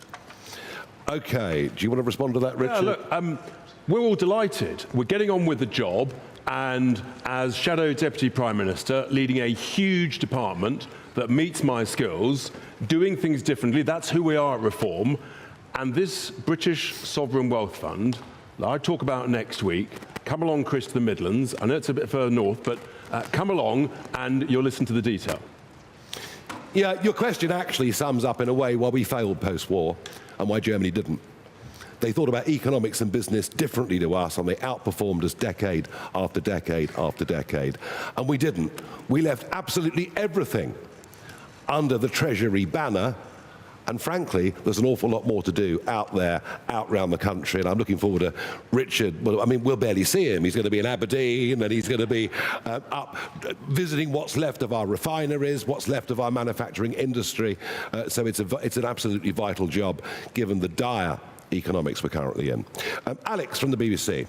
OK, do you want to respond to that, Richard? Yeah, look, we're all delighted. We're getting on with the job. And as Shadow Deputy Prime Minister, leading a huge department that meets my skills, doing things differently, that's who we are at Reform. And this British Sovereign Wealth Fund, that I talk about next week, come along, Chris, to the Midlands. I know it's a bit further north, but come along and you'll listen to the detail. Yeah, your question actually sums up in a way why we failed post-war and why Germany didn't. They thought about economics and business differently to us, and they outperformed us decade after decade after decade. And we didn't. We left absolutely everything under the Treasury banner, and frankly, there's an awful lot more to do out there, out around the country, and I'm looking forward to Richard. Well, I mean, we'll barely see him. He's going to be in Aberdeen, and he's going to be up visiting what's left of our refineries, what's left of our manufacturing industry. So it's an absolutely vital job, given the dire economics we're currently in. Alex from the BBC.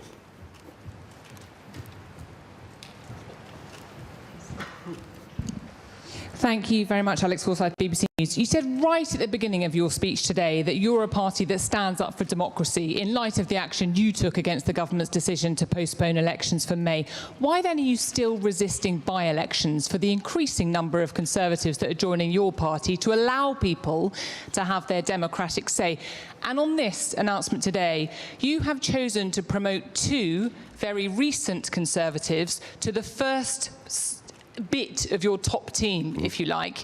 Thank you very much, Alex Forsyth, BBC News. You said right at the beginning of your speech today that you're a party that stands up for democracy in light of the action you took against the government's decision to postpone elections for May. Why then are you still resisting by-elections for the increasing number of Conservatives that are joining your party to allow people to have their democratic say? And on this announcement today, you have chosen to promote 2 very recent Conservatives to the first bit of your top team, if you like.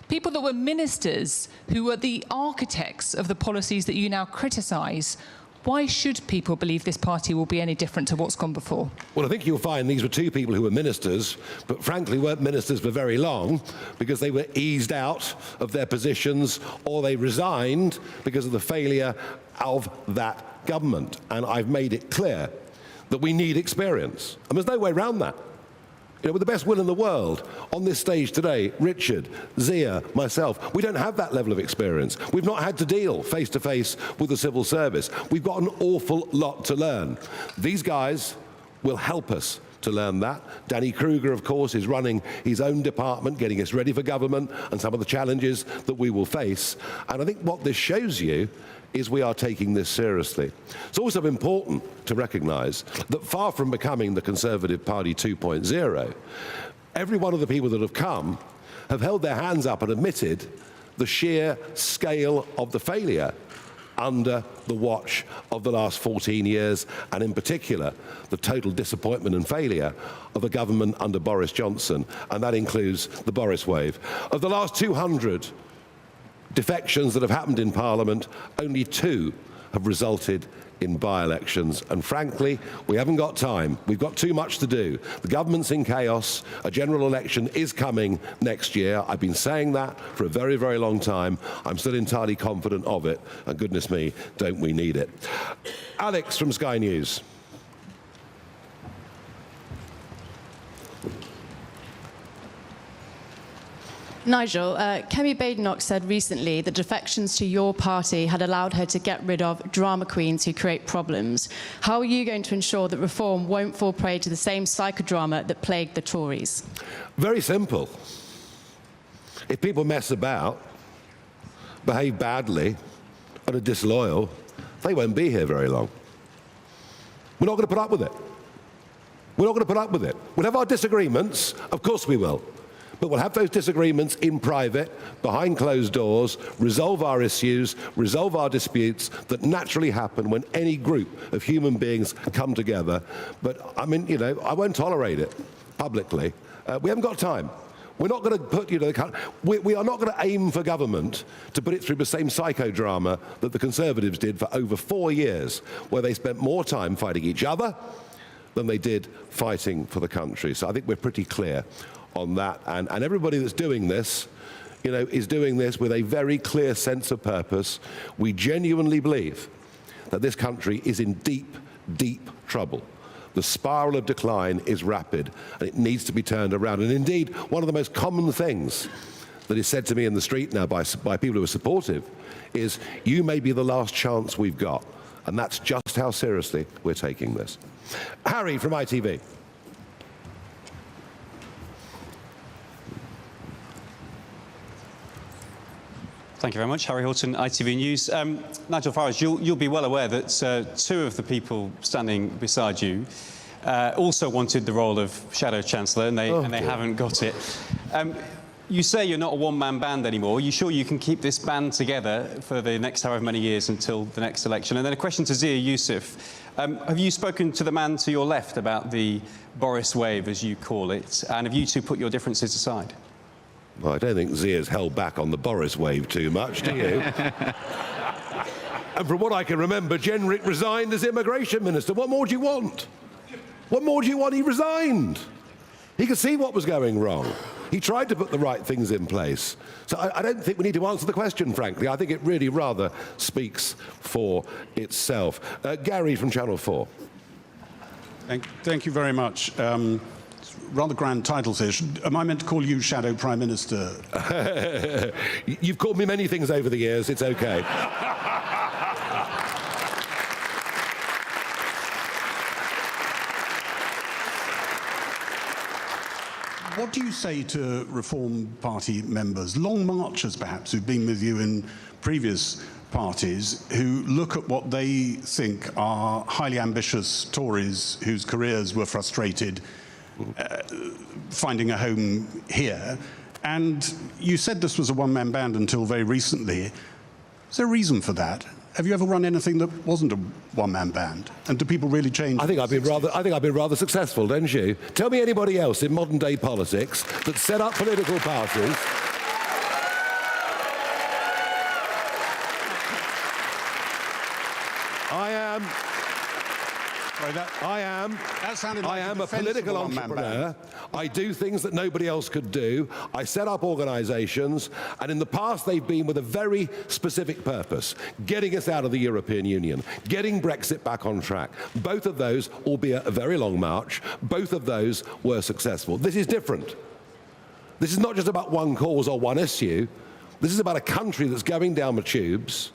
People that were ministers who were the architects of the policies that you now criticise. Why should people believe this party will be any different to what's gone before? Well, I think you'll find these were 2 people who were ministers, but frankly weren't ministers for very long because they were eased out of their positions or they resigned because of the failure of that government. And I've made it clear that we need experience. And there's no way around that. You know, with the best will in the world, on this stage today, Richard, Zia, myself, we don't have that level of experience. We've not had to deal face-to-face with the civil service. We've got an awful lot to learn. These guys will help us to learn that. Danny Kruger, of course, is running his own department, getting us ready for government and some of the challenges that we will face. And I think what this shows you is we are taking this seriously. It's also important to recognise that far from becoming the Conservative Party 2.0, every one of the people that have come have held their hands up and admitted the sheer scale of the failure under the watch of the last 14 years, and in particular, the total disappointment and failure of a government under Boris Johnson, and that includes the Boris wave. Of the last 200 defections that have happened in Parliament, only 2 have resulted in by-elections. And frankly, we haven't got time. We've got too much to do. The government's in chaos. A general election is coming next year. I've been saying that for a very, very long time. I'm still entirely confident of it. And goodness me, don't we need it. Alex from Sky News. Nigel, Kemi Badenoch said recently that defections to your party had allowed her to get rid of drama queens who create problems. How are you going to ensure that Reform won't fall prey to the same psychodrama that plagued the Tories? Very simple. If people mess about, behave badly, and are disloyal, they won't be here very long. We're not going to put up with it. We're not going to put up with it. We'll have our disagreements, of course we will. But we'll have those disagreements in private, behind closed doors, resolve our issues, resolve our disputes that naturally happen when any group of human beings come together. But, I mean, you know, I won't tolerate it publicly. We haven't got time. We're not going to put, you know, we are not going to aim for government to put it through the same psychodrama that the Conservatives did for over 4 years, where they spent more time fighting each other than they did fighting for the country. So I think we're pretty clear on that. And everybody that's doing this, you know, is doing this with a very clear sense of purpose. We genuinely believe that this country is in deep, deep trouble. The spiral of decline is rapid, and it needs to be turned around. And indeed, one of the most common things that is said to me in the street now by people who are supportive is, you may be the last chance we've got. And that's just how seriously we're taking this. Harry from ITV. Thank you very much. Harry Horton, ITV News. Nigel Farage, you'll be well aware that two of the people standing beside you also wanted the role of Shadow Chancellor, and they haven't got it. You say you're not a one-man band anymore. Are you sure you can keep this band together for the next however many years until the next election? And then a question to Zia Youssef. Have you spoken to the man to your left about the Boris wave, as you call it? And have you two put your differences aside? Well, I don't think Zia's held back on the Boris wave too much, do you? And from what I can remember, Jenrick resigned as immigration minister. What more do you want? What more do you want? He resigned. He could see what was going wrong. He tried to put the right things in place. So I don't think we need to answer the question, frankly. I think it really rather speaks for itself. Gary from Channel 4. Thank you very much. Rather grand titles here. Am I meant to call you Shadow Prime Minister? You've called me many things over the years. It's okay. What do you say to Reform Party members, long marchers perhaps, who've been with you in previous parties, who look at what they think are highly ambitious Tories whose careers were frustrated finding a home here? And you said this was a one-man band until very recently. Is there a reason for that? Have you ever run anything that wasn't a one-man band? And do people really change? I think I've been rather successful, don't you? Tell me anybody else in modern-day politics that set up political parties. I am a political entrepreneur. I do things that nobody else could do. I set up organisations, and in the past they've been with a very specific purpose: getting us out of the European Union, getting Brexit back on track. Both of those, albeit a very long march, both of those were successful. This is different. This is not just about one cause or one issue. This is about a country that's going down the tubes,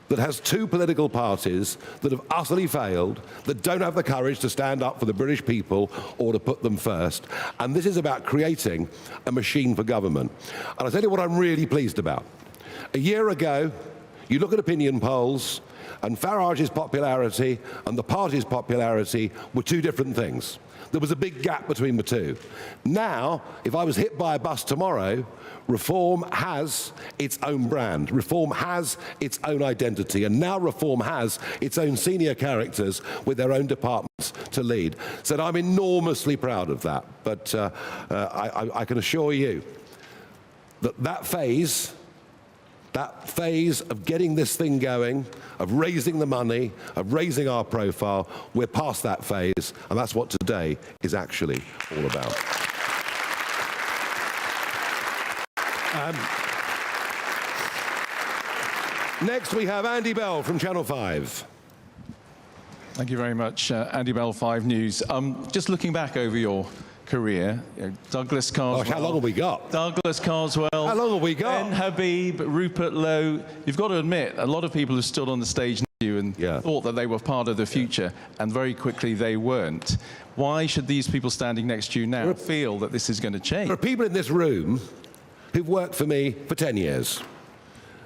that has two political parties that have utterly failed, that don't have the courage to stand up for the British people or to put them first. And this is about creating a machine for government. And I'll tell you what I'm really pleased about. A year ago, you look at opinion polls, and Farage's popularity and the party's popularity were two different things. There was a big gap between the two. Now, if I was hit by a bus tomorrow, Reform has its own brand. Reform has its own identity. And now Reform has its own senior characters with their own departments to lead. So I'm enormously proud of that. But I can assure you that that phase of getting this thing going, of raising the money, of raising our profile, we're past that phase, and that's what today is actually all about. Next we have Andy Bell from Channel 5. Thank you very much, Andy Bell, 5 News. Just looking back over your career, Douglas Carswell. Gosh, how long have we got? Douglas Carswell. How long have we got? Ben Habib, Rupert Lowe. You've got to admit, a lot of people have stood on the stage next to you and thought that they were part of the future, and very quickly they weren't. Why should these people standing next to you now feel that this is going to change? There are people in this room who've worked for me for 10 years.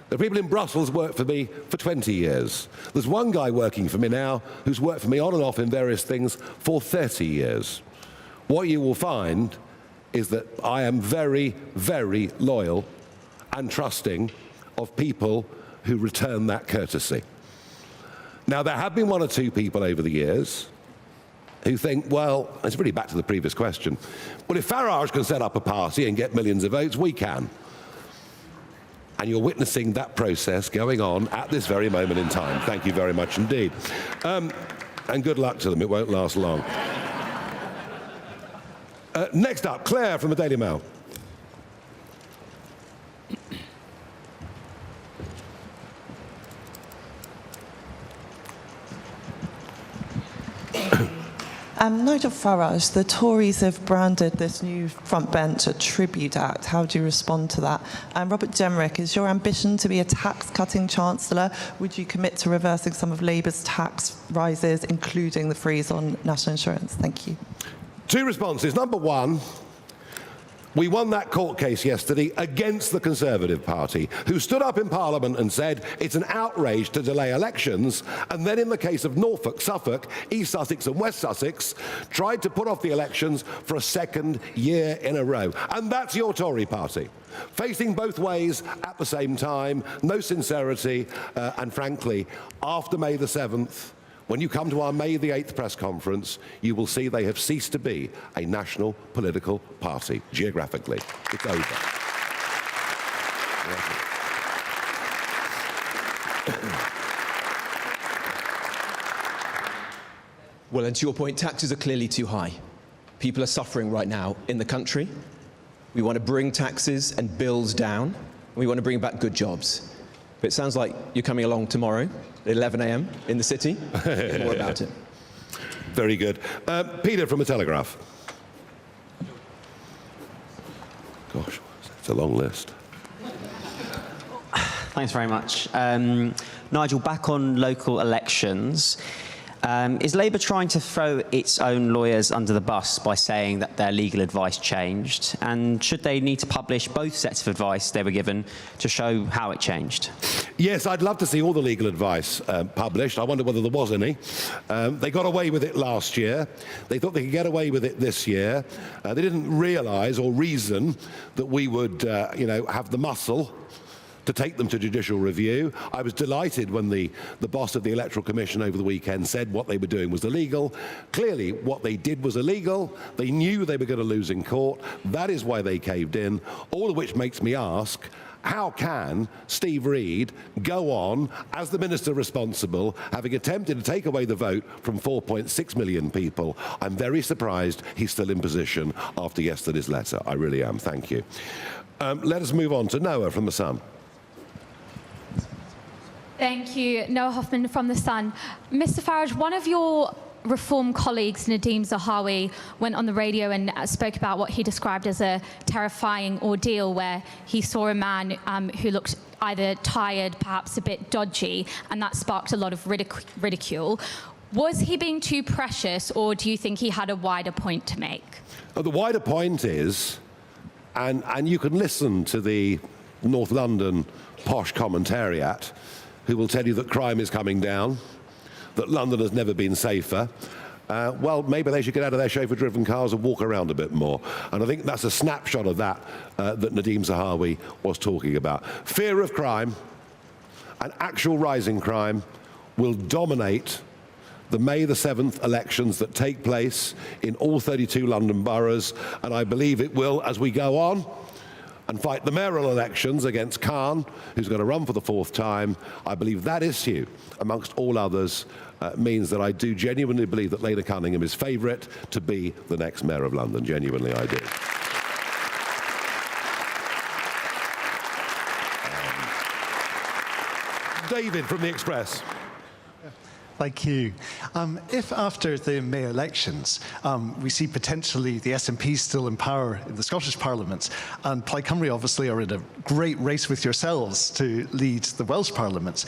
There are people in Brussels who worked for me for 20 years. There's one guy working for me now who's worked for me on and off in various things for 30 years. What you will find is that I am very, very loyal and trusting of people who return that courtesy. Now, there have been one or two people over the years who think, well, it's really back to the previous question, well, if Farage can set up a party and get millions of votes, we can. And you're witnessing that process going on at this very moment in time. Thank you very much indeed. And good luck to them. It won't last long. Next up, Claire from the Daily Mail. Nigel Farage, the Tories have branded this new front bench a tribute act. How do you respond to that? And Robert Jenrick, is your ambition to be a tax-cutting Chancellor? Would you commit to reversing some of Labour's tax rises, including the freeze on national insurance? Thank you. 2 responses. Number 1, we won that court case yesterday against the Conservative Party, who stood up in Parliament and said it's an outrage to delay elections, and then in the case of Norfolk, Suffolk, East Sussex and West Sussex, tried to put off the elections for a 2nd year in a row. And that's your Tory party. Facing both ways at the same time, no sincerity, and frankly, after May the 7th, when you come to our May the 8th press conference, you will see they have ceased to be a national political party, geographically. It's over. Well, and to your point, taxes are clearly too high. People are suffering right now in the country. We want to bring taxes and bills down, and we want to bring back good jobs. But it sounds like you're coming along tomorrow at 11 a.m. in the city. Hear more about it. Very good. Peter from The Telegraph. Gosh, it's a long list. Thanks very much. Nigel, back on local elections. Is Labour trying to throw its own lawyers under the bus by saying that their legal advice changed? And should they need to publish both sets of advice they were given to show how it changed? Yes, I'd love to see all the legal advice published. I wonder whether there was any. They got away with it last year. They thought they could get away with it this year. They didn't realise or reason that we would, have the muscle to take them to judicial review. I was delighted when the boss of the Electoral Commission over the weekend said what they were doing was illegal. Clearly, what they did was illegal. They knew they were going to lose in court. That is why they caved in, all of which makes me ask, how can Steve Reed go on as the minister responsible, having attempted to take away the vote from 4.6 million people? I'm very surprised he's still in position after yesterday's letter. I really am. Thank you. Let us move on to Noah from The Sun. Thank you. Noah Hoffman from The Sun. Mr. Farage, one of your Reform colleagues, Nadhim Zahawi, went on the radio and spoke about what he described as a terrifying ordeal where he saw a man who looked either tired, perhaps a bit dodgy, and that sparked a lot of ridicule. Was he being too precious, or do you think he had a wider point to make? The wider point is, and you can listen to the North London posh commentariat, who will tell you that crime is coming down, that London has never been safer. Well, maybe they should get out of their chauffeur-driven cars and walk around a bit more. And I think that's a snapshot of that that Nadhim Zahawi was talking about. Fear of crime and actual rising crime will dominate the May the 7th elections that take place in all 32 London boroughs, and I believe it will as we go on and fight the mayoral elections against Khan, who's going to run for the 4th time. I believe that issue, amongst all others, means that I do genuinely believe that Lena Cunningham is favourite to be the next mayor of London. Genuinely, I do. David from The Express. Thank you. If after the May elections we see potentially the SNP still in power in the Scottish Parliament, and Plaid Cymru obviously are in a great race with yourselves to lead the Welsh Parliament,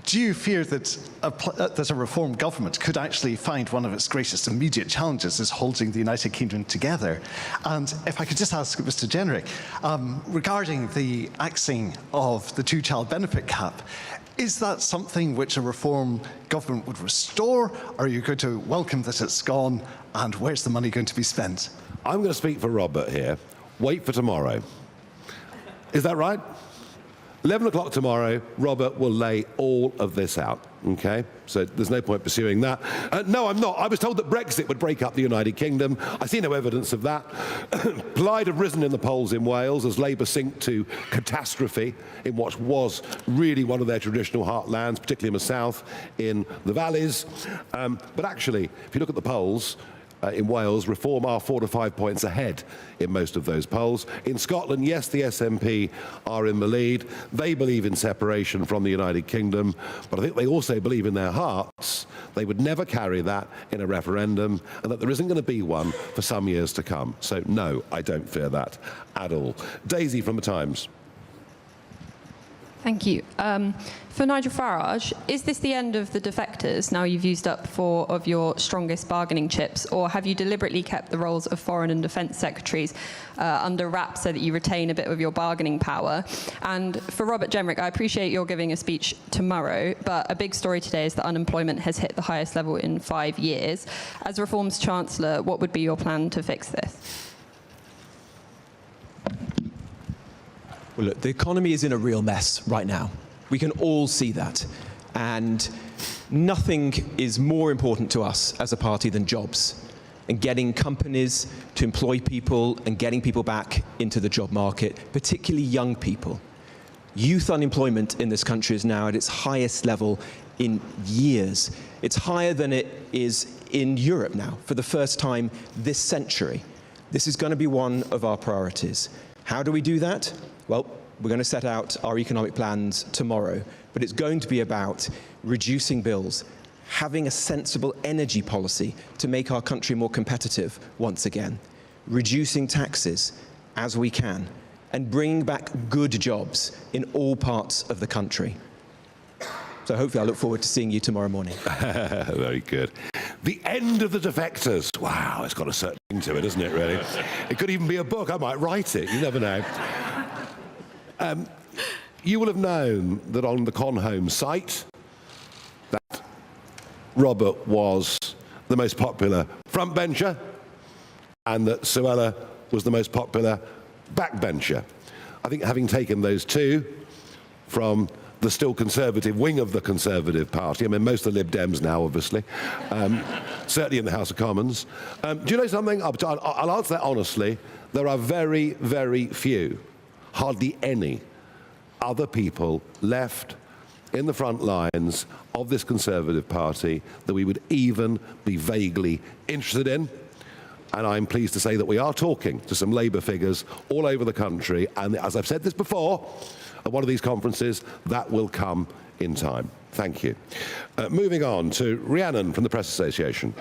do you fear that a reform government could actually find one of its greatest immediate challenges is holding the United Kingdom together? And if I could just ask Mr. Jenrick, regarding the axing of the two-child benefit cap, is that something which a reform government would restore, or are you going to welcome that it's gone, and where's the money going to be spent? I'm going to speak for Robert here. Wait for tomorrow. Is that right? 11 o'clock tomorrow, Robert will lay all of this out, okay? So there's no point pursuing that. No, I'm not. I was told that Brexit would break up the United Kingdom. I see no evidence of that. Plaid have risen in the polls in Wales as Labour sink to catastrophe in what was really one of their traditional heartlands, particularly in the south, in the valleys. But actually, if you look at the polls, in Wales, Reform are 4 to 5 points ahead in most of those polls. In Scotland, yes, the SNP are in the lead. They believe in separation from the United Kingdom, but I think they also believe in their hearts they would never carry that in a referendum, and that there isn't going to be one for some years to come. So no, I don't fear that at all. Daisy from The Times. Thank you. For Nigel Farage, is this the end of the defectors now you've used up 4 of your strongest bargaining chips, or have you deliberately kept the roles of Foreign and Defence Secretaries under wraps so that you retain a bit of your bargaining power? And for Robert Jenrick, I appreciate you're giving a speech tomorrow, but a big story today is that unemployment has hit the highest level in 5 years. As Reform's Chancellor, what would be your plan to fix this? Well, look, the economy is in a real mess right now. We can all see that. And nothing is more important to us as a party than jobs and getting companies to employ people and getting people back into the job market, particularly young people. Youth unemployment in this country is now at its highest level in years. It's higher than it is in Europe now for the first time this century. This is going to be one of our priorities. How do we do that? Well, we're going to set out our economic plans tomorrow, but it's going to be about reducing bills, having a sensible energy policy to make our country more competitive once again, reducing taxes as we can, and bringing back good jobs in all parts of the country. So hopefully I look forward to seeing you tomorrow morning. Very good. The end of the defectors. Wow, it's got a certain thing to it, isn't it, really? It could even be a book. I might write it. You never know. You will have known that on the Conhome site that Robert was the most popular frontbencher and that Suella was the most popular backbencher. I think having taken those two from the still Conservative wing of the Conservative Party, I mean, most of the Lib Dems now, obviously, certainly in the House of Commons. Do you know something? I'll answer that honestly. There are very, very few, hardly any, other people left in the front lines of this Conservative Party that we would even be vaguely interested in. And I'm pleased to say that we are talking to some Labour figures all over the country. And as I've said this before, at one of these conferences, that will come in time. Thank you. Moving on to Rhiannon from the Press Association.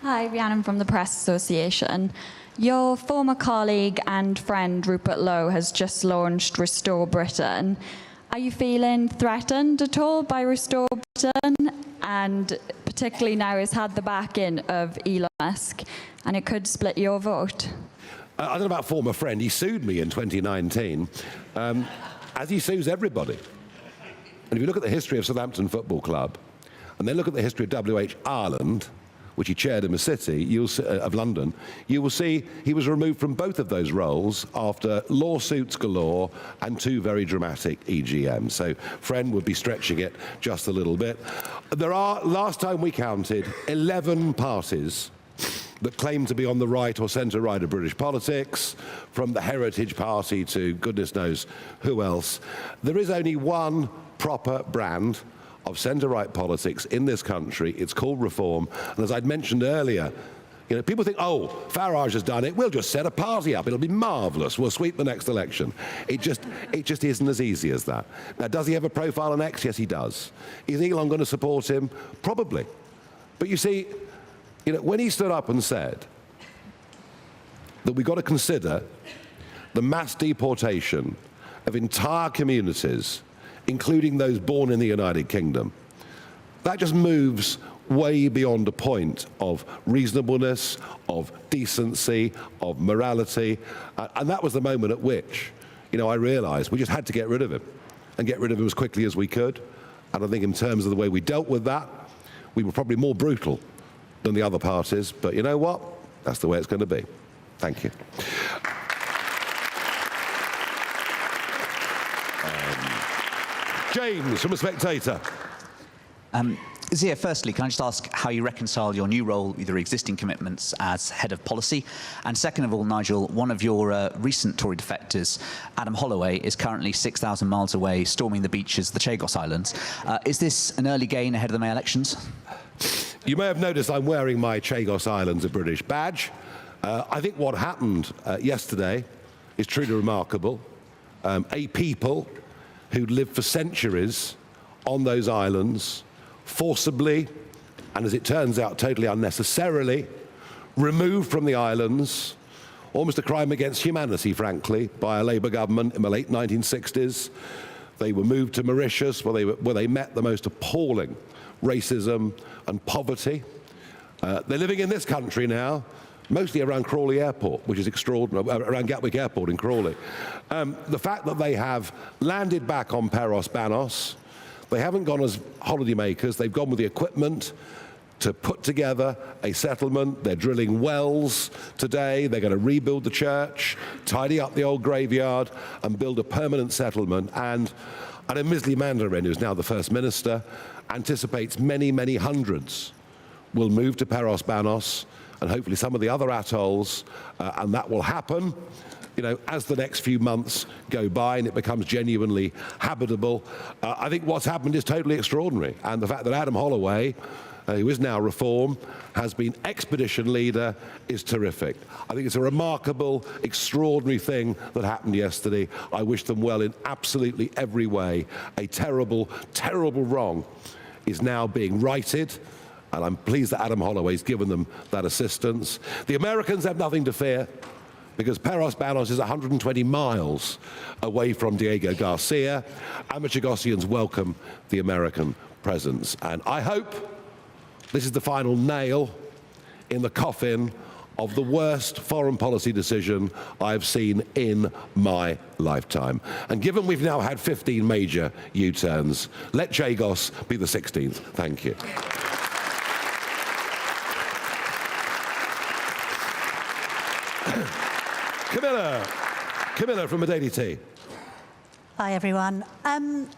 Hi, Rhiannon from the Press Association. Your former colleague and friend Rupert Lowe has just launched Restore Britain. Are you feeling threatened at all by Restore Britain? And particularly now it's had the backing of Elon Musk, and it could split your vote. I don't know about former friend. He sued me in 2019, as he sues everybody. And if you look at the history of Southampton Football Club, and then look at the history of WH Ireland, which he chaired in the city of London, you will see he was removed from both of those roles after lawsuits galore and 2 very dramatic EGMs. So friend would be stretching it just a little bit. There are, last time we counted, 11 parties that claim to be on the right or centre-right of British politics, from the Heritage Party to goodness knows who else. There is only one proper brand of centre-right politics in this country. It's called Reform. And as I'd mentioned earlier, you know, people think, oh, Farage has done it. We'll just set a party up. It'll be marvellous. We'll sweep the next election. It just isn't as easy as that. Now, does he have a profile on X? Yes, he does. Is Elon going to support him? Probably. But you see, you know, when he stood up and said that we've got to consider the mass deportation of entire communities, including those born in the United Kingdom, that just moves way beyond a point of reasonableness, of decency, of morality. And that was the moment at which, you know, I realised we just had to get rid of him, and get rid of him as quickly as we could. And I think in terms of the way we dealt with that, we were probably more brutal than the other parties. But you know what? That's the way it's going to be. Thank you. James from The Spectator. Zia, firstly, can I just ask how you reconcile your new role with your existing commitments as head of policy? And second of all, Nigel, one of your recent Tory defectors, Adam Holloway, is currently 6,000 miles away storming the beaches of the Chagos Islands. Is this an early gain ahead of the May elections? You may have noticed I'm wearing my Chagos Islands, a British badge. I think what happened yesterday is truly remarkable. A people who'd lived for centuries on those islands, forcibly, and as it turns out, totally unnecessarily, removed from the islands, almost a crime against humanity, frankly, by a Labour government in the late 1960s. They were moved to Mauritius, where they met the most appalling racism and poverty. They're living in this country now, mostly around Crawley Airport, which is extraordinary, around Gatwick Airport in Crawley. The fact that they have landed back on Paros Banos, they haven't gone as holidaymakers, they've gone with the equipment to put together a settlement. They're drilling wells today. They're going to rebuild the church, tidy up the old graveyard, and build a permanent settlement. And Misley Mandarin, who's now the First Minister, anticipates many, many hundreds will move to Paros Banos and hopefully some of the other atolls, and that will happen, you know, as the next few months go by and it becomes genuinely habitable. I think what's happened is totally extraordinary, and the fact that Adam Holloway, who is now Reform, has been expedition leader, is terrific. I think it's a remarkable, extraordinary thing that happened yesterday. I wish them well in absolutely every way. A terrible, terrible wrong is now being righted, and I'm pleased that Adam Holloway's given them that assistance. The Americans have nothing to fear, because Paros Banos is 120 miles away from Diego Garcia, and the Chagosians welcome the American presence. And I hope this is the final nail in the coffin of the worst foreign policy decision I've seen in my lifetime. And given we've now had 15 major U-turns, let Chagos be the 16th. Thank you. Camilla from the Daily Tea. Hi, everyone.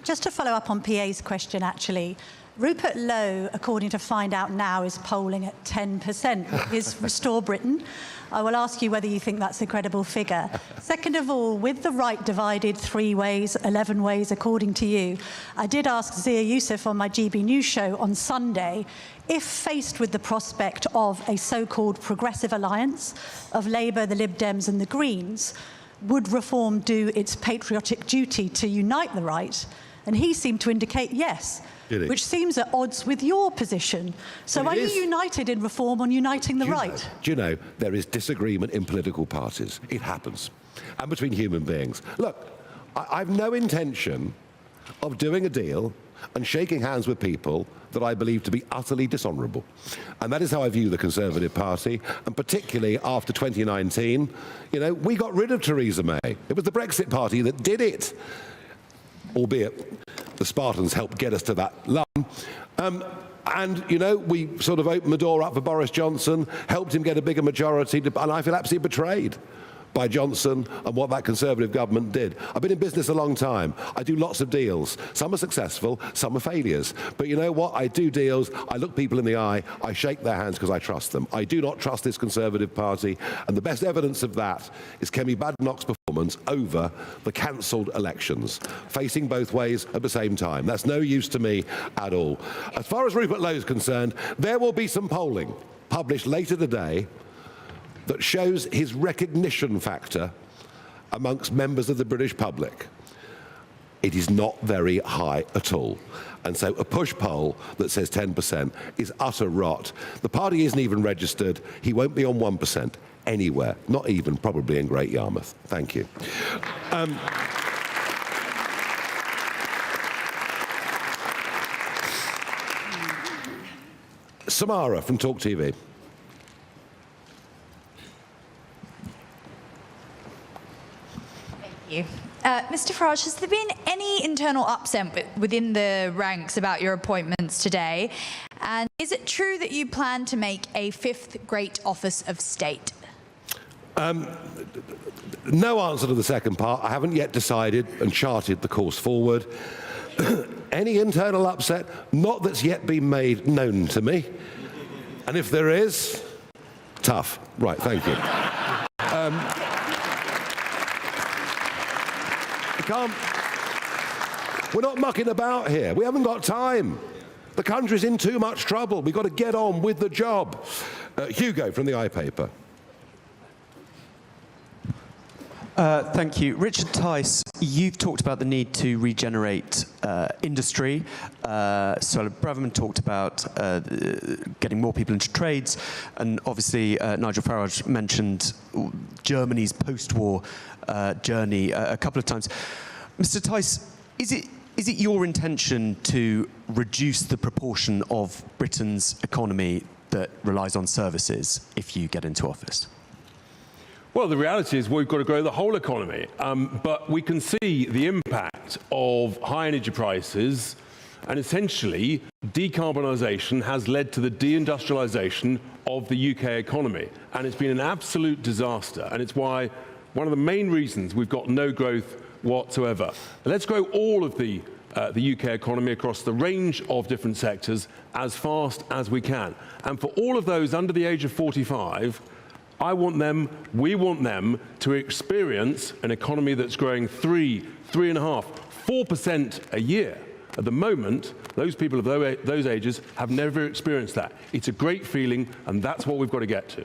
Just to follow up on PA's question, actually, Rupert Lowe, according to Find Out Now, is polling at 10% with his Restore Britain. I will ask you whether you think that's a credible figure. Second of all, with the right divided 3 ways, 11 ways, according to you, I did ask Zia Youssef on my GBNews show on Sunday if faced with the prospect of a so-called progressive alliance of Labour, the Lib Dems and the Greens, would Reform do its patriotic duty to unite the right? And he seemed to indicate yes, which seems at odds with your position. So are you united in Reform on uniting the right? Do you know, there is disagreement in political parties. It happens. And between human beings. Look, I've no intention of doing a deal and shaking hands with people that I believe to be utterly dishonourable. And that is how I view the Conservative Party, and particularly after 2019. You know, we got rid of Theresa May. It was the Brexit Party that did it, albeit the Spartans helped get us to that line. And, you know, we sort of opened the door up for Boris Johnson, helped him get a bigger majority, and I feel absolutely betrayed by Johnson and what that Conservative government did. I've been in business a long time. I do lots of deals. Some are successful, some are failures. But you know what? I do deals, I look people in the eye, I shake their hands because I trust them. I do not trust this Conservative Party, and the best evidence of that is Kemi Badenoch's performance over the cancelled elections, facing both ways at the same time. That's no use to me at all. As far as Rupert Lowe is concerned, there will be some polling published later today that shows his recognition factor amongst members of the British public. It is not very high at all. And so a push poll that says 10% is utter rot. The party isn't even registered. He won't be on 1% anywhere, not even probably in Great Yarmouth. Thank you. Samara from Talk TV. Mr Farage, has there been any internal upset within the ranks about your appointments today? And is it true that you plan to make a 5th great office of state? No answer to the second part. I haven't yet decided and charted the course forward. Any internal upset? Not that's yet been made known to me. And if there is, tough. Right, thank you. We're not mucking about here. We haven't got time. The country's in too much trouble. We've got to get on with the job. Hugo from the iPaper. Thank you. Richard Tice, you've talked about the need to regenerate industry. Suella Braverman talked about getting more people into trades. And obviously, Nigel Farage mentioned Germany's post-war journey a couple of times. Mr. Tice, is it your intention to reduce the proportion of Britain's economy that relies on services if you get into office? Well, the reality is we've got to grow the whole economy, but we can see the impact of high energy prices, and essentially decarbonisation has led to the deindustrialisation of the UK economy, and it's been an absolute disaster, and it's why one of the main reasons we've got no growth whatsoever. Let's grow all of the UK economy across the range of different sectors as fast as we can, and for all of those under the age of 45, we want them to experience an economy that's growing 3.5%, 4% a year. At the moment, those people of those ages have never experienced that. It's a great feeling, and that's what we've got to get to.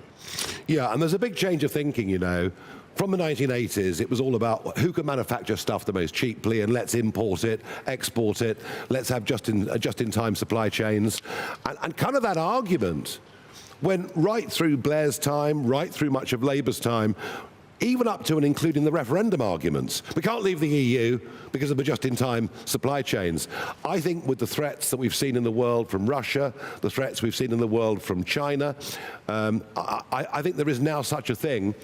Yeah, and there's a big change of thinking, you know. From the 1980s, it was all about who can manufacture stuff the most cheaply, and let's import it, export it, let's have just-in-time supply chains. And kind of that argument went right through Blair's time, right through much of Labour's time, even up to and including the referendum arguments. We can't leave the EU because of the just-in-time supply chains. I think with the threats that we've seen in the world from Russia, the threats we've seen in the world from China, I think there is now such a thing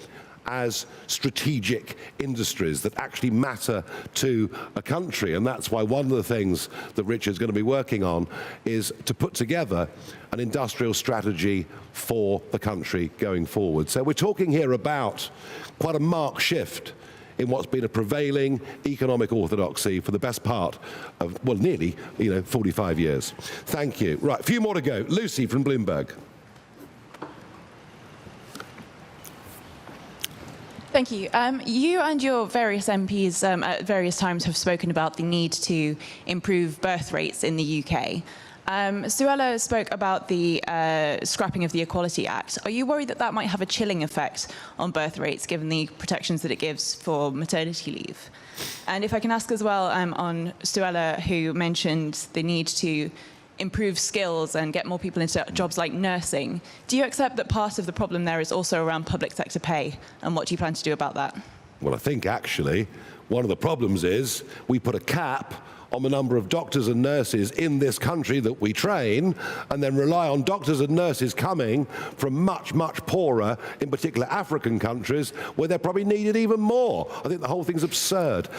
as strategic industries that actually matter to a country. And that's why one of the things that Richard's going to be working on is to put together an industrial strategy for the country going forward. So we're talking here about quite a marked shift in what's been a prevailing economic orthodoxy for the best part of, well, nearly, 45 years. Thank you. Right, a few more to go. Lucy from Bloomberg. Thank you. You and your various MPs at various times have spoken about the need to improve birth rates in the UK. Suella spoke about the scrapping of the Equalities Act. Are you worried that that might have a chilling effect on birth rates, given the protections that it gives for maternity leave? And if I can ask as well on Suella, who mentioned the need to improve skills and get more people into jobs like nursing. Do you accept that part of the problem there is also around public sector pay? And what do you plan to do about that? Well, I think actually one of the problems is we put a cap on the number of doctors and nurses in this country that we train, and then rely on doctors and nurses coming from much, much poorer, in particular African countries, where they're probably needed even more. I think the whole thing's absurd.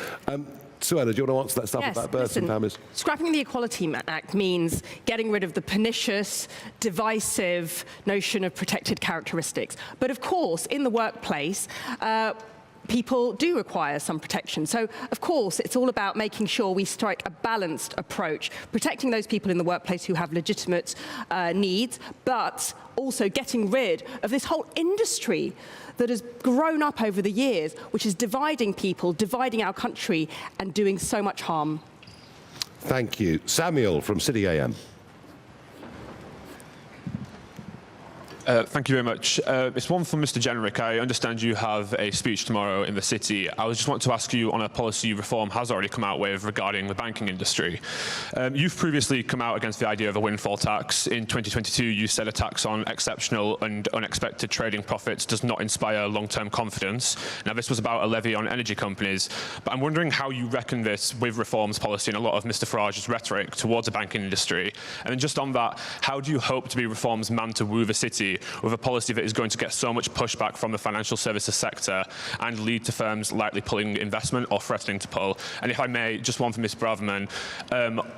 Suella, do you want to answer that stuff about births and families? Scrapping the Equalities Act means getting rid of the pernicious, divisive notion of protected characteristics. But of course, in the workplace, people do require some protection. So, of course, it's all about making sure we strike a balanced approach, protecting those people in the workplace who have legitimate needs, but also getting rid of this whole industry that has grown up over the years, which is dividing people, dividing our country, and doing so much harm. Thank you. Samuel from City AM. Thank you very much. It's one from Mr. Jenrick. I understand you have a speech tomorrow in the City. I just want to ask you on a policy reform has already come out with regarding the banking industry. You've previously come out against the idea of a windfall tax. In 2022, you said a tax on exceptional and unexpected trading profits does not inspire long-term confidence. Now, this was about a levy on energy companies, but I'm wondering how you reckon this with reforms policy and a lot of Mr. Farage's rhetoric towards the banking industry. And then just on that, how do you hope to be reforms man to woo the City with a policy that is going to get so much pushback from the financial services sector and lead to firms likely pulling investment or threatening to pull? And if I may, just one for Ms. Braverman,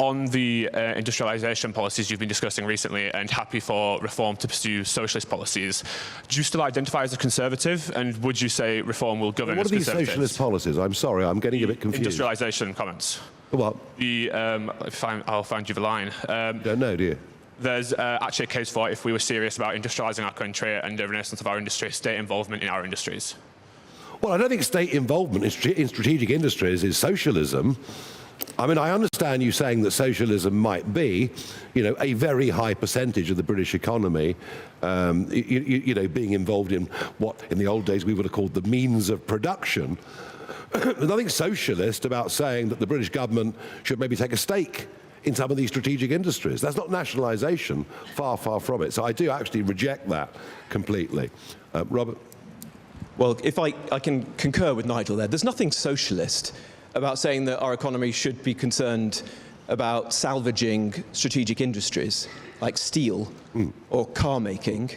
on the industrialisation policies you've been discussing recently and happy for reform to pursue socialist policies, do you still identify as a conservative, and would you say reform will govern as conservatives? What are these socialist policies? I'm sorry, I'm getting a bit confused. Industrialisation comments. What? I'll find you the line. Don't know, do you? There's actually a case for, if we were serious about industrialising our country and the renaissance of our industry, state involvement in our industries. Well, I don't think state involvement in strategic industries is socialism. I mean, I understand you saying that socialism might be, a very high percentage of the British economy, being involved in what in the old days we would have called the means of production. There's nothing socialist about saying that the British government should maybe take a stake in some of these strategic industries. That's not nationalisation, far, far from it. So I do actually reject that completely. Robert? Well, if I can concur with Nigel there, there's nothing socialist about saying that our economy should be concerned about salvaging strategic industries like steel or car making.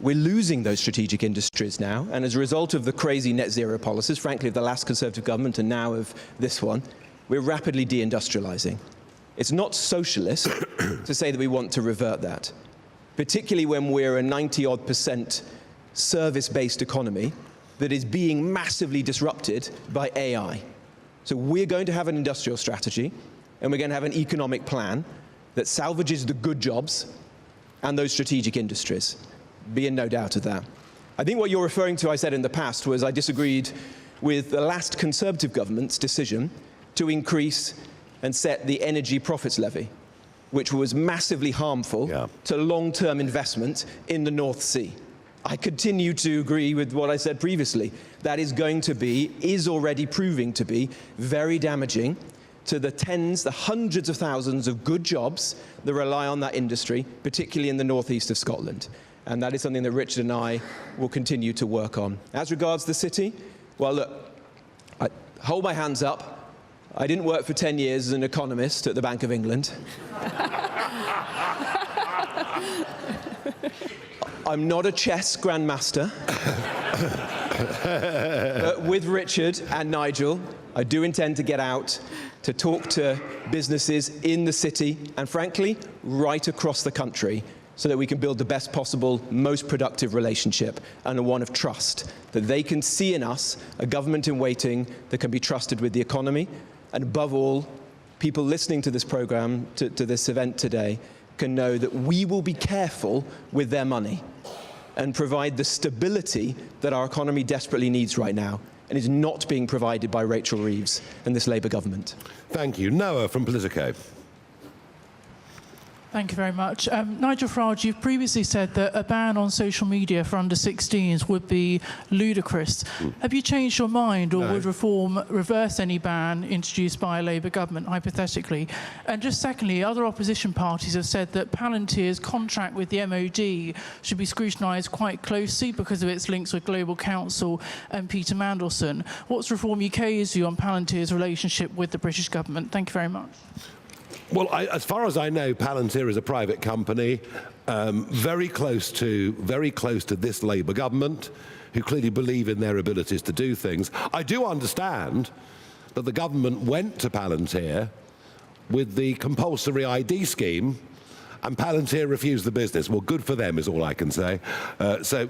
We're losing those strategic industries now, and as a result of the crazy net zero policies, frankly, of the last Conservative government and now of this one, we're rapidly deindustrialising. It's not socialist to say that we want to revert that, particularly when we're a 90-odd% service-based economy that is being massively disrupted by AI. So we're going to have an industrial strategy, and we're going to have an economic plan that salvages the good jobs and those strategic industries. Be in no doubt of that. I think what you're referring to, I said in the past, was I disagreed with the last Conservative government's decision to increase and set the energy profits levy, which was massively harmful to long-term investment in the North Sea. I continue to agree with what I said previously. That is already proving to be very damaging to the tens, the hundreds of thousands of good jobs that rely on that industry, particularly in the northeast of Scotland. And that is something that Richard and I will continue to work on. As regards the city, well, look, I hold my hands up. I didn't work for 10 years as an economist at the Bank of England. I'm not a chess grandmaster. But with Richard and Nigel, I do intend to get out to talk to businesses in the city and, frankly, right across the country, so that we can build the best possible, most productive relationship, and one of trust, that they can see in us a government in waiting that can be trusted with the economy. And above all, people listening to this programme, to this event today, can know that we will be careful with their money and provide the stability that our economy desperately needs right now, and is not being provided by Rachel Reeves and this Labour government. Thank you. Noah from Politico. Thank you very much. Nigel Farage, you've previously said that a ban on social media for under 16s would be ludicrous. Have you changed your mind, or would reform reverse any ban introduced by a Labour government, hypothetically? And just secondly, other opposition parties have said that Palantir's contract with the MOD should be scrutinised quite closely because of its links with Global Counsel and Peter Mandelson. What's Reform UK's view on Palantir's relationship with the British government? Thank you very much. Well, as far as I know, Palantir is a private company, very close to this Labour government, who clearly believe in their abilities to do things. I do understand that the government went to Palantir with the compulsory ID scheme, and Palantir refused the business. Well, good for them is all I can say. So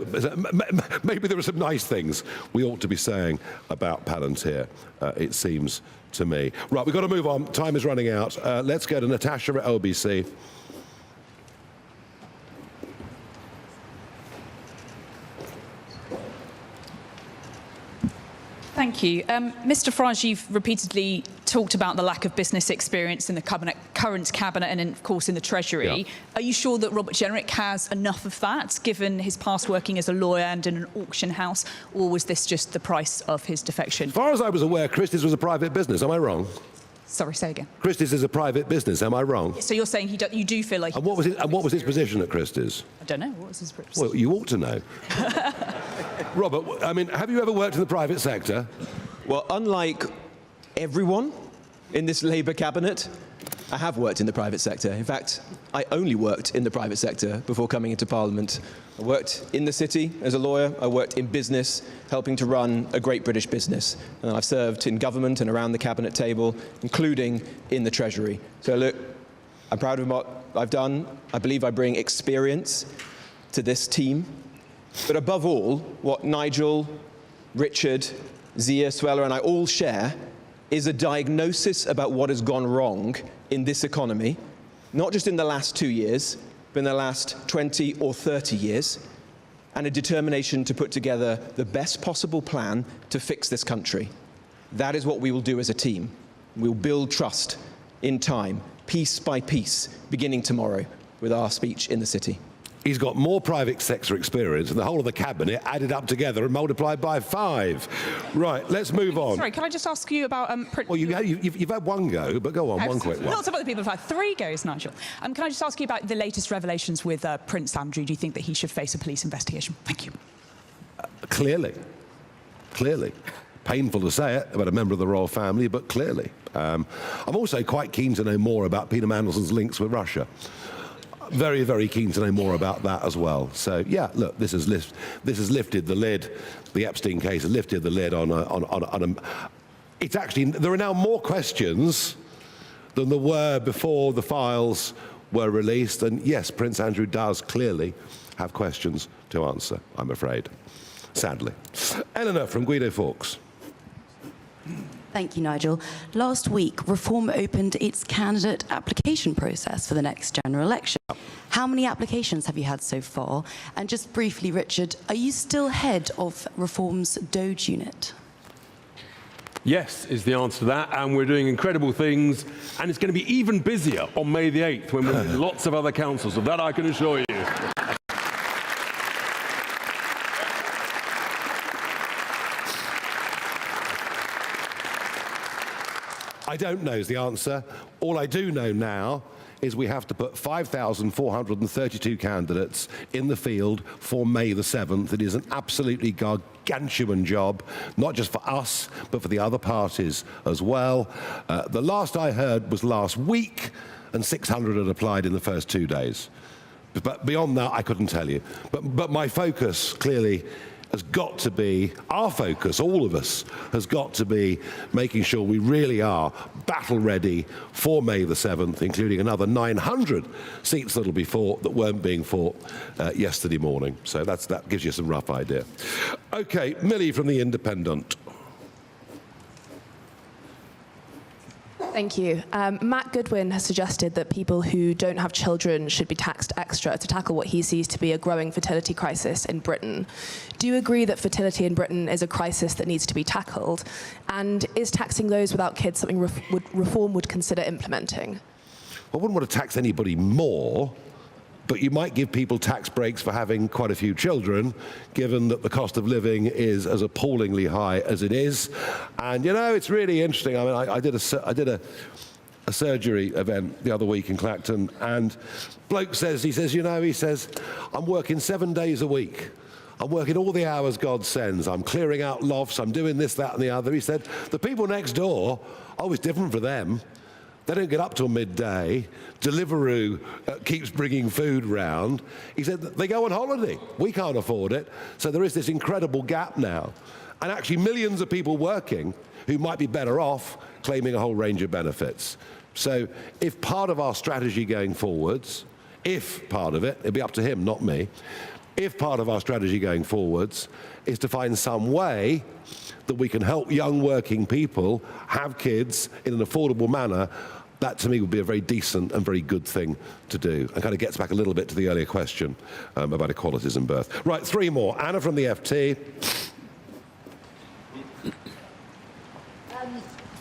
maybe there are some nice things we ought to be saying about Palantir, it seems to me. Right, we've got to move on. Time is running out. Let's go to Natasha at LBC. Thank you. Mr Farage, you've repeatedly talked about the lack of business experience in the current cabinet and, of course, in the Treasury. Yeah. Are you sure that Robert Jenrick has enough of that, given his past working as a lawyer and in an auction house, or was this just the price of his defection? As far as I was aware, Christie's was a private business. Am I wrong? Sorry, say again. Christie's is a private business. Am I wrong? So you're saying you do feel like... And what was his position at Christie's? I don't know. What was his position? Well, you ought to know. Robert, I mean, have you ever worked in the private sector? Well, unlike everyone in this Labour cabinet, I have worked in the private sector. In fact, I only worked in the private sector before coming into Parliament. I worked in the city as a lawyer. I worked in business, helping to run a great British business. And I've served in government and around the cabinet table, including in the Treasury. So look, I'm proud of what I've done. I believe I bring experience to this team. But above all, what Nigel, Richard, Zia, Suella and I all share is a diagnosis about what has gone wrong in this economy, not just in the last 2 years, but in the last 20 or 30 years, and a determination to put together the best possible plan to fix this country. That is what we will do as a team. We'll build trust in time, piece by piece, beginning tomorrow with our speech in the city. He's got more private sector experience than the whole of the cabinet added up together and multiplied by 5. Right, let's move on. Sorry, can I just ask you about... Well, you've had one go, but go on, one quick one. Lots of other people have had 3 goes, Nigel. Can I just ask you about the latest revelations with Prince Andrew? Do you think that he should face a police investigation? Thank you. Clearly. Painful to say it about a member of the royal family, but clearly. I'm also quite keen to know more about Peter Mandelson's links with Russia. Very, very keen to know more about that as well. So, yeah, look, this has lifted the lid. The Epstein case has lifted the lid on a... It's actually... There are now more questions than there were before the files were released. And, yes, Prince Andrew does clearly have questions to answer, I'm afraid. Sadly. Eleanor from Guido Fawkes. Thank you, Nigel. Last week, Reform opened its candidate application process for the next general election. How many applications have you had so far? And just briefly, Richard, are you still head of Reform's Doge unit? Yes, is the answer to that, and we're doing incredible things, and it's going to be even busier on May the 8th when we're in lots of other councils, so that I can assure you. I don't know is the answer. All I do know now is we have to put 5,432 candidates in the field for May the 7th. It is an absolutely gargantuan job, not just for us, but for the other parties as well. The last I heard was last week, and 600 had applied in the first 2 days. But beyond that, I couldn't tell you. But my focus, clearly, has got to be, our focus, all of us, has got to be making sure we really are battle ready for May the 7th, including another 900 seats that'll be fought that weren't being fought yesterday morning. So that gives you some rough idea. Okay, Millie from The Independent. Thank you. Matt Goodwin has suggested that people who don't have children should be taxed extra to tackle what he sees to be a growing fertility crisis in Britain. Do you agree that fertility in Britain is a crisis that needs to be tackled? And is taxing those without kids something Reform would consider implementing? I wouldn't want to tax anybody more, but you might give people tax breaks for having quite a few children, given that the cost of living is as appallingly high as it is. And, you know, it's really interesting. I mean, I did a surgery event the other week in Clacton, and bloke says, he says, I'm working 7 days a week. I'm working all the hours God sends. I'm clearing out lofts. I'm doing this, that, and the other. He said, the people next door, it's different for them. They don't get up till midday. Deliveroo keeps bringing food round. He said they go on holiday. We can't afford it. So there is this incredible gap now. And actually millions of people working who might be better off claiming a whole range of benefits. So if part of our strategy going forwards, if part of it, it'll be up to him, not me, if part of our strategy going forwards is to find some way that we can help young working people have kids in an affordable manner, that to me would be a very decent and very good thing to do, and kind of gets back a little bit to the earlier question about equalities in birth. Right, 3 more. Anna from the FT.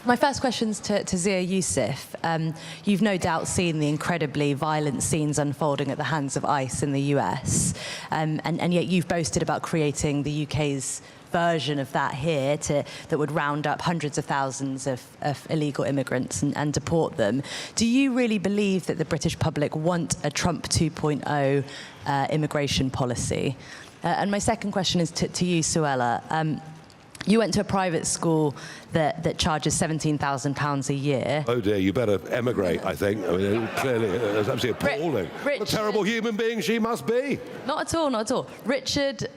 My first question's to Zia Youssef. You've no doubt seen the incredibly violent scenes unfolding at the hands of ICE in the US, and yet you've boasted about creating the UK's version of that here that would round up hundreds of thousands of illegal immigrants and deport them. Do you really believe that the British public want a Trump 2.0 immigration policy? And my second question is to you, Suella. You went to a private school that charges £17,000 a year. Oh dear, you better emigrate, I think. I mean, clearly, it's absolutely appalling. What a terrible human being she must be. Not at all, not at all. Richard,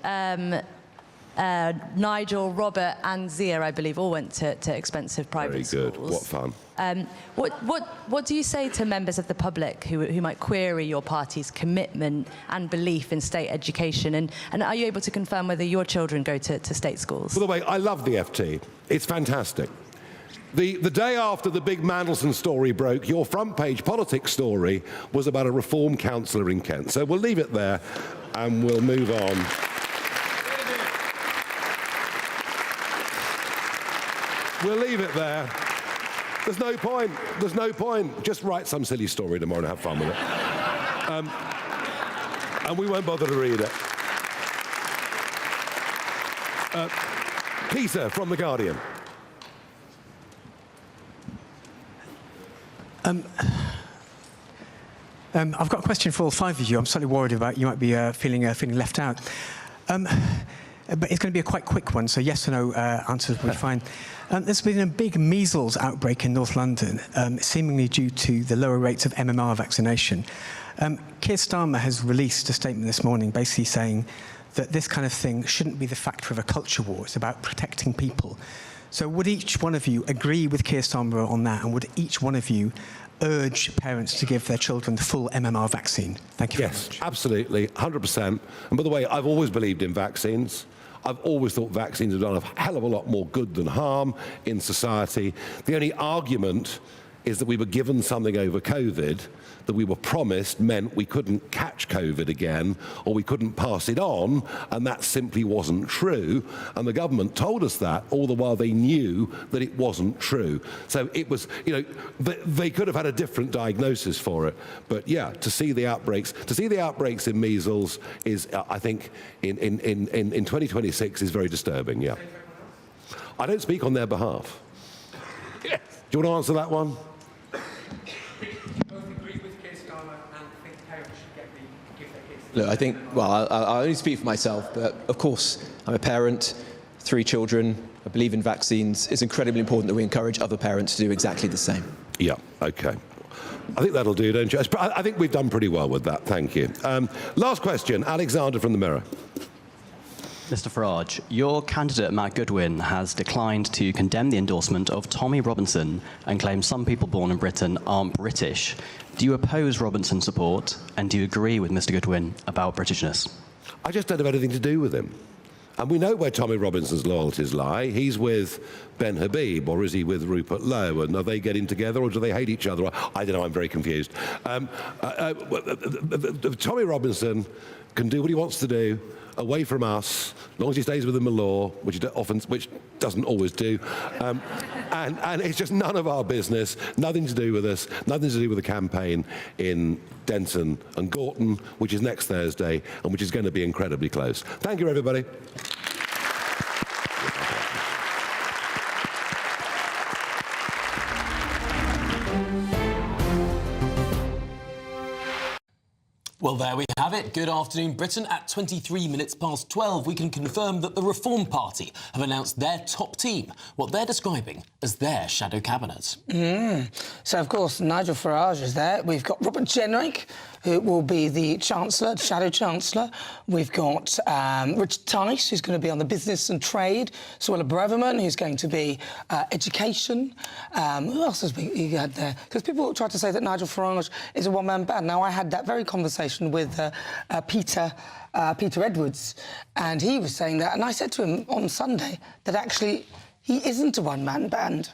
Nigel, Robert and Zia, I believe, all went to expensive private schools. Very good. What fun. What do you say to members of the public who might query your party's commitment and belief in state education? And are you able to confirm whether your children go to state schools? By the way, I love the FT. It's fantastic. The day after the big Mandelson story broke, your front page politics story was about a Reform councillor in Kent. So we'll leave it there and we'll move on. We'll leave it there There's no point. There's no point. Just write some silly story tomorrow and have fun with it. And we won't bother to read it. Peter from The Guardian. I've got a question for all five of you. I'm slightly worried about you might be feeling left out. But it's going to be a quite quick one, so yes or no answers will be fine. There's been a big measles outbreak in North London, seemingly due to the lower rates of MMR vaccination. Keir Starmer has released a statement this morning basically saying that this kind of thing shouldn't be the factor of a culture war. It's about protecting people. So would each one of you agree with Keir Starmer on that, and would each one of you urge parents to give their children the full MMR vaccine? Thank you very much. Yes, absolutely, 100%. And by the way, I've always believed in vaccines. I've always thought vaccines have done a hell of a lot more good than harm in society. The only argument is that we were given something over COVID that we were promised meant we couldn't catch COVID again, or we couldn't pass it on, and that simply wasn't true. And the government told us that, all the while they knew that it wasn't true. So it was, you know, they could have had a different diagnosis for it. But yeah, to see the outbreaks in measles is, I think, in 2026 is very disturbing, yeah. I don't speak on their behalf. Do you want to answer that one? Look, I think, well, I only speak for myself, but of course, I'm a parent, 3 children, I believe in vaccines. It's incredibly important that we encourage other parents to do exactly the same. Yeah, okay. I think that'll do, don't you? I think we've done pretty well with that, thank you. Last question, Alexander from the Mirror. Mr. Farage, your candidate, Matt Goodwin, has declined to condemn the endorsement of Tommy Robinson and claims some people born in Britain aren't British. Do you oppose Robinson's support, and do you agree with Mr. Goodwin about Britishness? I just don't have anything to do with him. And we know where Tommy Robinson's loyalties lie. He's with Ben Habib, or is he with Rupert Lowe? And are they getting together, or do they hate each other? I don't know, I'm very confused. Tommy Robinson can do what he wants to do, away from us, as long as he stays within the law, which doesn't always do, and it's just none of our business, nothing to do with us, nothing to do with the campaign in Denton and Gorton, which is next Thursday, and which is going to be incredibly close. Thank you, everybody. Well, there we have it. Good afternoon, Britain. At 23 minutes past 12, we can confirm that the Reform Party have announced their top team, what they're describing as their shadow cabinet. So, of course, Nigel Farage is there. We've got Robert Jenrick, who will be the Chancellor, shadow Chancellor. We've got Richard Tice, who's going to be on the business and trade. Suella Braverman, who's going to be education. Who else has he had there? Because people try to say that Nigel Farage is a one-man band. Now, I had that very conversation with Peter Edwards, and he was saying that. And I said to him on Sunday that actually he isn't a one-man band.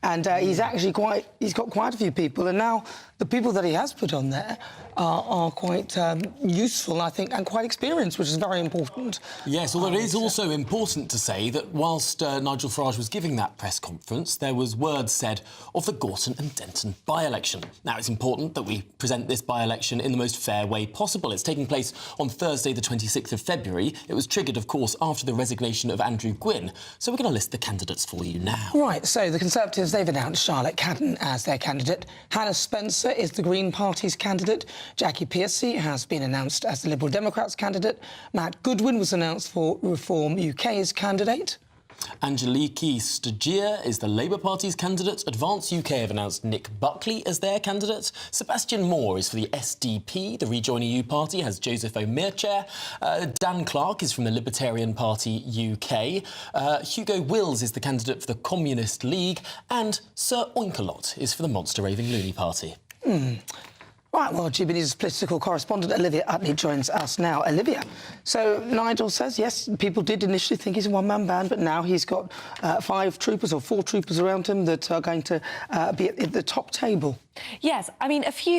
And he's got quite a few people, and now the people that he has put on there are quite useful, I think, and quite experienced, which is very important. Yes, although it is also important to say that whilst Nigel Farage was giving that press conference, there was word said of the Gorton and Denton by-election. Now, it's important that we present this by-election in the most fair way possible. It's taking place on Thursday, the 26th of February. It was triggered, of course, after the resignation of Andrew Gwynn. So we're going to list the candidates for you now. Right, so the Conservatives, they've announced Charlotte Cadden as their candidate. Hannah Spencer is the Green Party's candidate. Jackie Pearcey has been announced as the Liberal Democrats' candidate. Matt Goodwin was announced for Reform UK's candidate. Angeliki Stagier is the Labour Party's candidate. Advance UK have announced Nick Buckley as their candidate. Sebastian Moore is for the SDP. The Rejoin EU Party has Joseph O'Meara. Dan Clark is from the Libertarian Party UK. Hugo Wills is the candidate for the Communist League. And Sir Oinkalot is for the Monster Raving Loony Party. Right, well, GBNews political correspondent Olivia Utley joins us now. Olivia, so Nigel says, yes, people did initially think he's a one-man band, but now he's got 5 troopers or 4 troopers around him that are going to be at the top table. Yes, I mean, a few